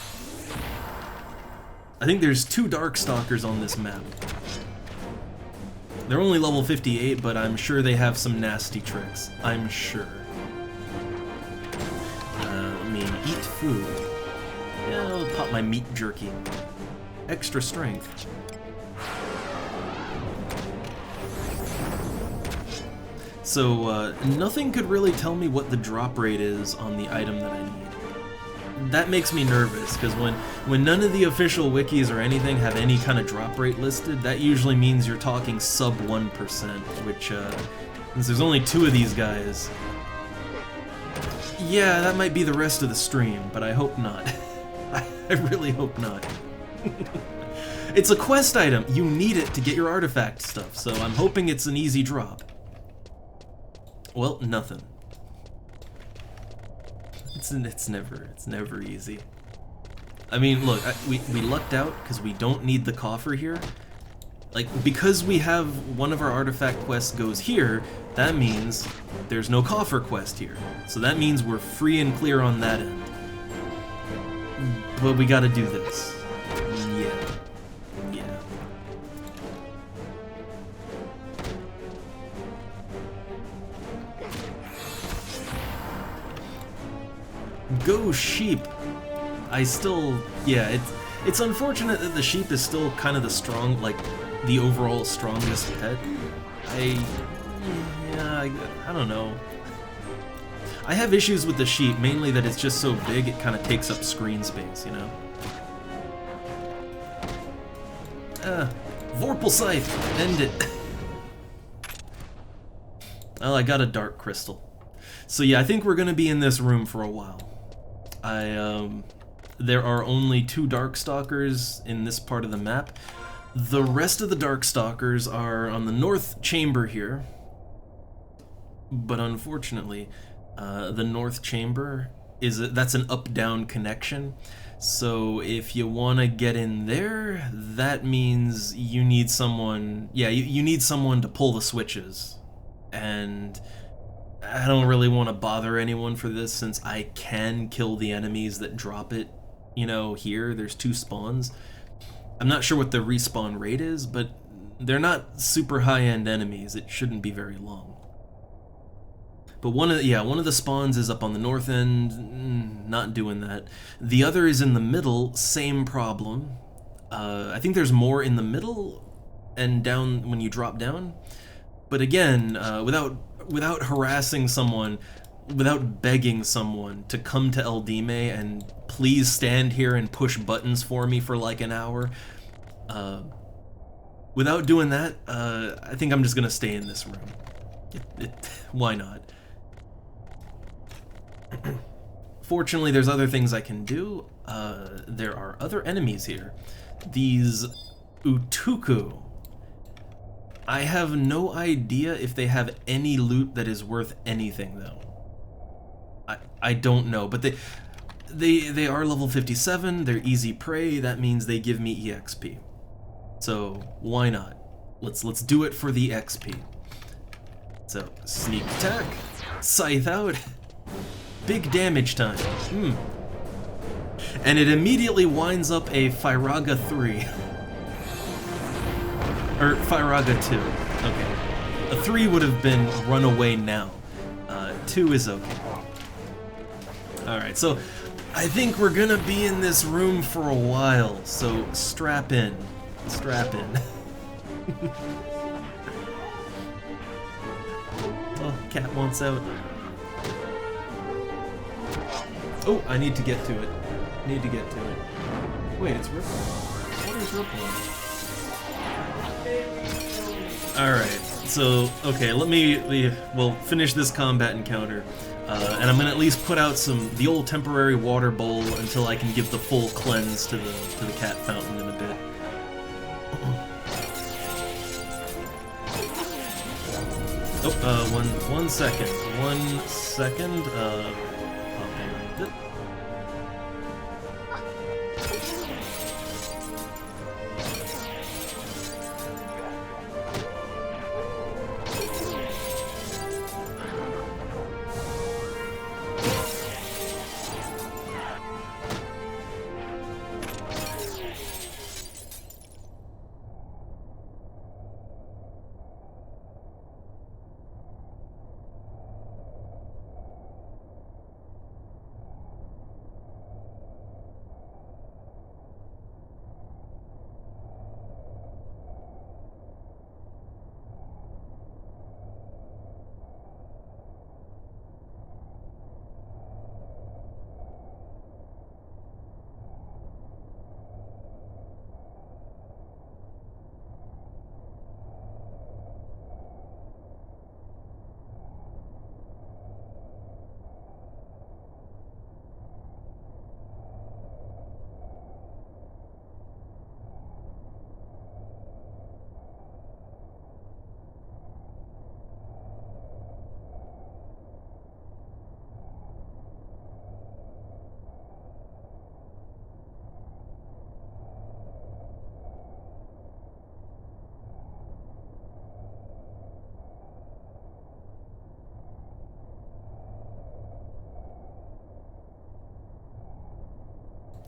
I think there's 2 Dark Stalkers on this map. They're only level 58, but I'm sure they have some nasty tricks. I'm sure. I mean, eat food. Yeah, I'll pop my meat jerky. Extra strength. So, nothing could really tell me what the drop rate is on the item that I need. That makes me nervous, because when none of the official wikis or anything have any kind of drop rate listed, that usually means you're talking sub 1%, which, since there's only 2 of these guys... Yeah, that might be the rest of the stream, but I hope not. I really hope not. It's a quest item! You need it to get your artifact stuff, so I'm hoping it's an easy drop. Well, nothing. It's never easy. I mean, look, we lucked out because we don't need the coffer here. Like, because we have one of our artifact quests goes here, that means there's no coffer quest here. So that means we're free and clear on that end. But we gotta do this. Yeah. Go sheep. I still, yeah, it's unfortunate that the sheep is still kind of the strong, like, the overall strongest pet. I don't know. I have issues with the sheep, mainly that it's just so big it kind of takes up screen space, you know? Vorpal Scythe, end it. Well, I got a dark crystal. So yeah, I think we're gonna be in this room for a while. There are only 2 Darkstalkers in this part of the map. The rest of the Darkstalkers are on the north chamber here. But unfortunately, the north chamber that's an up-down connection. So if you want to get in there, that means you need someone, yeah, you need someone to pull the switches. And I don't really want to bother anyone for this since I can kill the enemies that drop it, you know, here. There's 2 spawns. I'm not sure what the respawn rate is, but they're not super high-end enemies. It shouldn't be very long. But one of the spawns is up on the north end, not doing that. The other is in the middle, same problem. I think there's more in the middle and down when you drop down. But again, without harassing someone, without begging someone to come to El Dime and please stand here and push buttons for me for like an hour, without doing that, I think I'm just gonna stay in this room. Why not? Fortunately, there's other things I can do. There are other enemies here. These Utuku. I have no idea if they have any loot that is worth anything, though. I don't know, but they are level 57, they're easy prey, that means they give me EXP. So, why not? Let's do it for the XP. So, sneak attack, scythe out, big damage time. And it immediately winds up a Firaga 3. Or Firaga 2. Okay. A 3 would have been run away now. 2 is okay. Alright, so I think we're gonna be in this room for a while, so strap in. Strap in. Oh, cat wants out. Oh, I need to get to it. Need to get to it. Wait, it's rippling. What is rippling? Alright, so, okay, we'll finish this combat encounter. And I'm gonna at least put out the old temporary water bowl until I can give the full cleanse to the cat fountain in a bit. Oh, one second. 1 second.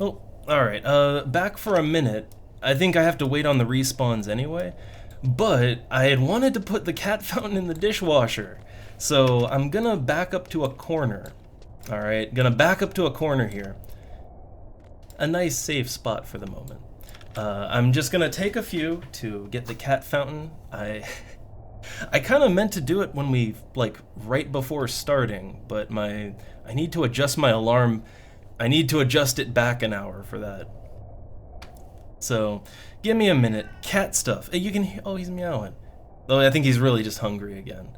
Oh, alright, back for a minute. I think I have to wait on the respawns anyway, but I had wanted to put the cat fountain in the dishwasher, so I'm gonna back up to a corner. Alright, gonna back up to a corner here. A nice safe spot for the moment. I'm just gonna take a few to get the cat fountain. I kind of meant to do it when right before starting, but I need to adjust my alarm. I need to adjust it back an hour for that. So, give me a minute. Cat stuff. You can hear, oh, he's meowing. Oh, I think he's really just hungry again.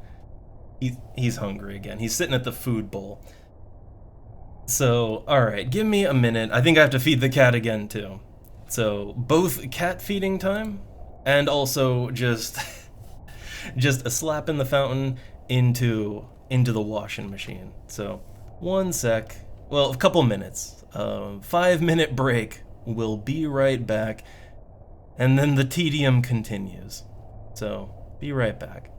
He's hungry again. He's sitting at the food bowl. So, alright, give me a minute. I think I have to feed the cat again, too. So, both cat feeding time, and also just a slap in the fountain into the washing machine. So, 1 sec. Well, a couple minutes. 5-minute break. We'll be right back. And then the tedium continues. So, be right back.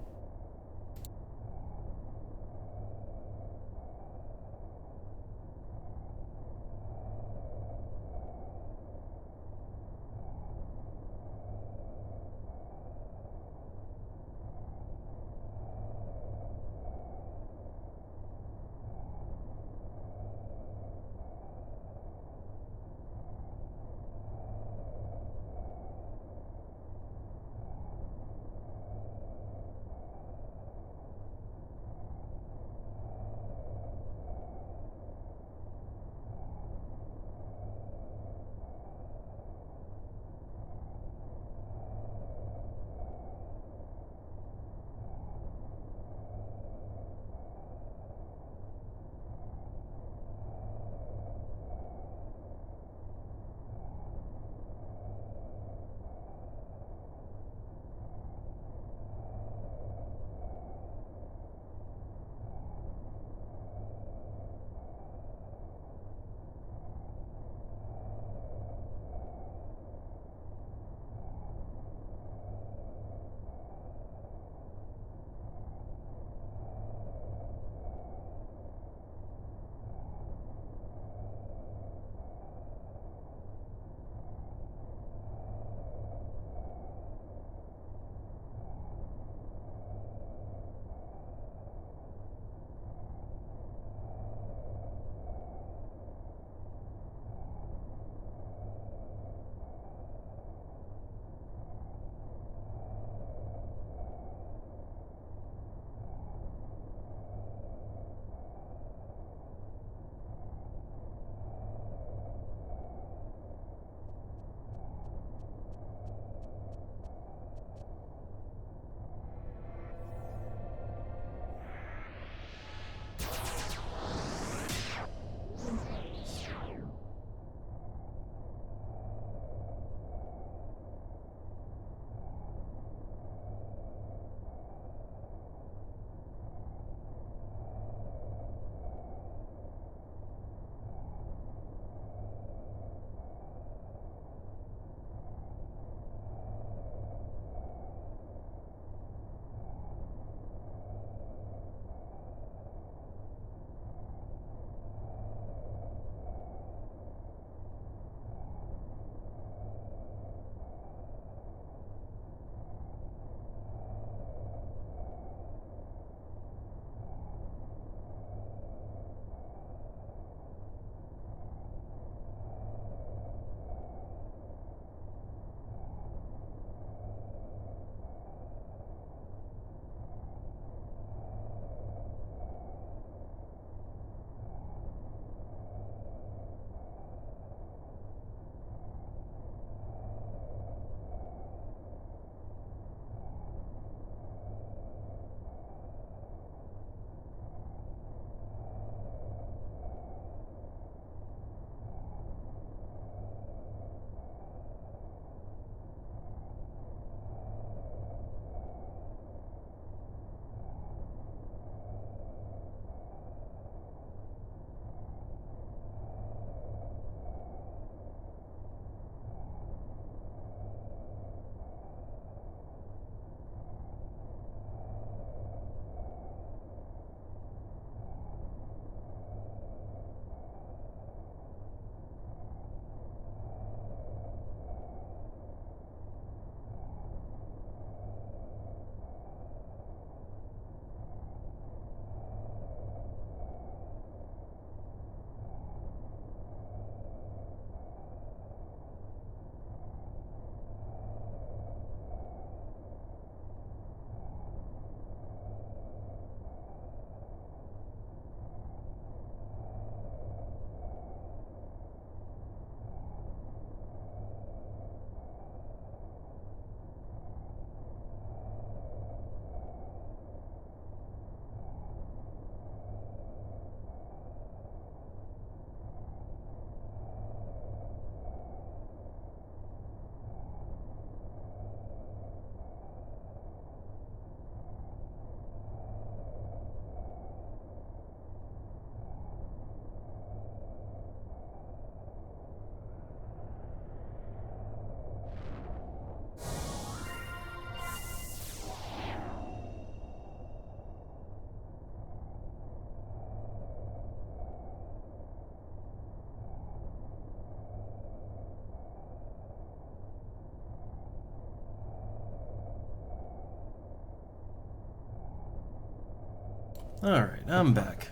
Alright, I'm back.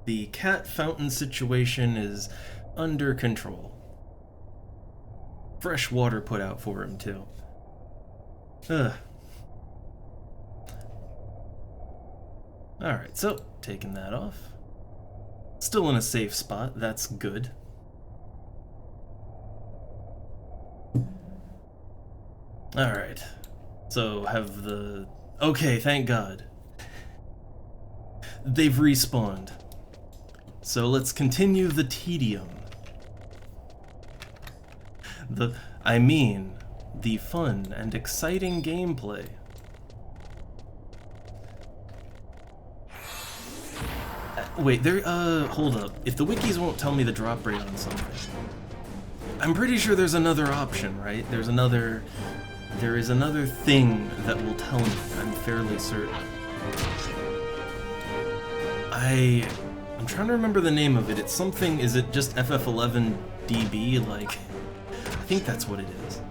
The cat fountain situation is under control. Fresh water put out for him, too. Ugh. Alright, so, taking that off. Still in a safe spot, that's good. Alright. So, have the... Okay, thank God. They've respawned. So let's continue the tedium. The fun and exciting gameplay. Wait, hold up. If the wikis won't tell me the drop rate on something, I'm pretty sure there's another option, right? There is another thing that will tell me, I'm fairly certain. I'm trying to remember the name of it. It's something, is it just FF11DB? Like, I think that's what it is.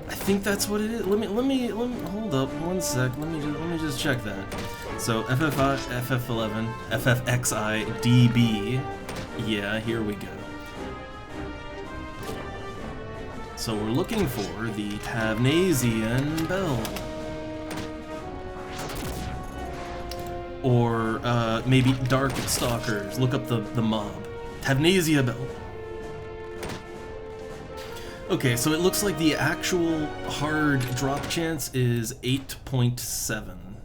I think that's what it is. Let me hold up one sec. Let me just check that. So FF11, FFXI DB. Yeah, here we go. So we're looking for the Tavnasian Bell. Or maybe Dark Stalkers. Look up the mob. Tavnasia Bell. Okay, so it looks like the actual hard drop chance is 8.7.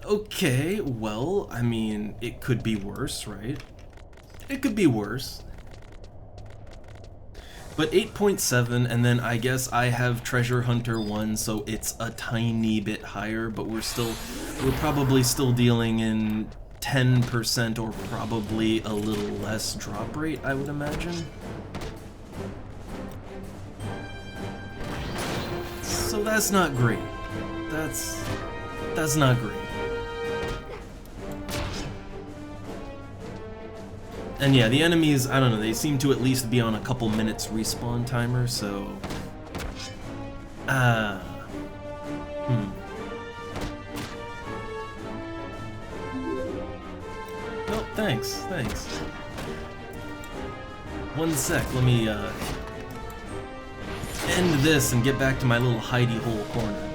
Okay, well, I mean, it could be worse, right? It could be worse. But 8.7, and then I guess I have Treasure Hunter 1, so it's a tiny bit higher, but we're probably still dealing in 10% or probably a little less drop rate, I would imagine. So that's not great. That's not great. And yeah, the enemies, I don't know, they seem to at least be on a couple minutes respawn timer, so... Oh, thanks. One sec, let me, end this and get back to my little hidey hole corner.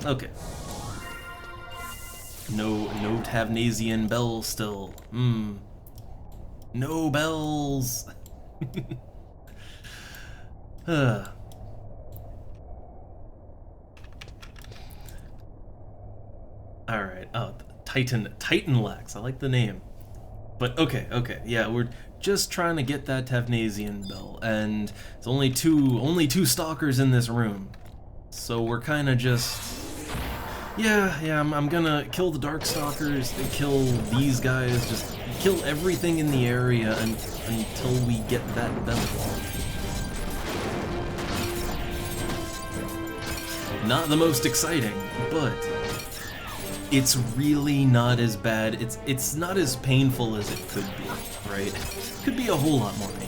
Okay. No Tavnasian Bell still. No bells. Alright, oh, Titan Lax, I like the name. But okay, yeah, we're just trying to get that Tavnasian Bell, and it's only two stalkers in this room. So we're kinda just... Yeah, I'm gonna kill the Darkstalkers, and kill these guys, just kill everything in the area until we get that bell. Not the most exciting, but it's really not as bad. It's not as painful as it could be, right? It could be a whole lot more painful.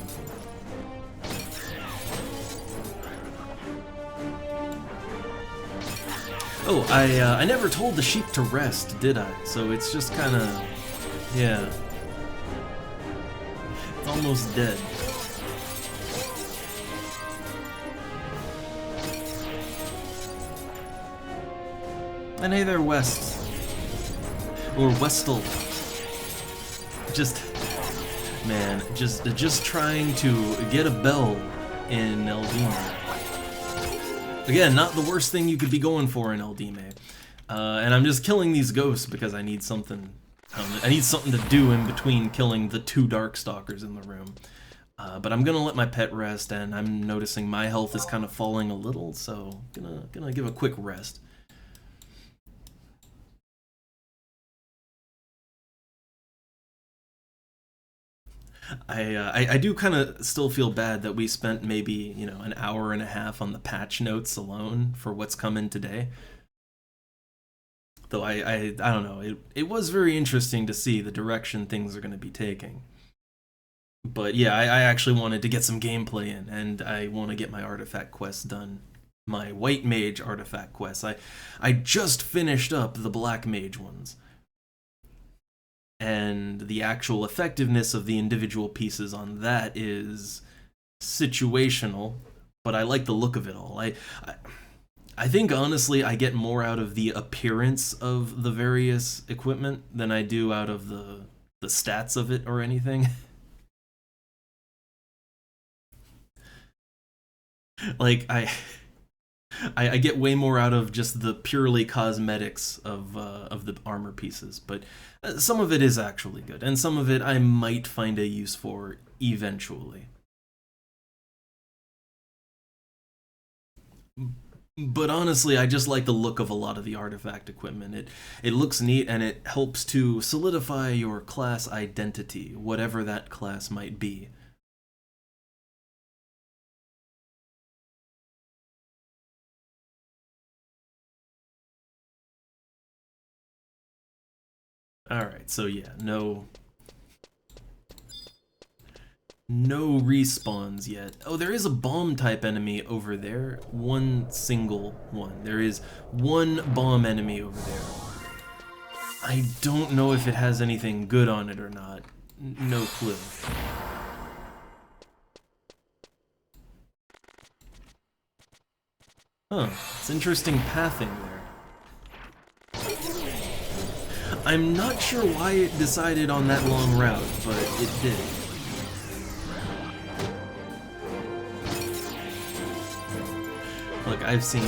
Oh, I never told the sheep to rest, did I? So it's just kind of, yeah. It's almost dead. And hey there, West. Or Westel. Just trying to get a bell in Eldime. Again, not the worst thing you could be going for in Eldime. And I'm just killing these ghosts because I need something. I need something to do in between killing the two Darkstalkers in the room. But I'm gonna let my pet rest, and I'm noticing my health is kind of falling a little, so gonna give a quick rest. I do kind of still feel bad that we spent maybe, an hour and a half on the patch notes alone for what's coming today. Though I don't know, it was very interesting to see the direction things are going to be taking. But yeah, I actually wanted to get some gameplay in, and I want to get my artifact quest done my white mage artifact quests. I just finished up the black mage ones. And the actual effectiveness of the individual pieces on that is situational, but I like the look of it all. I think honestly I get more out of the appearance of the various equipment than I do out of the stats of it or anything. Like I get way more out of just the purely cosmetics of the armor pieces, but some of it is actually good, and some of it I might find a use for eventually. But honestly, I just like the look of a lot of the artifact equipment. It looks neat, and it helps to solidify your class identity, whatever that class might be. Alright, so yeah, no respawns yet. Oh, there is a bomb type enemy over there. One single one. There is one bomb enemy over there. I don't know if it has anything good on it or not. No clue. Huh, it's interesting pathing there. I'm not sure why it decided on that long route, but it did. Look, I've seen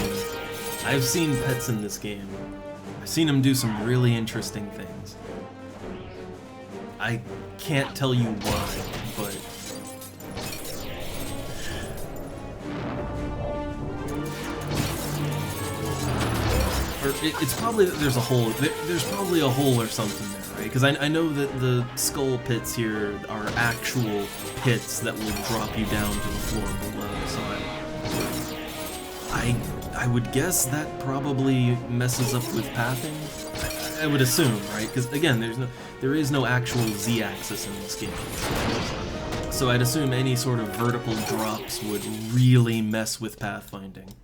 pets in this game. I've seen them do some really interesting things. I can't tell you why, but it's probably that there's a hole. There's probably a hole or something there, right? Because I know that the skull pits here are actual pits that will drop you down to the floor below. So I would guess that probably messes up with pathing. I would assume, right? Because again, there is no actual z-axis in this game. So I'd assume any sort of vertical drops would really mess with pathfinding.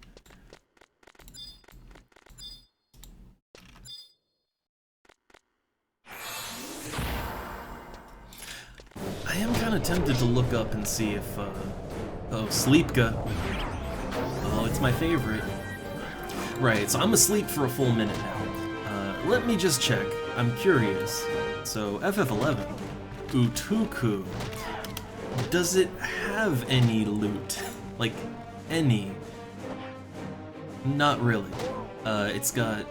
I am kind of tempted to look up and see if, oh, Sleepka. Oh, it's my favorite. Right, so I'm asleep for a full minute now. Let me just check. I'm curious. So, FF11. Utuku. Does it have any loot? Like, any? Not really. It's got...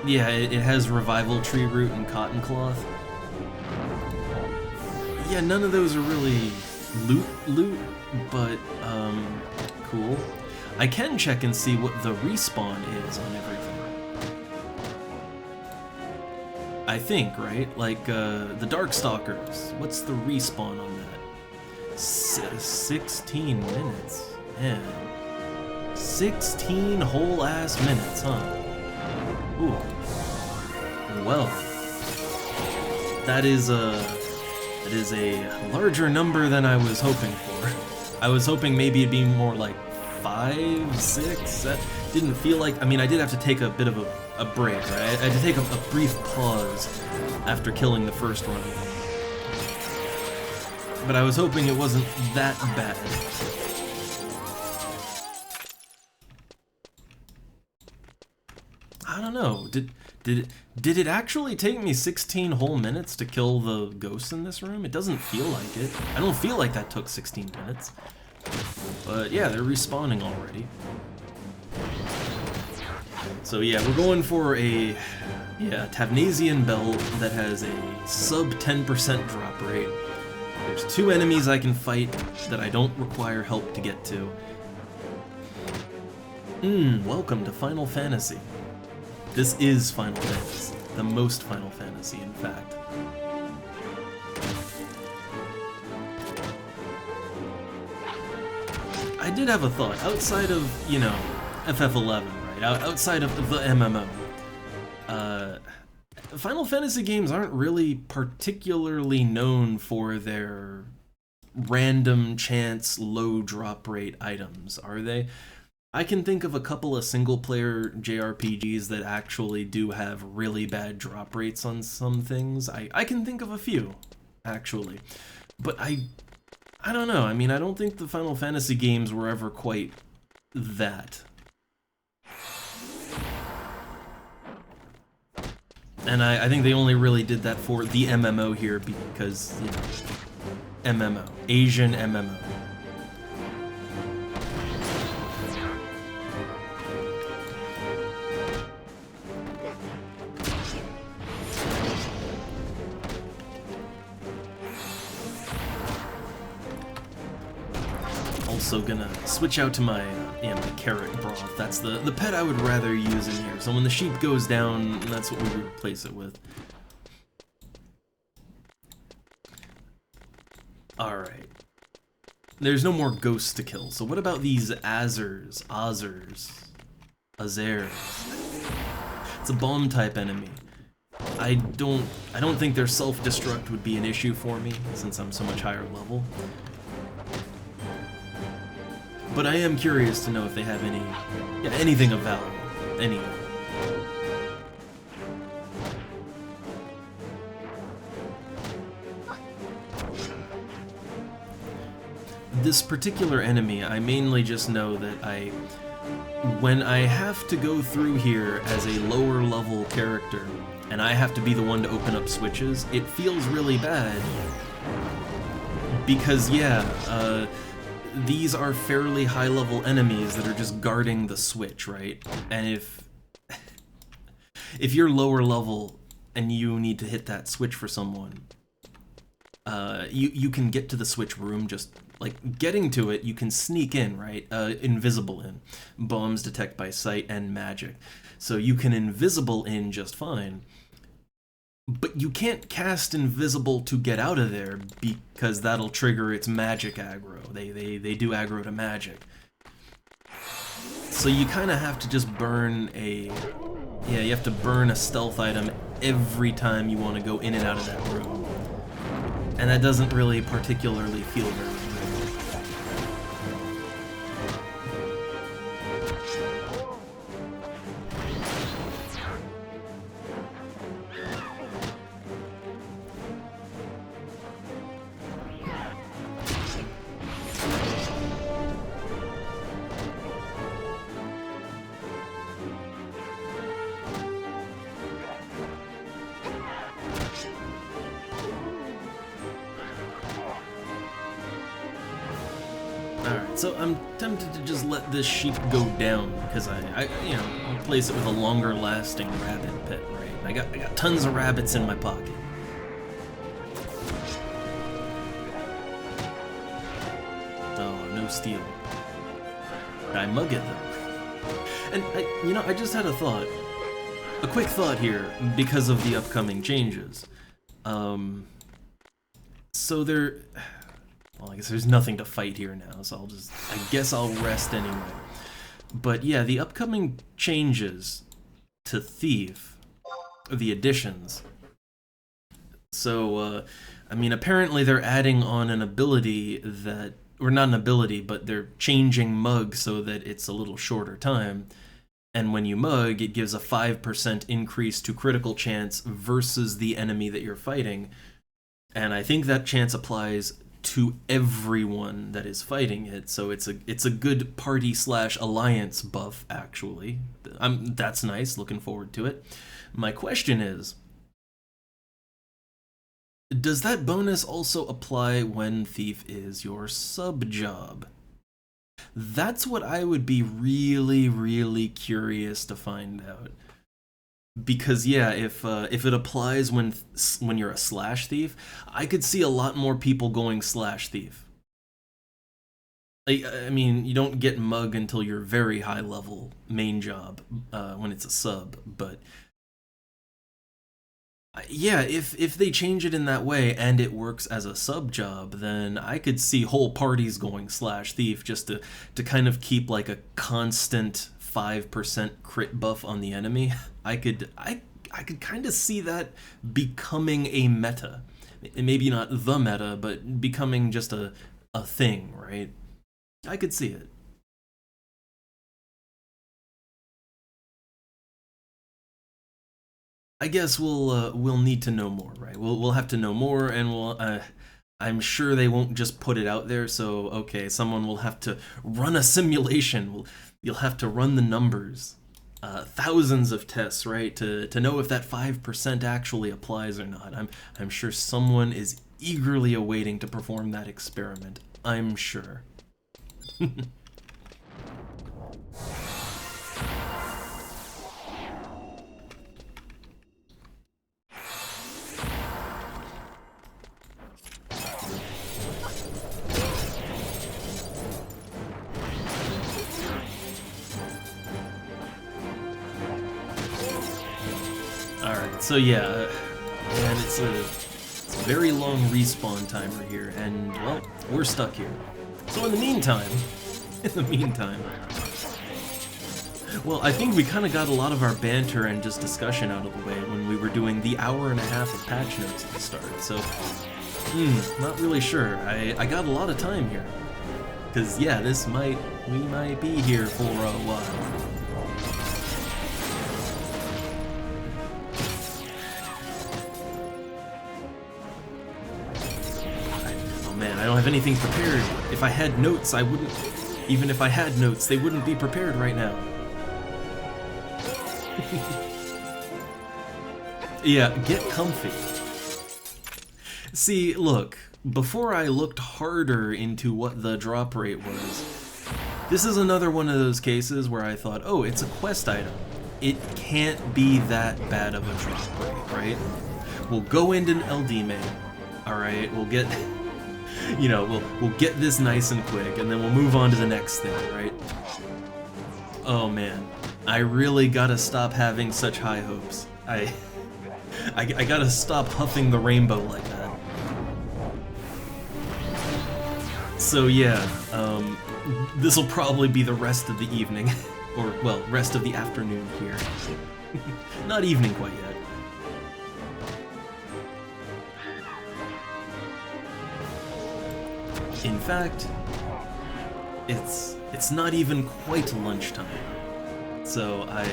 Yeah, it has Revival Tree Root and Cotton Cloth. Yeah, none of those are really loot, but, cool. I can check and see what the respawn is on everything. I think, right? Like, the Darkstalkers. What's the respawn on that? 16 minutes. Man. 16 whole-ass minutes, huh? Ooh. Well. That is a larger number than I was hoping for. I was hoping maybe it'd be more like 5, 6. That didn't feel like... I mean, I did have to take a bit of a break, right? I had to take a brief pause after killing the first run. But I was hoping it wasn't that bad. I don't know. Did it actually take me 16 whole minutes to kill the ghosts in this room? It doesn't feel like it. I don't feel like that took 16 minutes. But yeah, they're respawning already. So yeah, we're going for a Tavnasian belt that has a sub 10% drop rate. There's 2 enemies I can fight that I don't require help to get to. Welcome to Final Fantasy. This is Final Fantasy. The most Final Fantasy, in fact. I did have a thought. Outside of, you know, FF11, right? Outside of the MMO. Final Fantasy games aren't really particularly known for their random chance low drop rate items, are they? I can think of a couple of single-player JRPGs that actually do have really bad drop rates on some things. I can think of a few, actually. But I don't know. I mean, I don't think the Final Fantasy games were ever quite that. And I think they only really did that for the MMO here because, you know, MMO. Asian MMO. Also gonna switch out to my my carrot broth. That's the pet I would rather use in here. So when the sheep goes down, that's what we would replace it with. Alright. There's no more ghosts to kill. So what about these Azers? Azers. It's a bomb type enemy. I don't think their self-destruct would be an issue for me since I'm so much higher level. But I am curious to know if they have anything of value. Anything. This particular enemy, I mainly just know that when I have to go through here as a lower level character, and I have to be the one to open up switches, it feels really bad. Because, yeah, these are fairly high-level enemies that are just guarding the switch, right? And if you're lower level and you need to hit that switch for someone, you can get to the switch room just, like, getting to it, you can sneak in, right? Invisible in. Bombs detect by sight and magic. So you can invisible in just fine. But you can't cast invisible to get out of there because that'll trigger its magic aggro. They do aggro to magic. So you kind of have to just burn you have to burn a stealth item every time you want to go in and out of that room. And that doesn't really particularly feel very good. Alright, so I'm tempted to just let this sheep go down because I replace it with a longer lasting rabbit pet, right? I got tons of rabbits in my pocket. Oh, no steal. I mug it though. And I just had a thought. A quick thought here because of the upcoming changes. So well, I guess there's nothing to fight here now, so I guess I'll rest anyway. But yeah, the upcoming changes to Thief, the additions. So, I mean, apparently they're adding on an ability that, or not an ability, but they're changing mug so that it's a little shorter time. And when you mug, it gives a 5% increase to critical chance versus the enemy that you're fighting. And I think that chance applies to everyone that is fighting it, so it's a good party/alliance buff, actually. That's nice, looking forward to it. My question is, does that bonus also apply when Thief is your sub-job? That's what I would be really, really curious to find out. Because yeah, if it applies when you're a slash thief, I could see a lot more people going slash thief. I mean, you don't get mug until you're very high level main job when it's a sub, but yeah, if they change it in that way and it works as a sub job, then I could see whole parties going slash thief just to kind of keep like a constant 5% crit buff on the enemy. I could kind of see that becoming a meta. Maybe not the meta, but becoming just a thing, right? I could see it. I guess we'll need to know more, right? We'll have to know more, and I'm sure they won't just put it out there. So okay, someone will have to run a simulation. You'll have to run the numbers, thousands of tests, right, to know if that 5% actually applies or not. I'm sure someone is eagerly awaiting to perform that experiment. I'm sure. Alright, so yeah, and it's a very long respawn timer here, and, well, we're stuck here. So in the meantime, well, I think we kind of got a lot of our banter and just discussion out of the way when we were doing the hour and a half of patch notes at the start, so, not really sure. I got a lot of time here. Because, yeah, we might be here for a while. Man, I don't have anything prepared. If I had notes, I wouldn't... Even if I had notes, they wouldn't be prepared right now. Yeah, get comfy. See, look, before I looked harder into what the drop rate was, this is another one of those cases where I thought, oh, it's a quest item. It can't be that bad of a drop rate, right? We'll go into an LD main, alright, we'll get... You know, we'll get this nice and quick, and then we'll move on to the next thing, right? Oh man, I really gotta stop having such high hopes. I gotta stop huffing the rainbow like that. So yeah, this'll probably be the rest of the evening, or well, rest of the afternoon here. Not evening quite yet. In fact, it's not even quite lunchtime, so I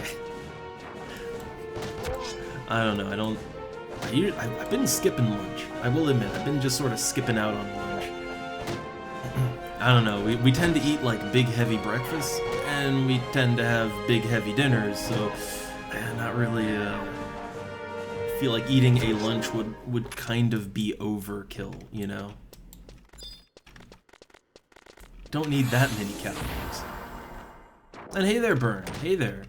don't know. I've been skipping lunch. I will admit, I've been just sort of skipping out on lunch. I don't know. We tend to eat like big heavy breakfasts, and we tend to have big heavy dinners. So, not really. I feel like eating a lunch would kind of be overkill, you know. Don't need that many calories. And hey there, Burn. Hey there.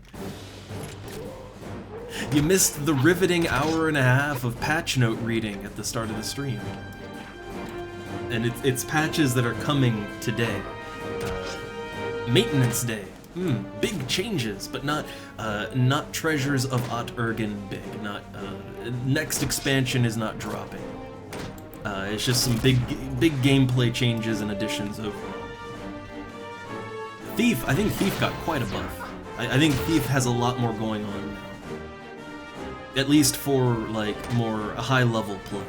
You missed the riveting hour and a half of patch note reading at the start of the stream. And it's patches that are coming today. Maintenance Day. Big changes, but not Treasures of Ot-Urgen big. Not next expansion is not dropping. It's just some big gameplay changes and additions overall. Thief, I think Thief got quite a buff. I think Thief has a lot more going on now. At least for, like, more high-level play.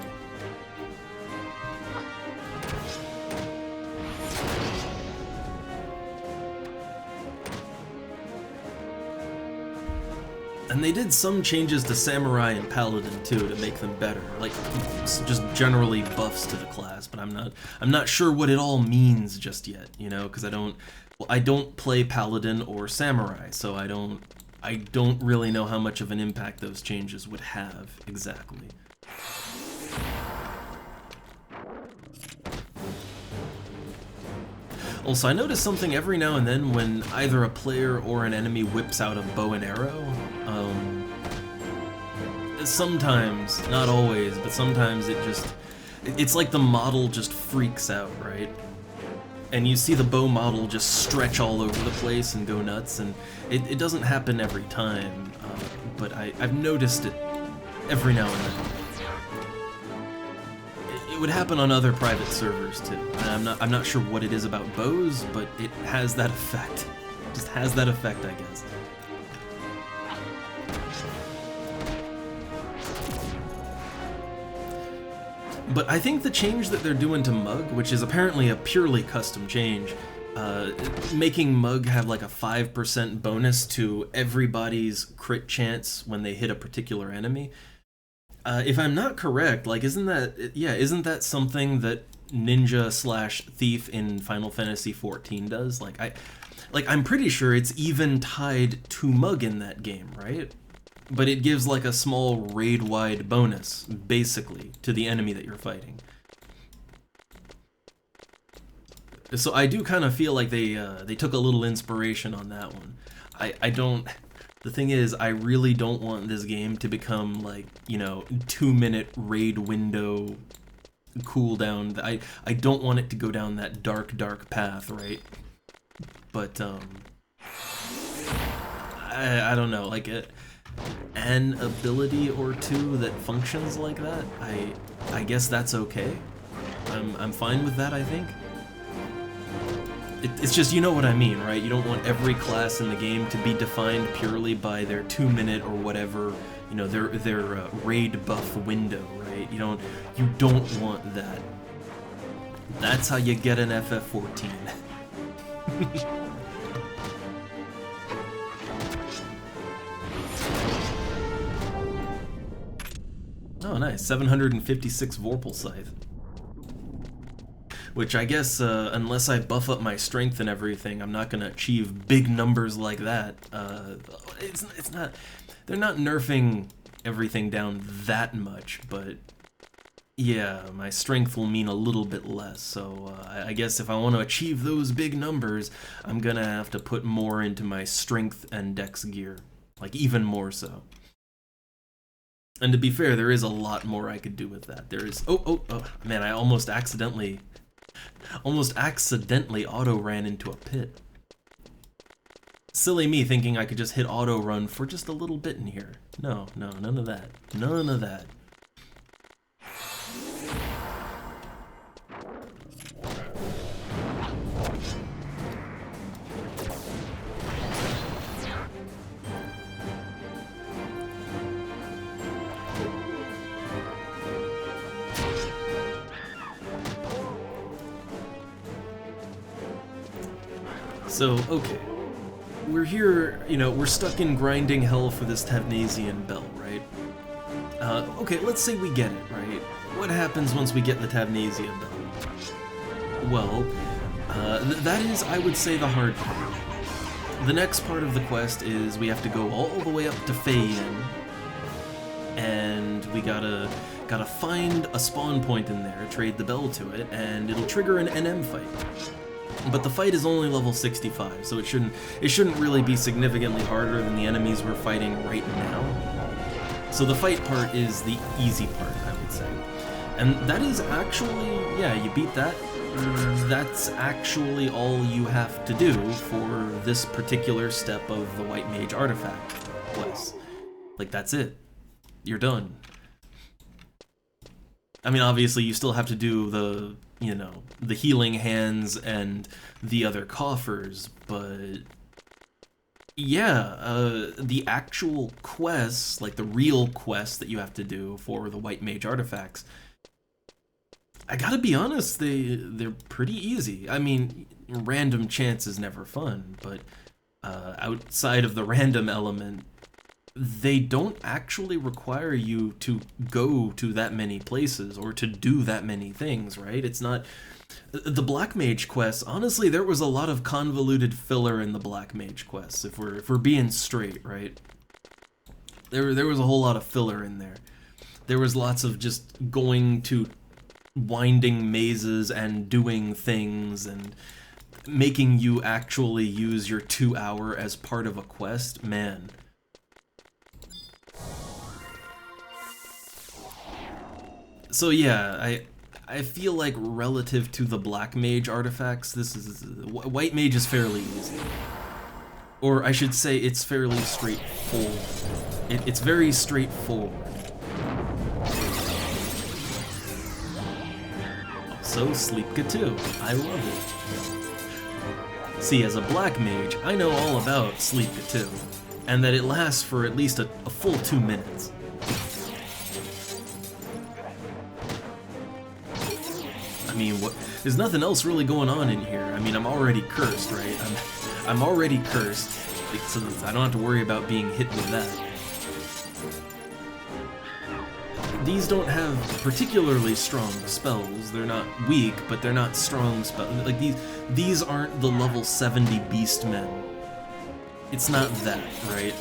And they did some changes to Samurai and Paladin too to make them better, like just generally buffs to the class. But I'm not sure what it all means just yet, you know, because I don't play Paladin or Samurai, so I don't really know how much of an impact those changes would have exactly. Also, I notice something every now and then when either a player or an enemy whips out a bow and arrow. Sometimes, not always, but sometimes it's like the model just freaks out, right? And you see the bow model just stretch all over the place and go nuts, and it doesn't happen every time, but I've noticed it every now and then. It would happen on other private servers too, and I'm not sure what it is about bows, but it has that effect. It just has that effect, I guess. But I think the change that they're doing to Mug, which is apparently a purely custom change, making Mug have like a 5% bonus to everybody's crit chance when they hit a particular enemy. If I'm not correct, like isn't that something that Ninja/Thief in Final Fantasy XIV does? I'm pretty sure it's even tied to Mug in that game, right? But it gives like a small raid-wide bonus, basically, to the enemy that you're fighting. So I do kind of feel like they took a little inspiration on that one. I don't. The thing is, I really don't want this game to become like, 2-minute raid window cooldown. I don't want it to go down that dark path, right? But I don't know, like an ability or two that functions like that. I guess that's okay. I'm fine with that, I think. It's just, you know what I mean, right? You don't want every class in the game to be defined purely by their 2-minute or whatever, their raid buff window, right? You don't want that. That's how you get an FF14. Oh, nice. 756 Vorpal Scythe. Which I guess, unless I buff up my strength and everything, I'm not gonna achieve big numbers like that. It's not... They're not nerfing everything down that much, but... Yeah, my strength will mean a little bit less, so I guess if I want to achieve those big numbers, I'm gonna have to put more into my strength and dex gear. Like, even more so. And to be fair, there is a lot more I could do with that. There is... Oh, man, I almost accidentally auto ran into a pit. Silly me thinking I could just hit auto run for just a little bit in here. No, none of that. None of that. So, okay, we're here, we're stuck in grinding hell for this Tavnasian bell, right? Okay, let's say we get it, right? What happens once we get the Tavnasian bell? Well, that is, I would say, the hard part. The next part of the quest is we have to go all the way up to Feyen, and we gotta find a spawn point in there, trade the bell to it, and it'll trigger an NM fight. But the fight is only level 65, so it shouldn't really be significantly harder than the enemies we're fighting right now. So the fight part is the easy part, I would say. And that is actually, yeah, you beat that. That's actually all you have to do for this particular step of the White Mage Artifact quest. Like, that's it. You're done. I mean, obviously, you still have to do the healing hands and the other coffers, but yeah, the actual quests, like the real quests that you have to do for the White Mage artifacts, I gotta be honest, they're pretty easy. I mean, random chance is never fun, but outside of the random element, they don't actually require you to go to that many places or to do that many things, right? It's not... The Black Mage quests, honestly, there was a lot of convoluted filler in the Black Mage quests, if we're being straight, right? There was a whole lot of filler in there. There was lots of just going to winding mazes and doing things and making you actually use your 2 hour as part of a quest. Man. So yeah, I feel like relative to the Black Mage artifacts, White Mage is fairly easy. Or I should say it's fairly straightforward. It's very straightforward. Also, Sleepka 2. I love it. See, as a Black Mage, I know all about Sleepka 2, and that it lasts for at least a full 2 minutes. mean, what? There's nothing else really going on in here. I mean, I'm already cursed, right? I'm already cursed, so I don't have to worry about being hit with that. These don't have particularly strong spells. They're not weak, but they're not strong spells. Like these aren't the level 70 beastmen. It's not that, right?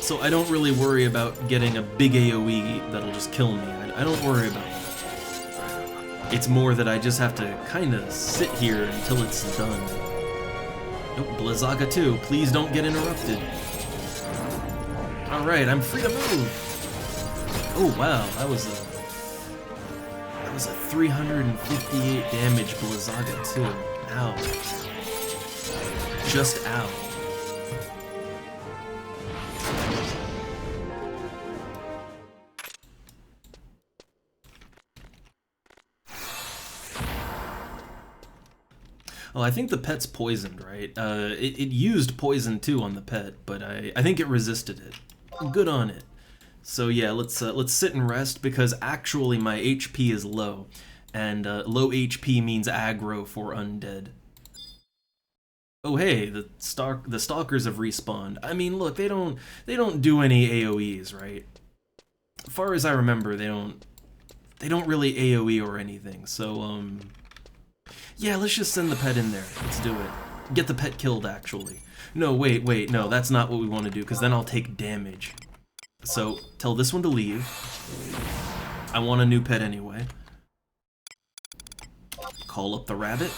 So I don't really worry about getting a big AoE that'll just kill me. I don't worry about that. It's more that I just have to kind of sit here until it's done. Nope, Blizzaga 2, please don't get interrupted. Alright, I'm free to move! Oh wow, that was a 358 damage Blizzaga 2. Ow. Just ow. Oh, I think the pet's poisoned, right? It used poison too on the pet, but I think it resisted it. Good on it. So yeah, let's sit and rest, because actually my HP is low, and low HP means aggro for undead. Oh hey, the stalkers have respawned. I mean, look, they don't do any AoEs, right? As far as I remember, they don't really AoE or anything. So yeah, let's just send the pet in there. Let's do it. Get the pet killed, actually. No, wait, no, that's not what we want to do, because then I'll take damage. So, tell this one to leave. I want a new pet anyway. Call up the rabbit.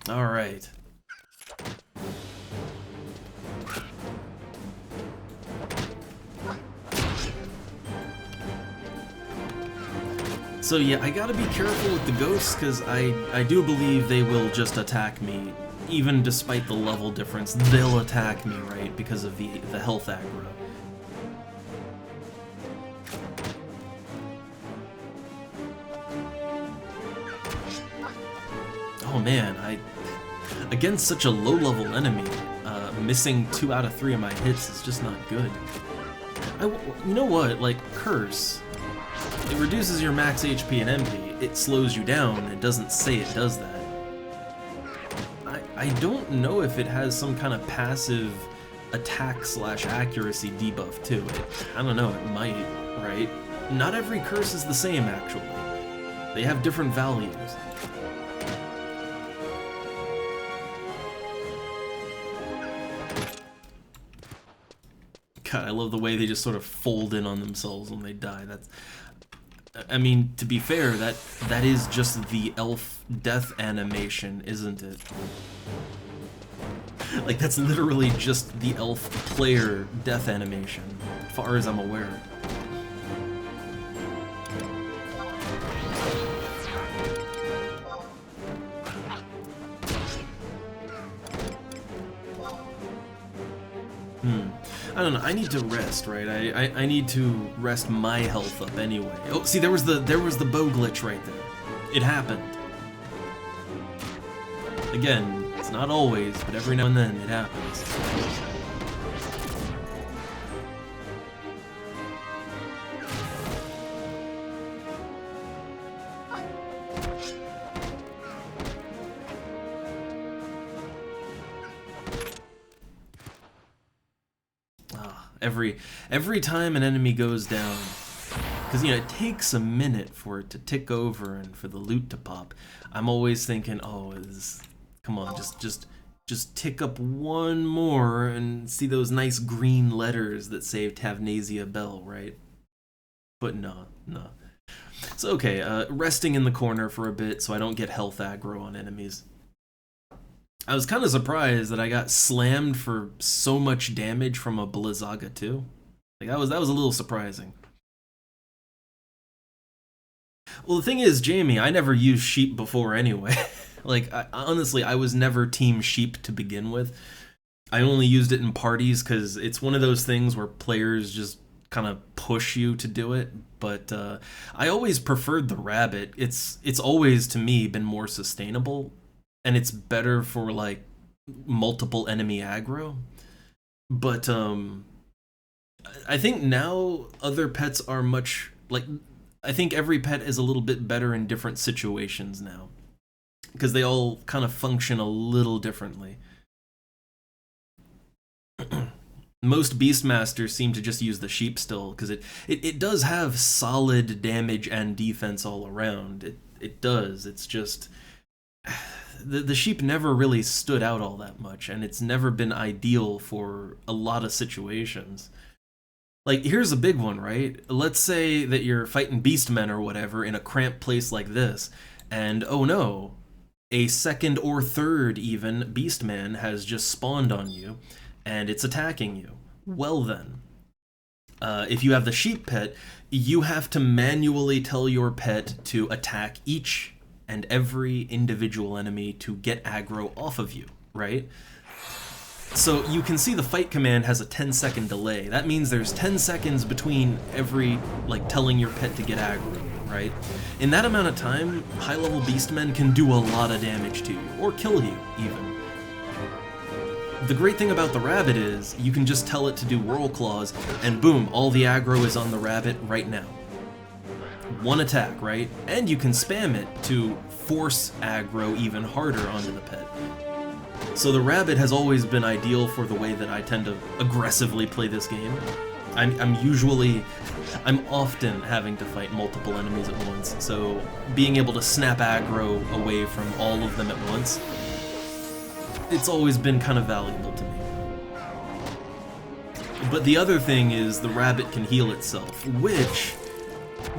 Alright. So yeah, I gotta be careful with the ghosts, because I do believe they will just attack me. Even despite the level difference, they'll attack me, right? Because of the health aggro. Oh man, against such a low-level enemy, missing 2 out of 3 of my hits is just not good. You know what? Like, Curse. It reduces your max HP and MP. It slows you down. It doesn't say it does that. I don't know if it has some kind of passive attack/accuracy debuff to it. I don't know, it might, right? Not every curse is the same, actually. They have different values. God, I love the way they just sort of fold in on themselves when they die. I mean, to be fair, that is just the elf death animation, isn't it? Like, that's literally just the elf player death animation, as far as I'm aware. I don't know, I need to rest, right? I need to rest my health up anyway. Oh, see, there was the bow glitch right there. It happened. Again, it's not always, but every now and then it happens. Every time an enemy goes down, because, you know, it takes a minute for it to tick over and for the loot to pop, I'm always thinking, oh, come on, just tick up one more and see those nice green letters that say Tavnasia Bell, right? But no. So okay, resting in the corner for a bit so I don't get health aggro on enemies. I was kind of surprised that I got slammed for so much damage from a Blizzaga 2. Like, that was a little surprising. Well, the thing is, Jamie, I never used sheep before anyway. Like, honestly, I was never team sheep to begin with. I only used it in parties because it's one of those things where players just kind of push you to do it. But I always preferred the rabbit. It's always, to me, been more sustainable. And it's better for, like, multiple enemy aggro. But I think now other pets are much like, I think every pet is a little bit better in different situations now, because they all kind of function a little differently. Most Beastmasters seem to just use the sheep still, because it does have solid damage and defense all around. It does. It's just the sheep never really stood out all that much, and it's never been ideal for a lot of situations. Like, here's a big one, right? Let's say that you're fighting beastmen or whatever in a cramped place like this, and oh no, a second or third even beastman has just spawned on you, and it's attacking you. Well then, if you have the sheep pet, you have to manually tell your pet to attack each and every individual enemy to get aggro off of you, right? So you can see the fight command has a 10-second delay. That means there's 10 seconds between every, like, telling your pet to get aggro, right? In that amount of time, high-level beastmen can do a lot of damage to you, or kill you, even. The great thing about the rabbit is, you can just tell it to do whirl claws, and boom, all the aggro is on the rabbit right now. One attack, right? And you can spam it to force aggro even harder onto the pet. So the rabbit has always been ideal for the way that I tend to aggressively play this game. I'm often having to fight multiple enemies at once, so being able to snap aggro away from all of them at once, it's always been kind of valuable to me. But the other thing is the rabbit can heal itself, which,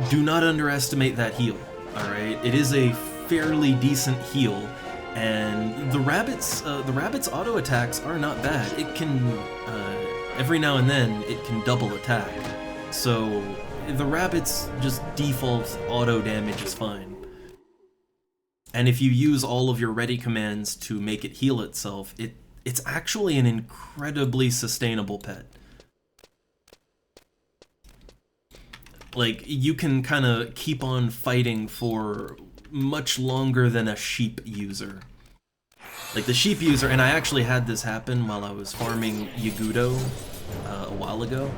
do not underestimate that heal, alright? It is a fairly decent heal, and the rabbit's auto attacks are not bad. It can, every now and then, it can double attack. So the rabbit's just default auto damage is fine. And if you use all of your ready commands to make it heal itself, it's actually an incredibly sustainable pet. Like, you can kind of keep on fighting for much longer than a sheep user. Like, the sheep user, and I actually had this happen while I was farming Yagudo a while ago.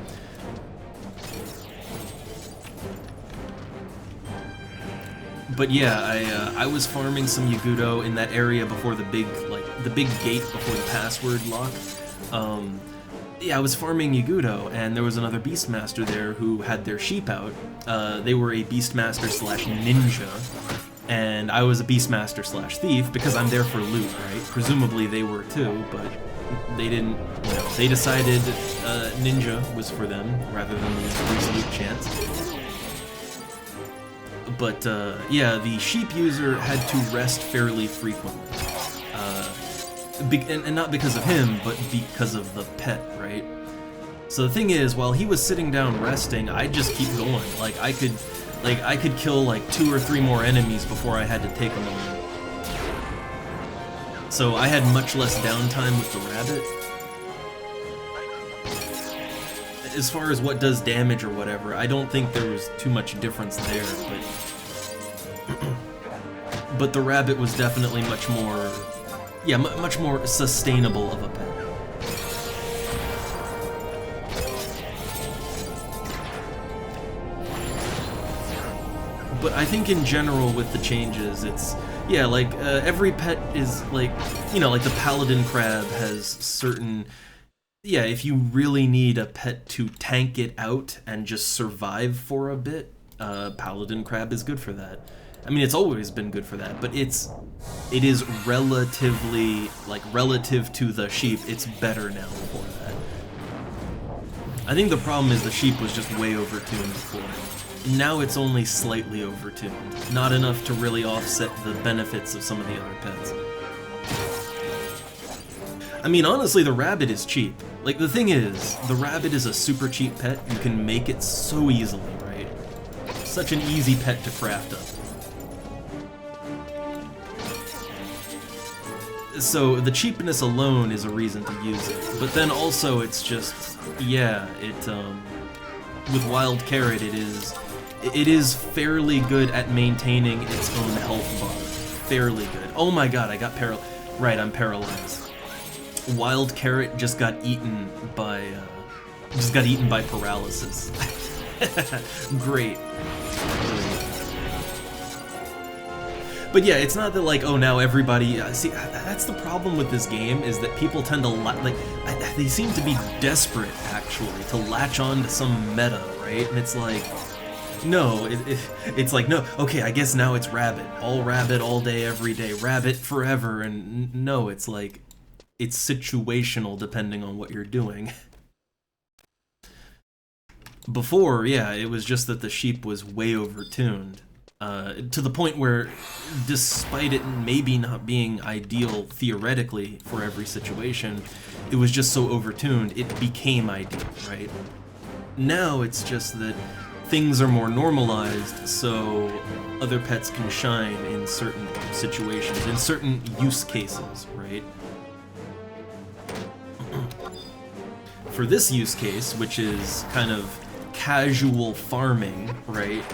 But yeah, I was farming some Yagudo in that area before the big gate before the password lock. Yeah, I was farming Yagudo, and there was another Beastmaster there who had their sheep out. They were a Beastmaster slash ninja, and I was a Beastmaster slash thief because I'm there for loot, right? Presumably they were too, but they didn't, you know, they decided ninja was for them rather than the loot chance. But yeah, the sheep user had to rest fairly frequently. And not because of him, but because of the pet, right? So the thing is, while he was sitting down resting, I'd just keep going. Like, I could kill like 2 or 3 more enemies before I had to take them on. So I had much less downtime with the rabbit. As far as what does damage or whatever, I don't think there was too much difference there, but the rabbit was definitely much more, yeah, much more sustainable of a pet. But I think in general with the changes, it's, yeah, like, every pet is, like, you know, like the paladin crab has certain, yeah, if you really need a pet to tank it out and just survive for a bit, paladin crab is good for that. I mean, it's always been good for that, but it is relatively, like, relative to the sheep, it's better now for that. I think the problem is the sheep was just way overtuned before. Now it's only slightly overtuned, not enough to really offset the benefits of some of the other pets. I mean, honestly, the rabbit is cheap. Like, the thing is, the rabbit is a super cheap pet. You can make it so easily, right? Such an easy pet to craft up. So the cheapness alone is a reason to use it, but then also it's just, yeah, with Wild Carrot it is fairly good at maintaining its own health bar. Fairly good. Oh my god, I got right, I'm paralyzed. Wild Carrot just got eaten by paralysis. Great. But yeah, it's not that like, oh, now everybody... see, that's the problem with this game, is that people tend to... they seem to be desperate, actually, to latch on to some meta, right? And it's like... No, it's like, no, okay, I guess now it's Rabbit. All day, every day. Rabbit forever. And no, it's like... It's situational, depending on what you're doing. Before, yeah, it was just that the sheep was way overtuned. To the point where, despite it maybe not being ideal theoretically for every situation, it was just so overtuned, it became ideal, right? Now it's just that things are more normalized, so other pets can shine in certain situations, in certain use cases, right? For this use case, which is kind of casual farming, right?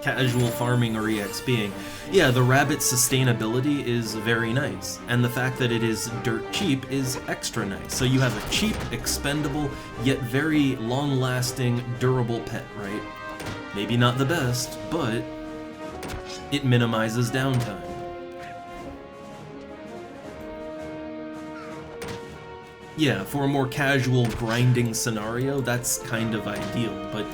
Casual farming or EXPing, yeah, the rabbit's sustainability is very nice, and the fact that it is dirt cheap is extra nice. So you have a cheap, expendable, yet very long-lasting, durable pet, right? Maybe not the best, but it minimizes downtime. Yeah, for a more casual grinding scenario, that's kind of ideal, but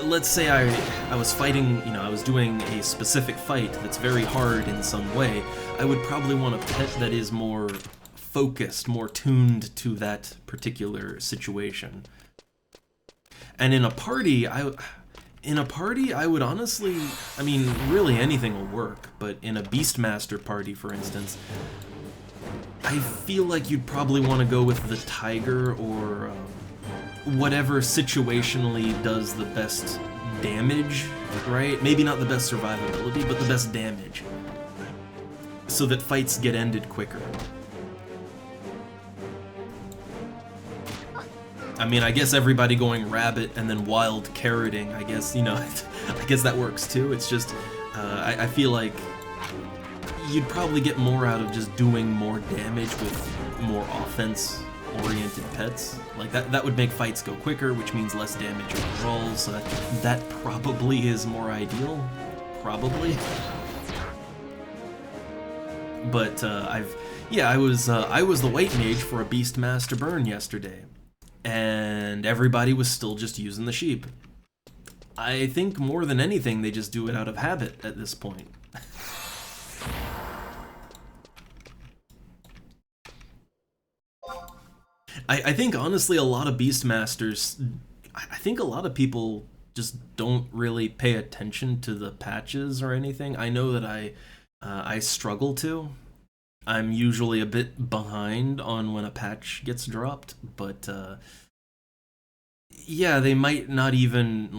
let's say I was fighting, I was doing a specific fight that's very hard in some way, I would probably want a pet that is more focused, more tuned to that particular situation. And in a party, I would honestly, I mean, really anything will work, but in a Beastmaster party, for instance, I feel like you'd probably want to go with the tiger or whatever situationally does the best damage, right? Maybe not the best survivability, but the best damage, so that fights get ended quicker. I mean, I guess everybody going rabbit and then wild carroting, I guess, I guess that works too. It's just, I feel like you'd probably get more out of just doing more damage with more offense-oriented pets. Like, that would make fights go quicker, which means less damage overall, so that probably is more ideal. Probably. But, I was the white mage for a Beastmaster burn yesterday, and everybody was still just using the sheep. I think more than anything, they just do it out of habit at this point. I think, honestly, a lot of Beastmasters, I think a lot of people just don't really pay attention to the patches or anything. I know that I struggle to. I'm usually a bit behind on when a patch gets dropped, but yeah, they might not even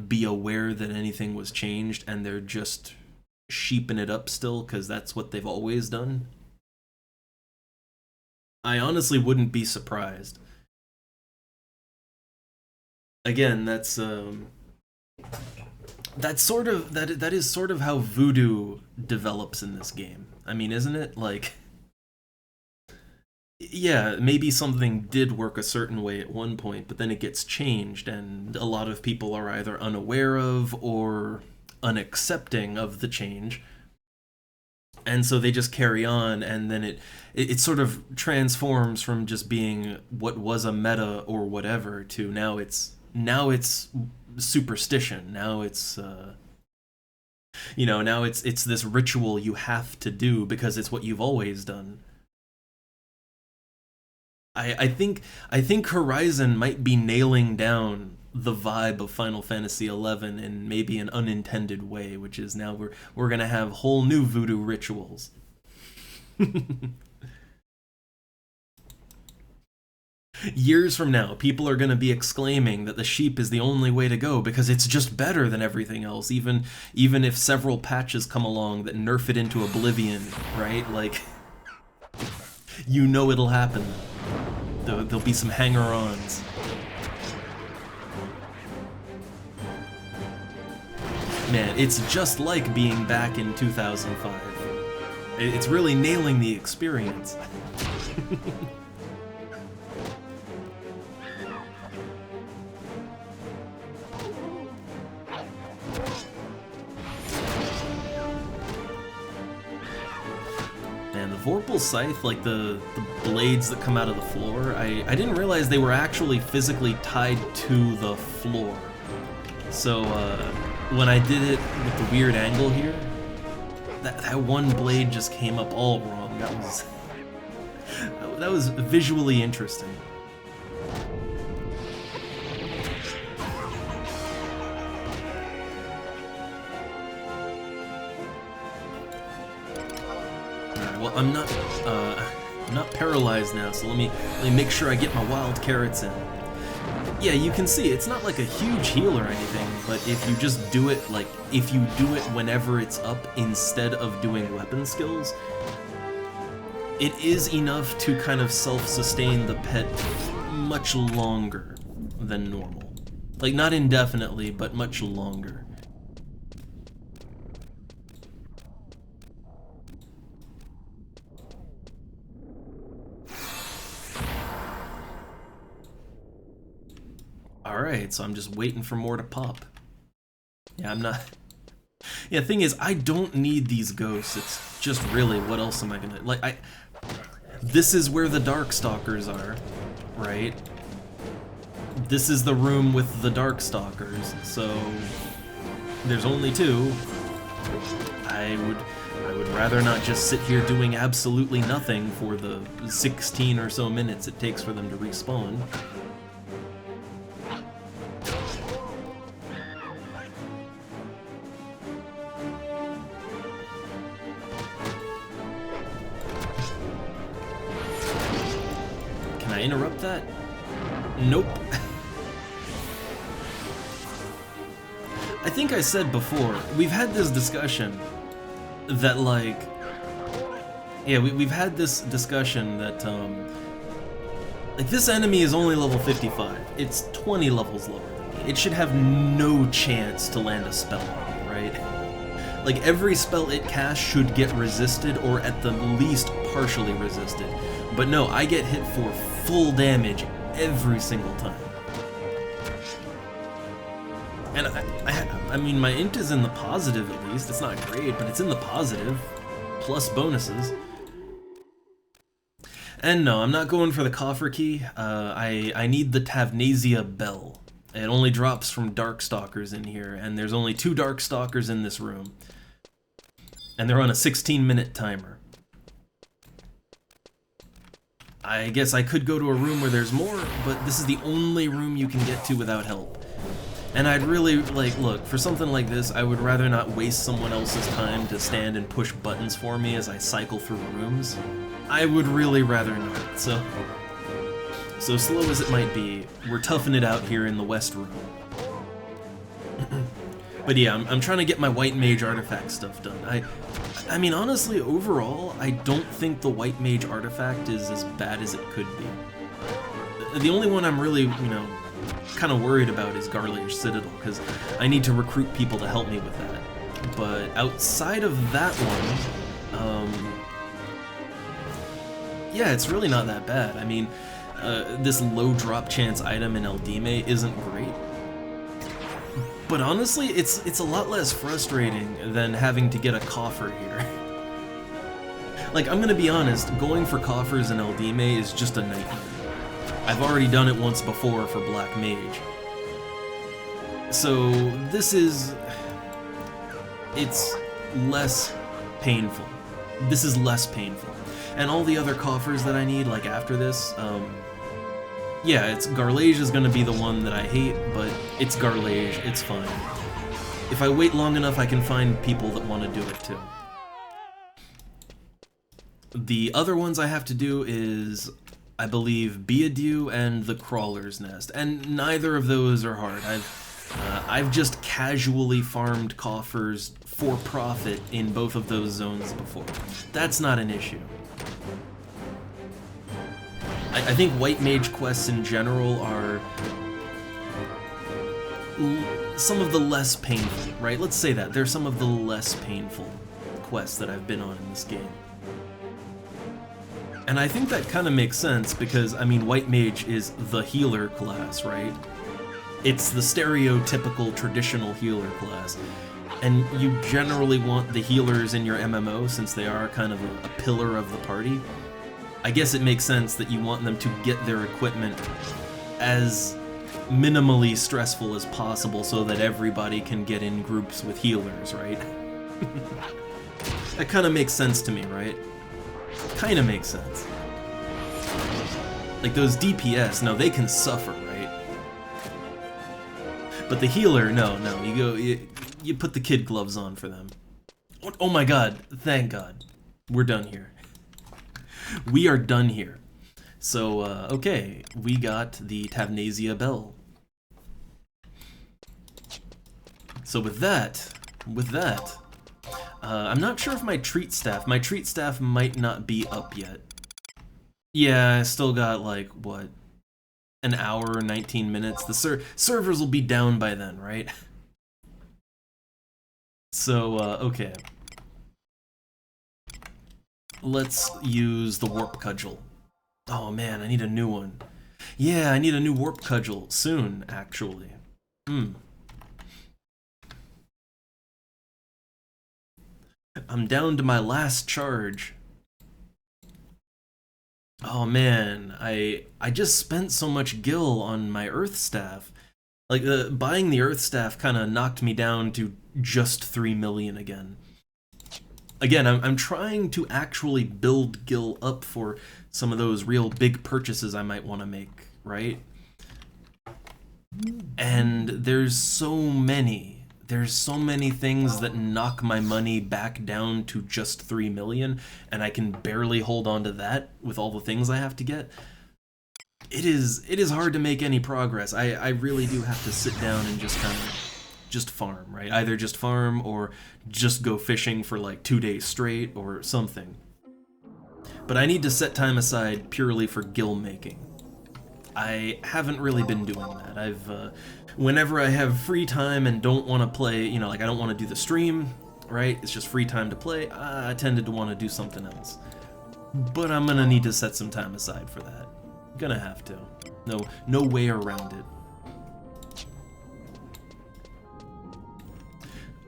be aware that anything was changed, and they're just sheeping it up still because that's what they've always done. I honestly wouldn't be surprised. Again, that is sort of how voodoo develops in this game. I mean, isn't it? Like, yeah, maybe something did work a certain way at one point, but then it gets changed, and a lot of people are either unaware of or unaccepting of the change. And so they just carry on, and then it sort of transforms from just being what was a meta or whatever to now it's superstition. Now it's now it's this ritual you have to do because it's what you've always done. I think Horizon might be nailing down the vibe of Final Fantasy XI in maybe an unintended way, which is now we're gonna have whole new voodoo rituals. Years from now, people are gonna be exclaiming that the sheep is the only way to go because it's just better than everything else, even if several patches come along that nerf it into oblivion, right? Like, it'll happen. There'll be some hanger-ons. Man, it's just like being back in 2005. It's really nailing the experience. And the Vorpal Scythe, like the blades that come out of the floor, I didn't realize they were actually physically tied to the floor. So when I did it with the weird angle here, that one blade just came up all wrong. That was visually interesting. Well, I'm not paralyzed now, so let me make sure I get my wild carrots in. Yeah, you can see it's not like a huge heal or anything, but if you just do it, like, if you do it whenever it's up instead of doing weapon skills, it is enough to kind of self-sustain the pet much longer than normal. Like, not indefinitely, but much longer. Alright, so I'm just waiting for more to pop. Yeah, I'm not... Yeah, the thing is, I don't need these ghosts. It's just really, what else am I gonna... Like, this is where the Darkstalkers are, right? This is the room with the Darkstalkers, so... There's only two. I would rather not just sit here doing absolutely nothing for the 16 or so minutes it takes for them to respawn. Can I interrupt that? Nope. I think I said before, we've had this discussion that, like... Yeah, we've had this discussion that, like, this enemy is only level 55. It's 20 levels lower than me. It should have no chance to land a spell on me, right? Like, every spell it casts should get resisted, or at the least partially resisted. But no, I get hit for full damage every single time. And I mean, my int is in the positive at least. It's not great, but it's in the positive. Plus bonuses. And no, I'm not going for the coffer key. I need the Tavnasia Bell. It only drops from Darkstalkers in here, and there's only 2 Darkstalkers in this room. And they're on a 16-minute timer. I guess I could go to a room where there's more, but this is the only room you can get to without help. And I'd really, like, look, for something like this, I would rather not waste someone else's time to stand and push buttons for me as I cycle through rooms. I would really rather not, so slow as it might be, we're toughing it out here in the West room. But yeah, I'm trying to get my White Mage artifact stuff done. I mean, honestly, overall, I don't think the White Mage artifact is as bad as it could be. The only one I'm really, you know, kind of worried about is Garlage Citadel, because I need to recruit people to help me with that. But outside of that one, yeah, it's really not that bad. I mean, this low drop chance item in Eldime isn't great. But honestly, it's a lot less frustrating than having to get a coffer here. Like, I'm gonna be honest, going for coffers in Eldime is just a nightmare. I've already done it once before for Black Mage. So this is... it's less painful. This is less painful. And all the other coffers that I need, like after this, yeah, Garlage is gonna be the one that I hate, but it's Garlage, it's fine. If I wait long enough, I can find people that want to do it too. The other ones I have to do is, I believe, Beadew and the Crawler's Nest, and neither of those are hard. I've just casually farmed coffers for profit in both of those zones before. That's not an issue. I think White Mage quests in general are some of the less painful, right? Let's say that. They're some of the less painful quests that I've been on in this game. And I think that kind of makes sense because, I mean, White Mage is the healer class, right? It's the stereotypical traditional healer class. And you generally want the healers in your MMO since they are kind of a pillar of the party. I guess it makes sense that you want them to get their equipment as minimally stressful as possible so that everybody can get in groups with healers, right? That kind of makes sense to me, right? Kind of makes sense. Like those DPS, no, they can suffer, right? But the healer, no, you put the kid gloves on for them. Oh my god, thank god. We're done here. We are done here. So, okay, we got the Tavnasia Bell. So with that, I'm not sure if my treat staff might not be up yet. Yeah, I still got like, what, an hour, 19 minutes. The servers will be down by then, right? So, okay. Let's use the Warp Cudgel. Oh man, I need a new one. Yeah, I need a new Warp Cudgel soon, actually. I'm down to my last charge. Oh man, I just spent so much gil on my Earth Staff. Like, buying the Earth Staff kind of knocked me down to just 3 million again. Again, I'm trying to actually build gil up for some of those real big purchases I might want to make, right? And there's so many things that knock my money back down to just 3 million, and I can barely hold on to that with all the things I have to get. It is hard to make any progress. I really do have to sit down and just kind of farm, right? Either just farm or just go fishing for like 2 days straight or something. But I need to set time aside purely for gil making. I haven't really been doing that. Whenever I have free time and don't want to play, you know, like I don't want to do the stream, right? It's just free time to play. I tended to want to do something else. But I'm gonna need to set some time aside for that. Gonna have to. No way around it.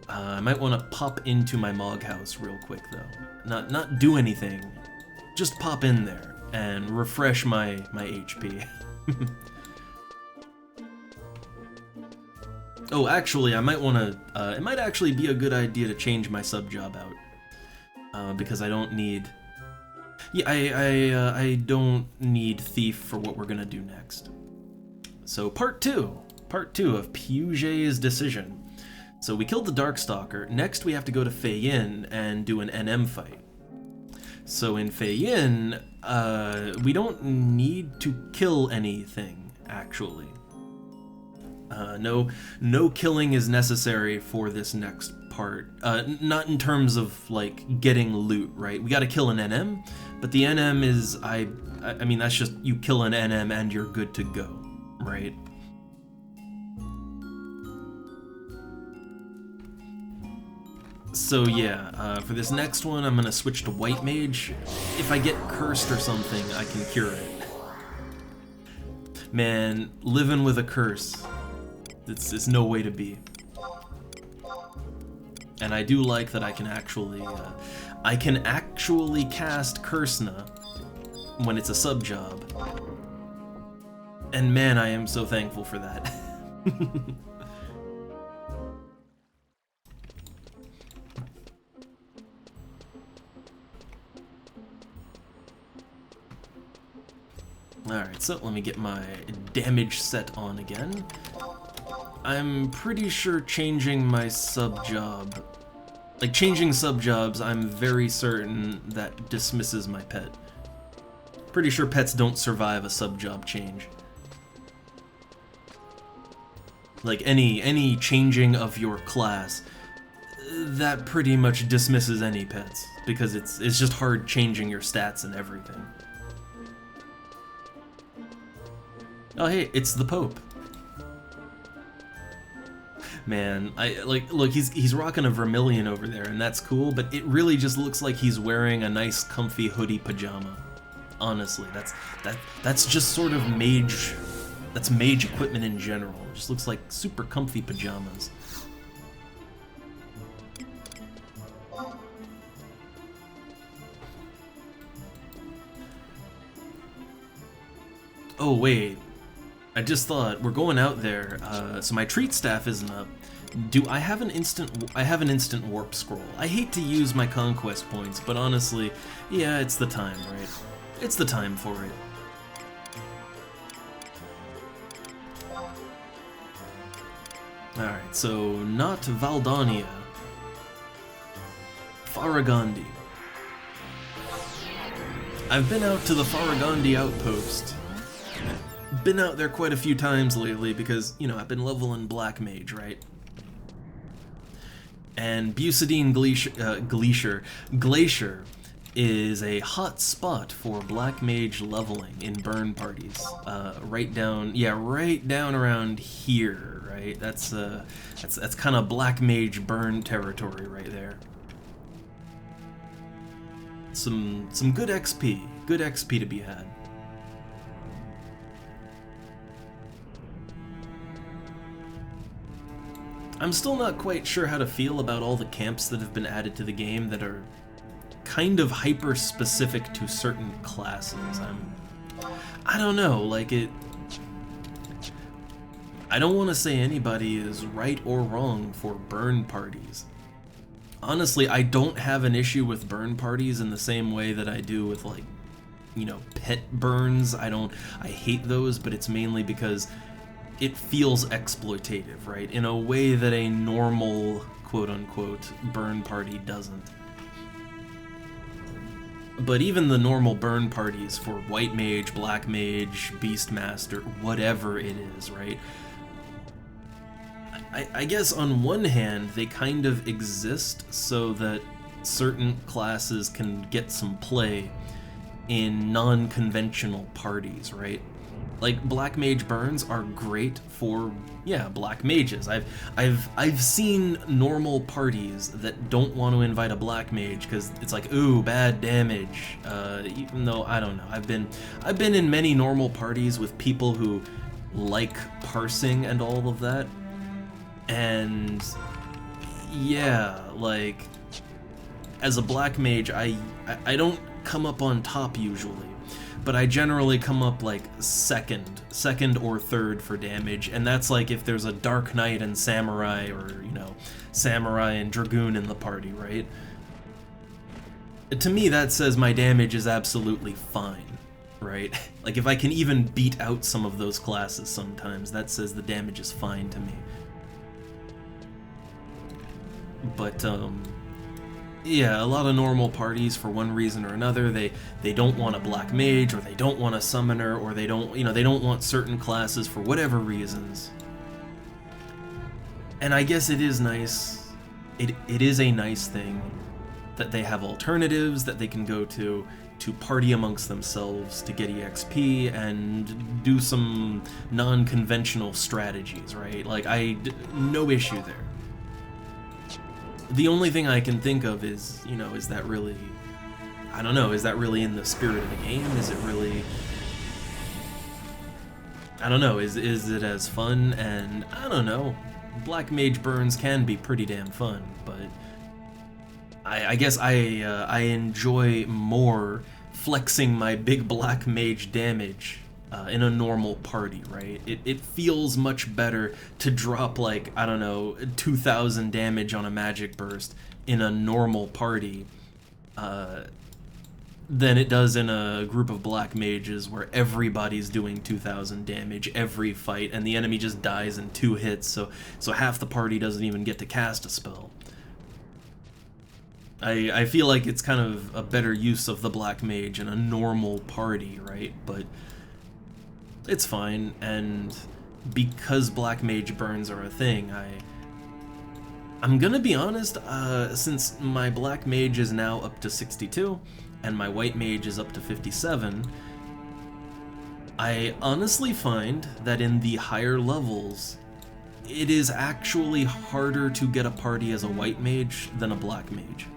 I might want to pop into my Mog house real quick though. Not do anything. Just pop in there and refresh my HP. Oh, actually, I might want to. It might actually be a good idea to change my sub job out, because I don't need. Yeah, I don't need Thief for what we're gonna do next. So part two of Puget's decision. So we killed the Darkstalker. Next, we have to go to Fei-Yin and do an NM fight. So in Fei-Yin, we don't need to kill anything, actually. No killing is necessary for this next part. Not in terms of, like, getting loot, right? We gotta kill an NM, but the NM is, I mean, that's just, you kill an NM and you're good to go, right? So yeah, for this next one, I'm gonna switch to White Mage. If I get cursed or something, I can cure it. Man, living with a curse, it's no way to be. And I do like that I can actually cast Kursna when it's a sub job. And man, I am so thankful for that. Alright, so let me get my damage set on again. I'm pretty sure changing my sub-job... Like, changing sub-jobs, I'm very certain that dismisses my pet. Pretty sure pets don't survive a sub-job change. Like, any changing of your class, that pretty much dismisses any pets, because it's just hard changing your stats and everything. Oh hey, it's the Pope. Man, look, he's rocking a vermilion over there, and that's cool, but it really just looks like he's wearing a nice comfy hoodie pajama. honestly. That's just sort of mage. That's mage equipment in general. It just looks like super comfy pajamas. Oh wait, I just thought we're going out there. So my treat staff isn't up. Do I have an instant? I have an instant warp scroll. I hate to use my conquest points, but honestly, yeah, it's the time, right? It's the time for it. All right, so not Valdania. Faragandi. I've been out to the Faragandi outpost. Been out there quite a few times lately because, you know, I've been leveling Black Mage, right? And Bucidine Glacier is a hot spot for Black Mage leveling in burn parties. Right down around here, right? That's kind of Black Mage burn territory right there. Some good XP to be had. I'm still not quite sure how to feel about all the camps that have been added to the game that are kind of hyper-specific to certain classes. I don't know, like it... I don't want to say anybody is right or wrong for burn parties. Honestly, I don't have an issue with burn parties in the same way that I do with, like, you know, pet burns. I hate those, but it's mainly because it feels exploitative, right? In a way that a normal, quote-unquote, burn party doesn't. But even the normal burn parties for White Mage, Black Mage, Beastmaster, whatever it is, right? I guess on one hand, they kind of exist so that certain classes can get some play in non-conventional parties, right? Like, Black Mage burns are great for, yeah, Black Mages. I've seen normal parties that don't want to invite a Black Mage because it's like, ooh, bad damage. Even though, I don't know, I've been in many normal parties with people who like parsing and all of that. And yeah, like, as a Black Mage, I don't come up on top usually, but I generally come up like second or third for damage, and that's like if there's a Dark Knight and Samurai, or, you know, Samurai and Dragoon in the party, right? To me, that says my damage is absolutely fine, right? Like, if I can even beat out some of those classes sometimes, that says the damage is fine to me. But, yeah, a lot of normal parties, for one reason or another, they don't want a Black Mage, or they don't want a Summoner, or they don't, you know, they don't want certain classes for whatever reasons. And I guess it is nice, it is a nice thing that they have alternatives that they can go to party amongst themselves, to get EXP, and do some non-conventional strategies, right? Like, no issue there. The only thing I can think of is, you know, is that really, I don't know, is that really in the spirit of the game? Is it really, I don't know, is it as fun? And I don't know, Black Mage burns can be pretty damn fun, but I guess I enjoy more flexing my big Black Mage damage in a normal party, right? It feels much better to drop, like, I don't know, 2,000 damage on a magic burst in a normal party than it does in a group of Black Mages where everybody's doing 2,000 damage every fight and the enemy just dies in 2 hits, so half the party doesn't even get to cast a spell. I feel like it's kind of a better use of the Black Mage in a normal party, right? But it's fine, and because Black Mage burns are a thing, I'm gonna be honest, since my Black Mage is now up to 62, and my White Mage is up to 57, I honestly find that in the higher levels, it is actually harder to get a party as a White Mage than a Black Mage.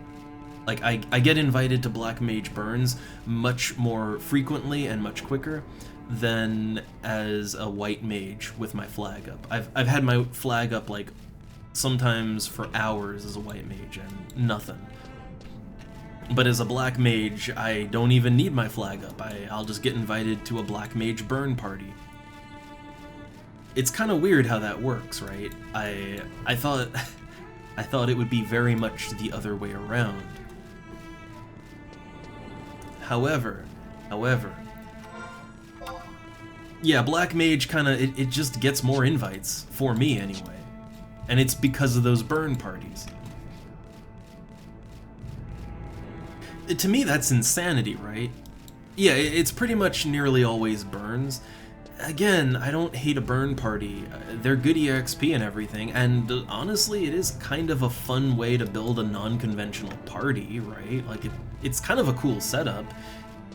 Like, I get invited to Black Mage Burns much more frequently and much quicker than as a white mage with my flag up. I've had my flag up, like, sometimes for hours as a white mage and nothing. But as a black mage, I don't even need my flag up. I'll just get invited to a Black Mage Burn party. It's kind of weird how that works, right? I thought it would be very much the other way around. However, yeah, Black Mage kind of, it just gets more invites, for me anyway. And it's because of those burn parties. To me, that's insanity, right? Yeah, it's pretty much nearly always burns. Again, I don't hate a burn party. They're good EXP and everything, and honestly, it is kind of a fun way to build a non-conventional party, right? Like, it's kind of a cool setup.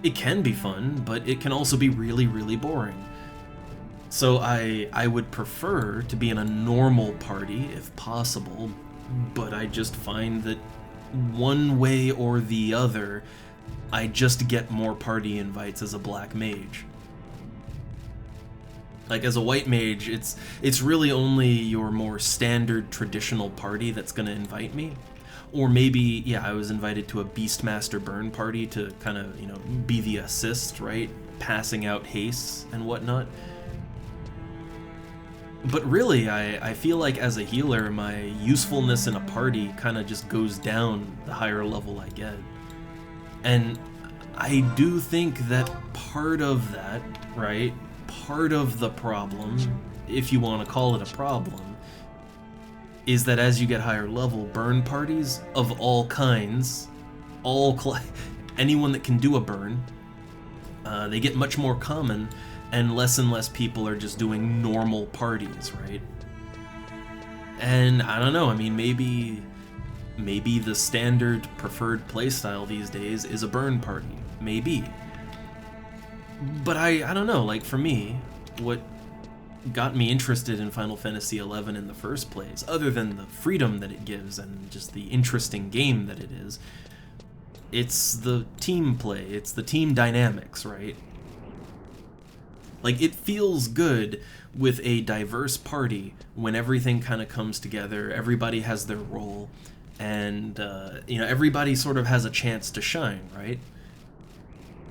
It can be fun, but it can also be really, really boring. So I would prefer to be in a normal party, if possible, but I just find that one way or the other, I just get more party invites as a black mage. Like, as a white mage, it's really only your more standard traditional party that's gonna invite me. Or maybe, yeah, I was invited to a Beastmaster burn party to kind of, you know, be the assist, right? Passing out hastes and whatnot. But really, I feel like as a healer, my usefulness in a party kind of just goes down the higher level I get. And I do think that part of that, right, part of the problem, if you want to call it a problem, is that as you get higher level, burn parties of all kinds, anyone that can do a burn, they get much more common, and less people are just doing normal parties, right? And I don't know, I mean, maybe the standard preferred playstyle these days is a burn party. Maybe. But I don't know, like, for me, what got me interested in Final Fantasy XI in the first place, other than the freedom that it gives and just the interesting game that it is, it's the team play, it's the team dynamics, right? Like, it feels good with a diverse party when everything kind of comes together, everybody has their role, and, you know, everybody sort of has a chance to shine, right?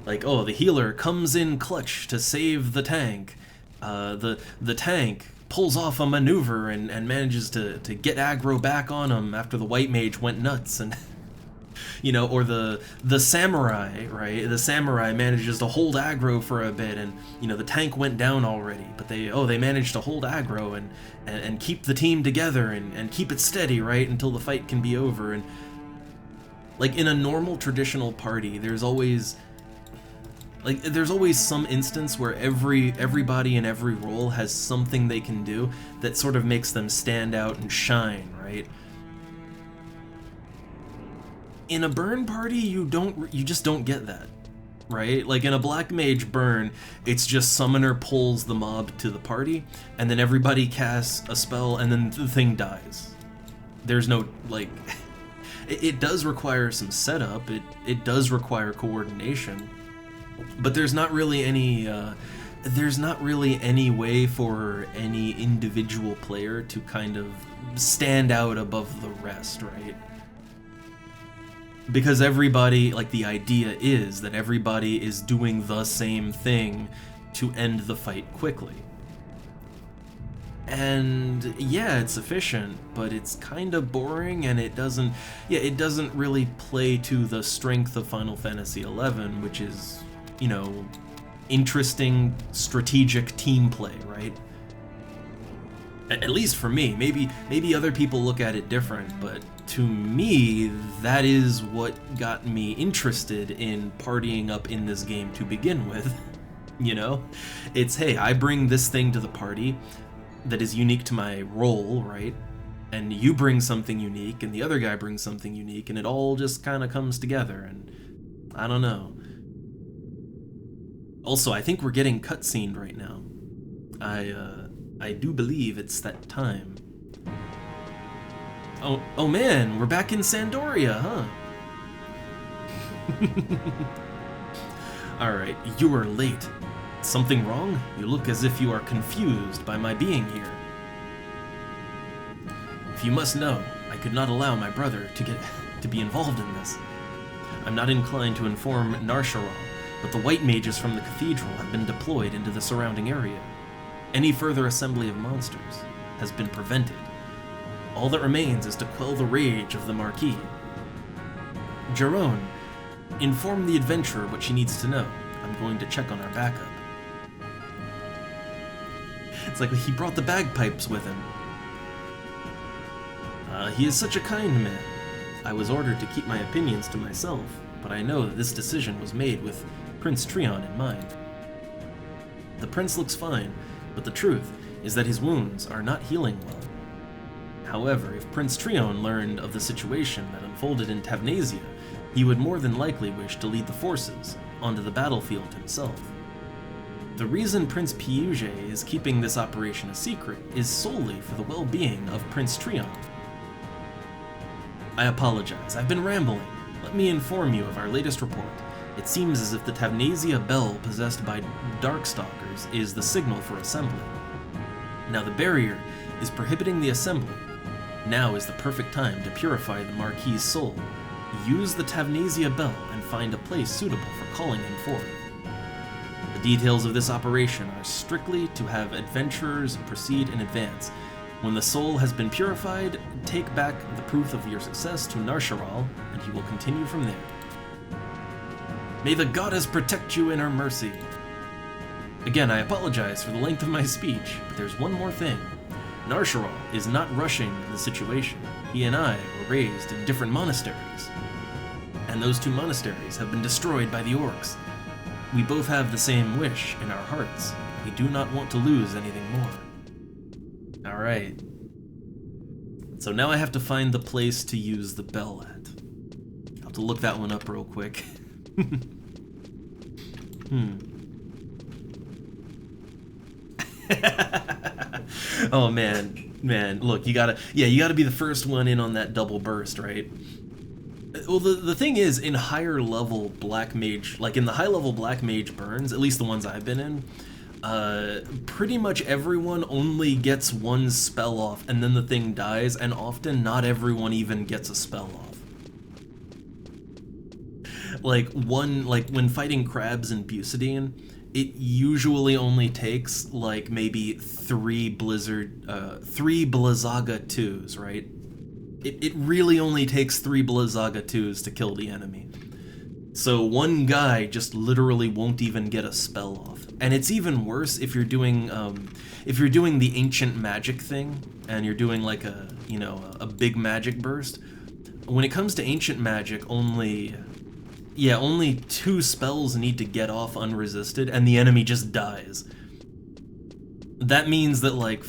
Like, oh, the healer comes in clutch to save the tank. The tank pulls off a maneuver and manages to get aggro back on him after the white mage went nuts, and you know, or the samurai, right? The samurai manages to hold aggro for a bit, and you know, the tank went down already, but they managed to hold aggro and keep the team together and keep it steady, right, until the fight can be over. And like, in a normal traditional party, there's always some instance where everybody in every role has something they can do that sort of makes them stand out and shine, right? In a burn party, you just don't get that, right? Like, in a black mage burn, it's just summoner pulls the mob to the party, and then everybody casts a spell, and then the thing dies. There's no, like, it does require some setup, it does require coordination, but there's not really any way for any individual player to kind of stand out above the rest, right? Because everybody, like, the idea is that everybody is doing the same thing to end the fight quickly. And yeah, it's efficient, but it's kind of boring, and it doesn't really play to the strength of Final Fantasy XI, which is, you know, interesting strategic team play, right? At least for me. Maybe other people look at it different, but to me, that is what got me interested in partying up in this game to begin with. You know? It's, hey, I bring this thing to the party that is unique to my role, right? And you bring something unique, and the other guy brings something unique, and it all just kind of comes together, and I don't know. Also, I think we're getting cutscened right now. I do believe it's that time. Oh man, we're back in Sandoria, huh? Alright, you are late. Something wrong? You look as if you are confused by my being here. If you must know, I could not allow my brother to be involved in this. I'm not inclined to inform Narsharal, but the white mages from the cathedral have been deployed into the surrounding area. Any further assembly of monsters has been prevented. All that remains is to quell the rage of the Marquis. Jerome, inform the adventurer what she needs to know. I'm going to check on our backup. It's like he brought the bagpipes with him. He is such a kind man. I was ordered to keep my opinions to myself, but I know that this decision was made with Prince Treon in mind. The prince looks fine, but the truth is that his wounds are not healing well. However, if Prince Treon learned of the situation that unfolded in Tavnasia, he would more than likely wish to lead the forces onto the battlefield himself. The reason Prince Piuge is keeping this operation a secret is solely for the well-being of Prince Treon. I apologize, I've been rambling. Let me inform you of our latest report. It seems as if the Tavnasia bell possessed by Darkstalkers is the signal for assembly. Now the barrier is prohibiting the assembly. Now is the perfect time to purify the Marquis's soul. Use the Tavnasia bell and find a place suitable for calling him forth. The details of this operation are strictly to have adventurers proceed in advance. When the soul has been purified, take back the proof of your success to Narsharal, and he will continue from there. May the goddess protect you in her mercy. Again, I apologize for the length of my speech, but there's one more thing. Narsharal is not rushing the situation. He and I were raised in different monasteries, and those two monasteries have been destroyed by the orcs. We both have the same wish in our hearts. We do not want to lose anything more. Alright. So now I have to find the place to use the bell at. I'll have to look that one up real quick. Oh man, look, you gotta be the first one in on that double burst, right? Well, the thing is, in higher level Black Mage, like in the high level Black Mage burns, at least the ones I've been in, pretty much everyone only gets one spell off and then the thing dies, and often not everyone even gets a spell off. Like when fighting crabs in Bucidine, it usually only takes like maybe three Blizzaga 2s, right? It really only takes 3 Blizzaga 2s to kill the enemy. So one guy just literally won't even get a spell off. And it's even worse if you're doing the ancient magic thing and you're doing like a big magic burst. When it comes to ancient magic, only 2 spells need to get off unresisted and the enemy just dies. That means that like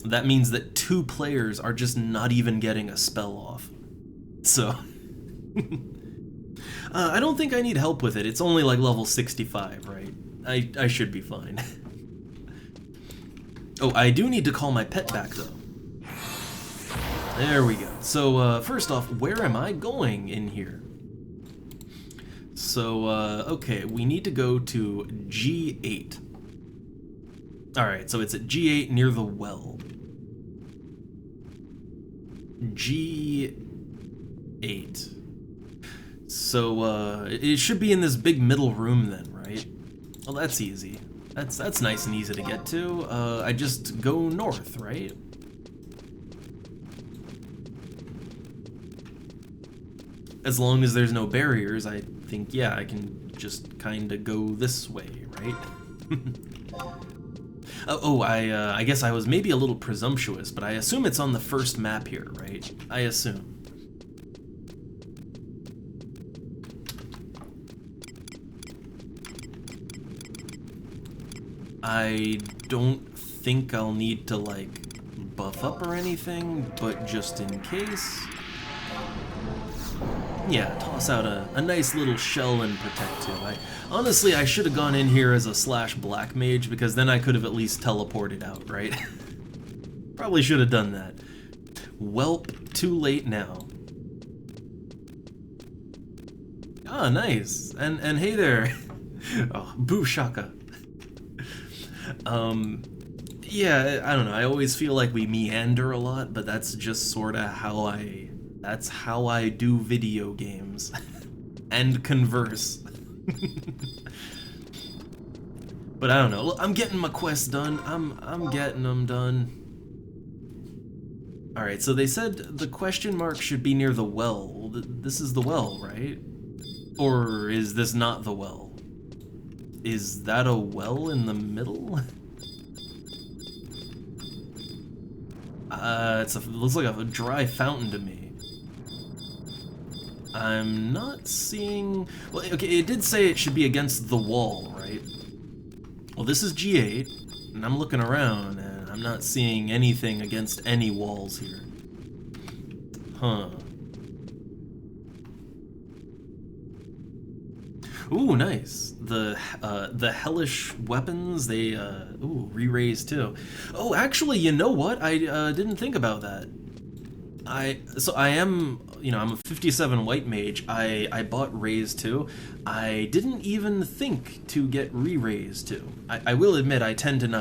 that means that 2 players are just not even getting a spell off. So I don't think I need help with it. It's only like level 65, right? I should be fine. Oh, I do need to call my pet back though. There we go. So first off, where am I going in here? So okay, we need to go to G8. Alright, so it's at G8 near the well. G8. So, it should be in this big middle room then, right? Well, that's easy. That's nice and easy to get to. I just go north, right? As long as there's no barriers, I think, yeah, I can just kinda go this way, right? I guess I was maybe a little presumptuous, but I assume it's on the first map here, right? I assume. I don't think I'll need to, like, buff up or anything, but just in case... Yeah, toss out a nice little shell and protect too. Honestly, I should have gone in here as a / black mage, because then I could have at least teleported out, right? Probably should have done that. Welp, too late now. Ah, nice. And hey there. Oh, boo shaka. Yeah, I don't know. I always feel like we meander a lot, but that's just sort of how I do video games and converse. But I don't know. I'm getting my quests done. I'm getting them done. All right, so they said the question mark should be near the well. This is the well, right? Or is this not the well? Is that a well in the middle? It looks like a dry fountain to me. I'm not seeing... Well, okay, it did say it should be against the wall, right? Well, this is G8, and I'm looking around, and I'm not seeing anything against any walls here. Huh. Ooh, nice. The hellish weapons, they, ooh, re-raise too. Oh, actually, you know what? I, didn't think about that. So I am, you know, I'm a 57 white mage. I bought raise too. I didn't even think to get re-raise too. I will admit I tend to not